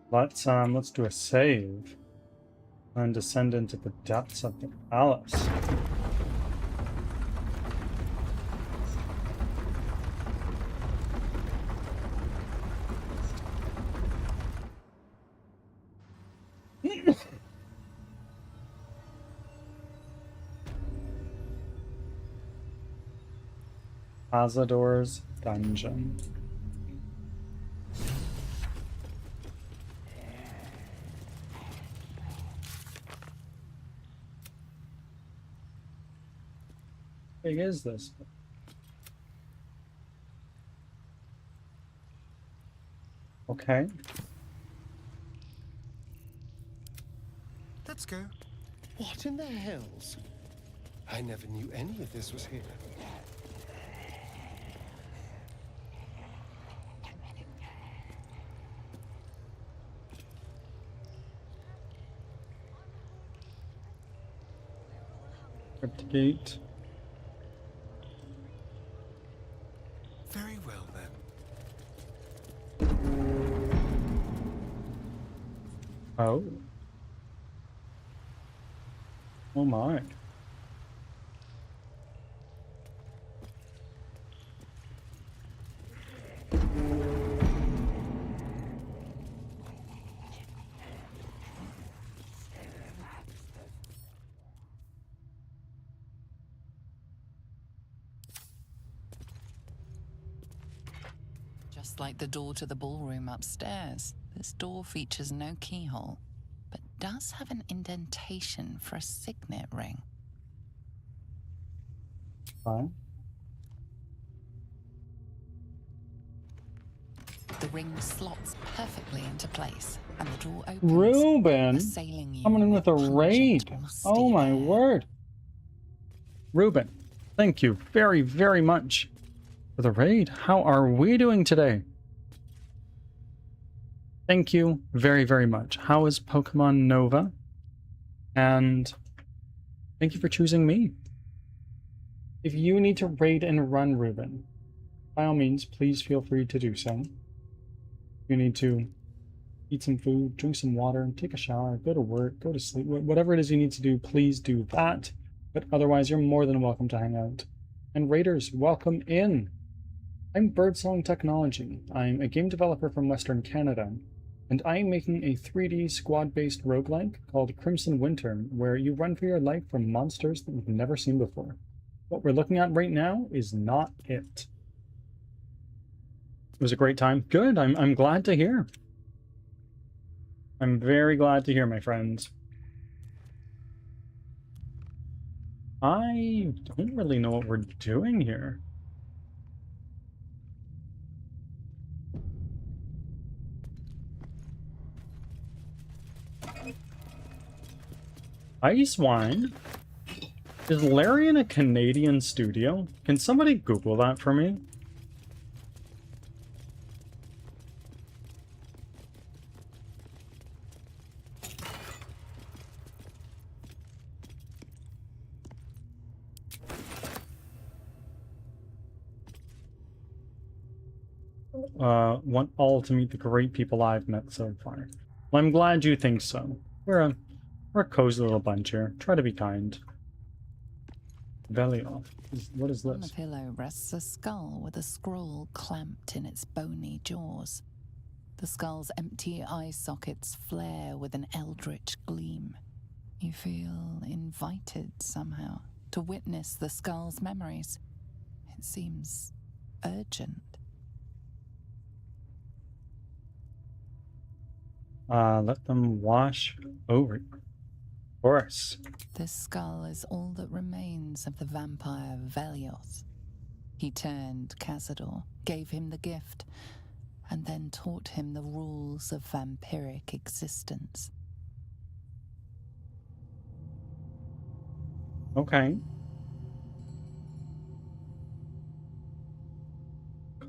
Let's do a save and descend into the depths of the palace. Cazador's dungeon. How big is this? Okay. Let's go. What in the hells? I never knew any of this was here. Cryptgate. Very well then. Oh. Oh my. Just like the door to the ballroom upstairs, this door features no keyhole, but does have an indentation for a signet ring. Fine. The ring slots perfectly into place, and the door opens, Ruben! assailing you Coming in with a pungent, raid! musty Oh my air. word! Ruben, thank you very, very much for the raid. How are we doing today? Thank you very, very much. How is Pokemon Nova? And thank you for choosing me. If you need to raid and run, Ruben, by all means, please feel free to do so. You need to eat some food, drink some water, take a shower, go to work, go to sleep, whatever it is you need to do, please do that. But otherwise, you're more than welcome to hang out. And raiders, welcome in. I'm Birdsong Technology. I'm a game developer from Western Canada, and I'm making a 3D squad-based roguelike called Crimson Winter, where you run for your life from monsters that you've never seen before. What we're looking at right now is not it. It was a great time. Good, I'm glad to hear. I'm very glad to hear, my friends. I don't really know what we're doing here. Ice Wine? Is Larian a Canadian studio? Can somebody Google that for me? Want all to meet the great people I've met so far. Well, I'm glad you think so. We're a cozy little bunch here. Try to be kind. Belly off. What is On the this? pillow rests a skull with a scroll clamped in its bony jaws. The skull's empty eye sockets flare with an eldritch gleam. You feel invited somehow to witness the skull's memories. It seems urgent. Let them wash over you. Of course. This skull is all that remains of the vampire Velioth. He turned Cazador, gave him the gift, and then taught him the rules of vampiric existence. Okay.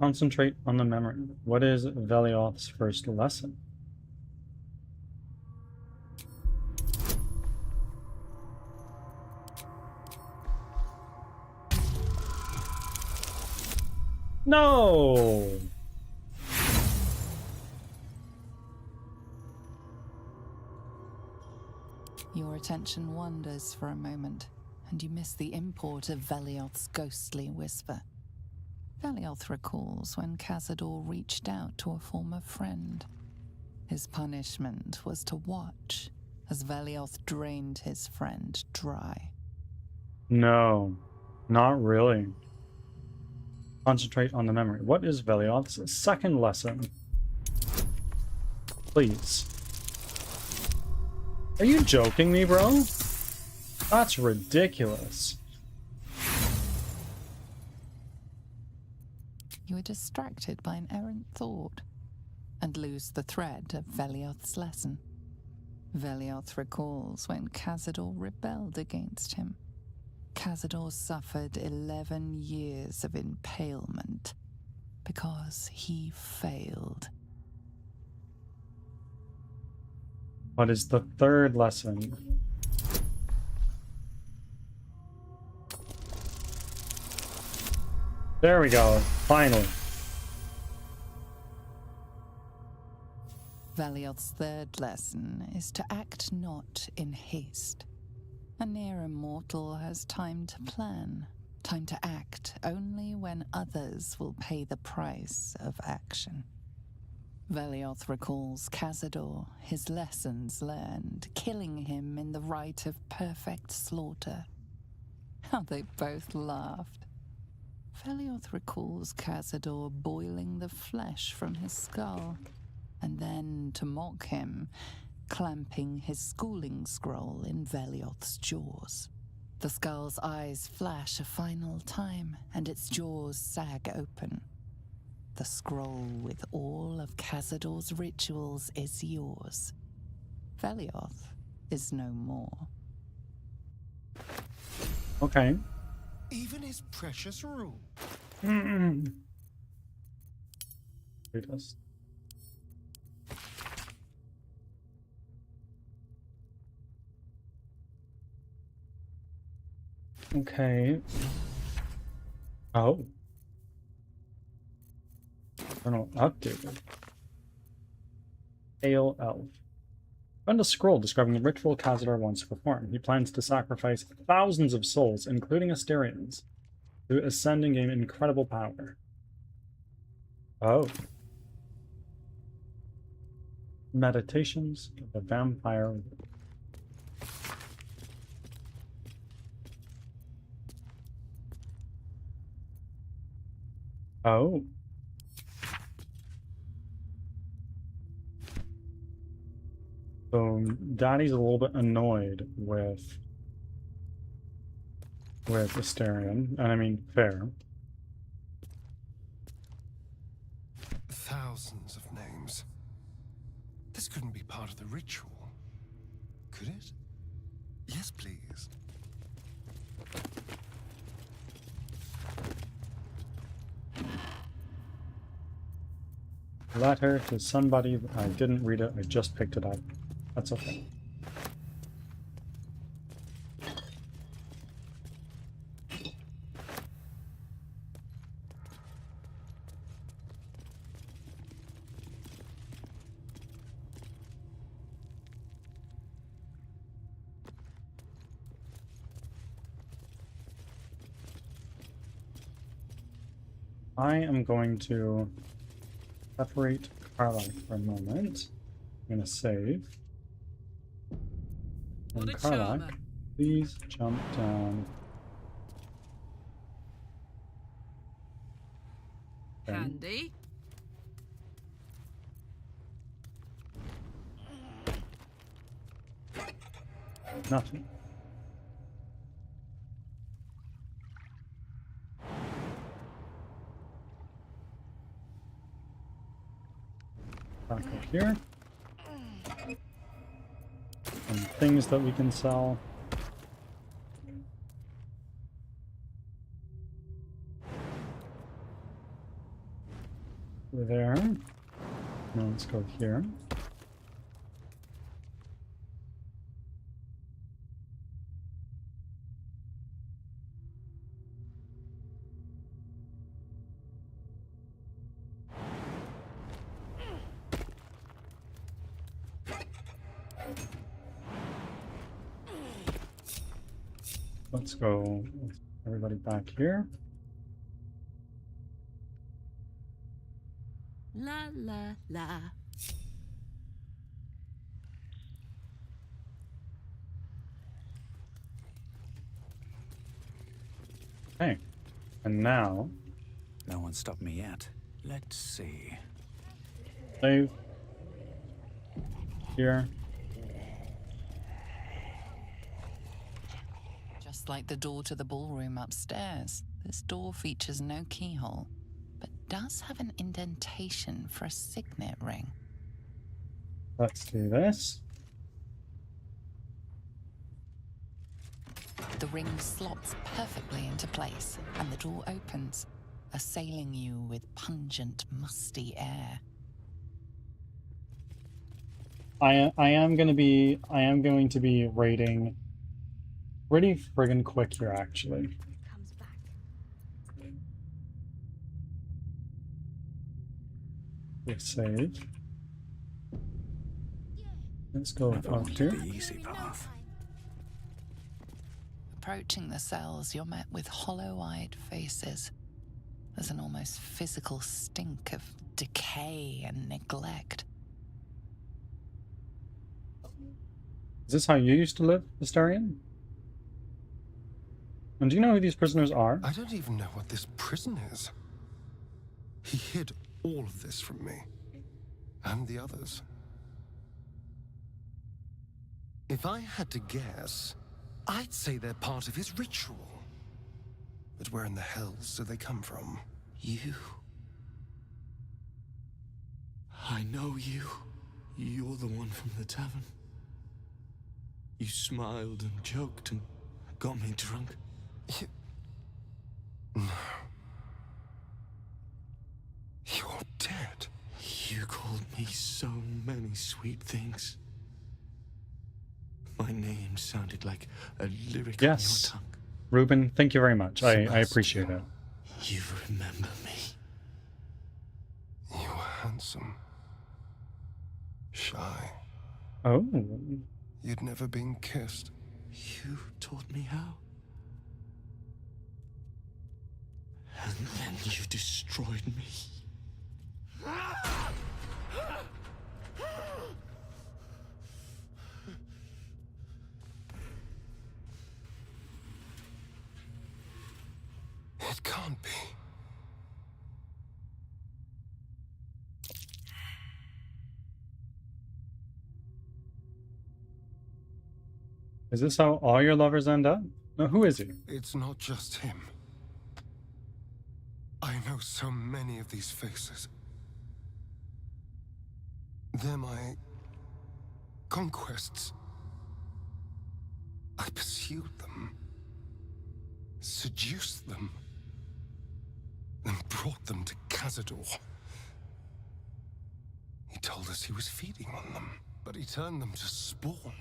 Concentrate on the memory. What is Velioth's first lesson? No! Your attention wanders for a moment, and you miss the import of Velioth's ghostly whisper. Velioth recalls when Cazador reached out to a former friend. His punishment was to watch as Velioth drained his friend dry. No, not really. Concentrate on the memory. What is Velioth's second lesson? Please. Are you joking me, bro? That's ridiculous. You are distracted by an errant thought and lose the thread of Velioth's lesson. Velioth recalls when Cazador rebelled against him. Cazador suffered 11 years of impalement because he failed. What is the third lesson? There we go, finally. Velioth's third lesson is to act not in haste. A near immortal has time to plan, time to act only when others will pay the price of action. Velioth recalls Cazador, his lessons learned, killing him in the rite of perfect slaughter. How they both laughed. Velioth recalls Cazador boiling the flesh from his skull, and then, to mock him, clamping his schooling scroll in Velioth's jaws. The skull's eyes flash a final time, and its jaws sag open. The scroll with all of Cazador's rituals is yours. Velioth is no more. Okay. Even his precious rule. Retest. Okay. Oh. Journal updated. Pale Elf. Found a scroll describing the ritual Cazador wants to perform. He plans to sacrifice thousands of souls, including Asterians, to ascend and gain incredible power. Oh. Meditations of the Vampire. Oh. So Daddy's a little bit annoyed with Asterion, and I mean fair. Thousands of names. This couldn't be part of the ritual, could it? Yes, please. Letter to somebody. I didn't read it. I just picked it up. That's okay. I am going to separate Carlac for a moment. I'm going to save. And Carlac, please jump down. Okay. Handy. Nothing. Back up here. And things that we can sell. There. Now let's go here. Let's go with everybody back here. La la la. Okay. And now No one stopped me yet. Let's see. Save. Here. Just like the door to the ballroom upstairs, this door features no keyhole, but does have an indentation for a signet ring. Let's do this. The ring slots perfectly into place, and the door opens, assailing you with pungent, musty air. I am going to be raiding pretty friggin' quick here, actually. Comes back. Let's save. Let's go up here. The easy path. Approaching the cells, you're met with hollow-eyed faces. There's an almost physical stink of decay and neglect. Is this how you used to live, Astarion? And do you know who these prisoners are? I don't even know what this prison is. He hid all of this from me. And the others. If I had to guess, I'd say they're part of his ritual. But where in the hells do they come from? You. I know you. You're the one from the tavern. You smiled and joked and got me drunk. No. You're dead. You called me so many sweet things. My name sounded like a lyric on your tongue. Ruben, thank you very much. I appreciate it. You remember me. You were handsome. Shy. Oh. You'd never been kissed. You taught me how. And then you destroyed me. It can't be. Is this how all your lovers end up? No, who is he? It's not just him. I know so many of these faces. They're my conquests. I pursued them, seduced them, and brought them to Cazador. He told us he was feeding on them, but he turned them to spawn.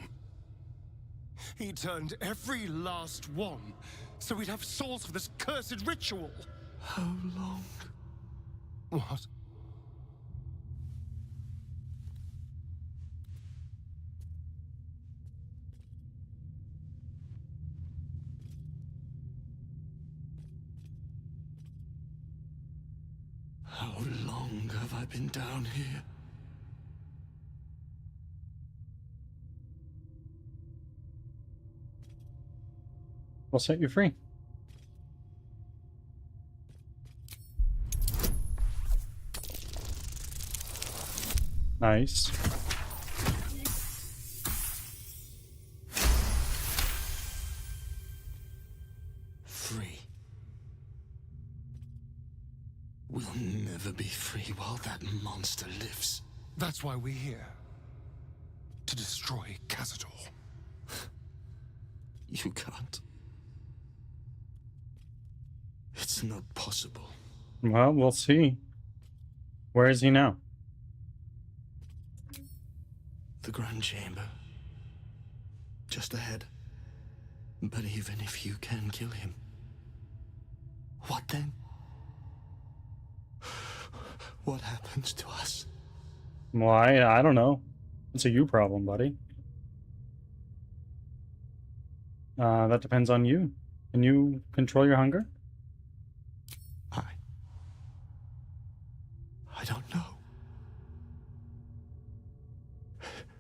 He turned every last one, so we'd have souls for this cursed ritual. How long? What? How long have I been down here? We'll set you free. Nice. Free. We'll never be free while that monster lives. That's why we're here. To destroy Cazador. You can't. It's not possible. Well, we'll see. Where is he now? The Grand Chamber. Just ahead. But even if you can kill him, what then? What happens to us? Well, I don't know. It's a you problem, buddy. That depends on you. Can you control your hunger? I don't know.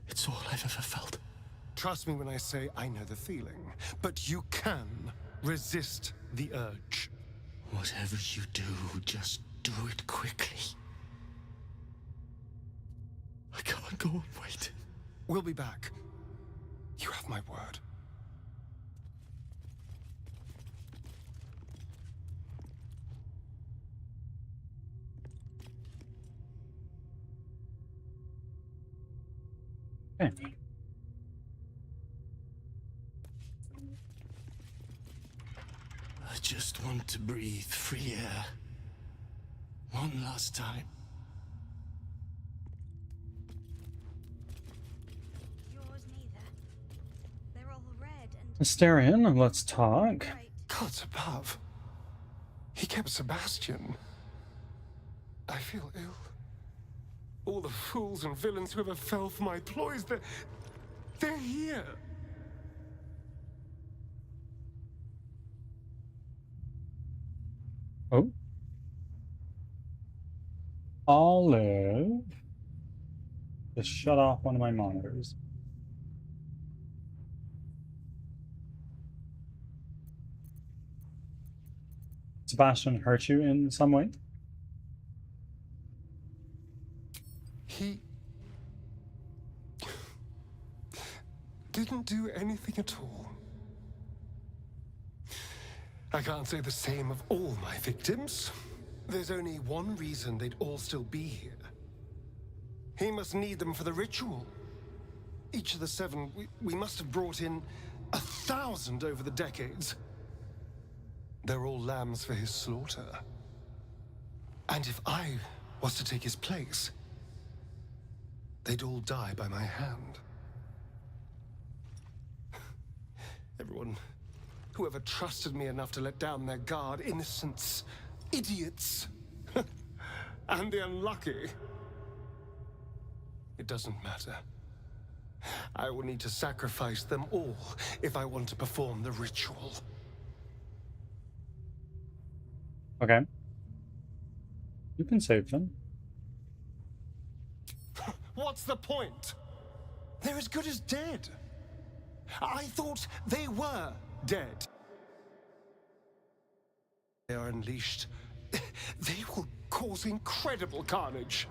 It's all I've ever felt. Trust me when I say I know the feeling, but you can resist the urge. Whatever you do, just do it quickly. I can't go on waiting. We'll be back. You have my word. Okay. I just want to breathe free air. One last time. Yours neither. They're all red and Asterion, let's talk. Gods above. He kept Sebastian. I feel ill. All the fools and villains who ever fell for my ploys, they're here. Oh. Olive. Just shut off one of my monitors. Sebastian hurt you in some way? He didn't do anything at all. I can't say the same of all my victims. There's only one reason they'd all still be here. He must need them for the ritual. Each of the 7, we must have brought in 1,000 over the decades. They're all lambs for his slaughter. And if I was to take his place, they'd all die by my hand. Everyone, whoever trusted me enough to let down their guard, innocents, idiots, and the unlucky. It doesn't matter. I will need to sacrifice them all if I want to perform the ritual. Okay. You can save them. What's the point? They're as good as dead. I thought they were dead. They are unleashed. They will cause incredible carnage.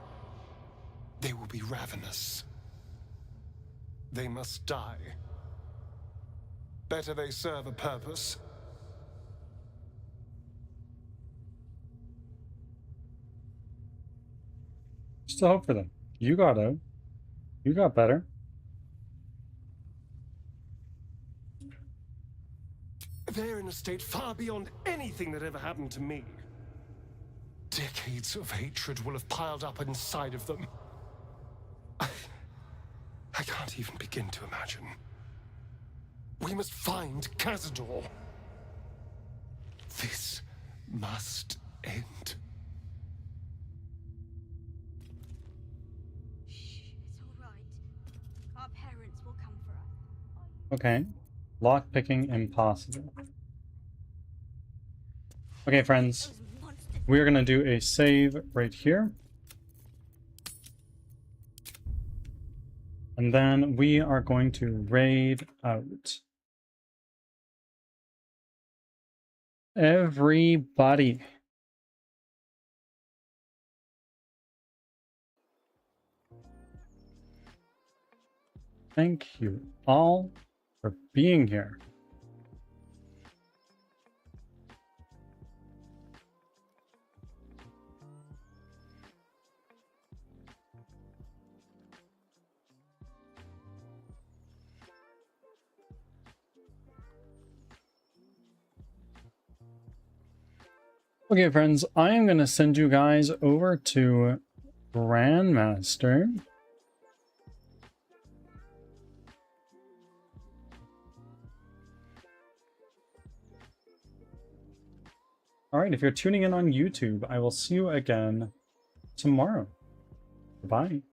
They will be ravenous. They must die. Better they serve a purpose. Still hope for them. You got out. You got better. They're in a state far beyond anything that ever happened to me. Decades of hatred will have piled up inside of them. I can't even begin to imagine. We must find Cazador. This must end. Shh, it's all right. Our parents will come for us. Okay. Lockpicking impossible. Okay, friends. We're gonna do a save right here. And then we are going to raid out everybody. Thank you all for being here. Okay, friends, I am going to send you guys over to Grandmaster. All right, if you're tuning in on YouTube, I will see you again tomorrow. Bye.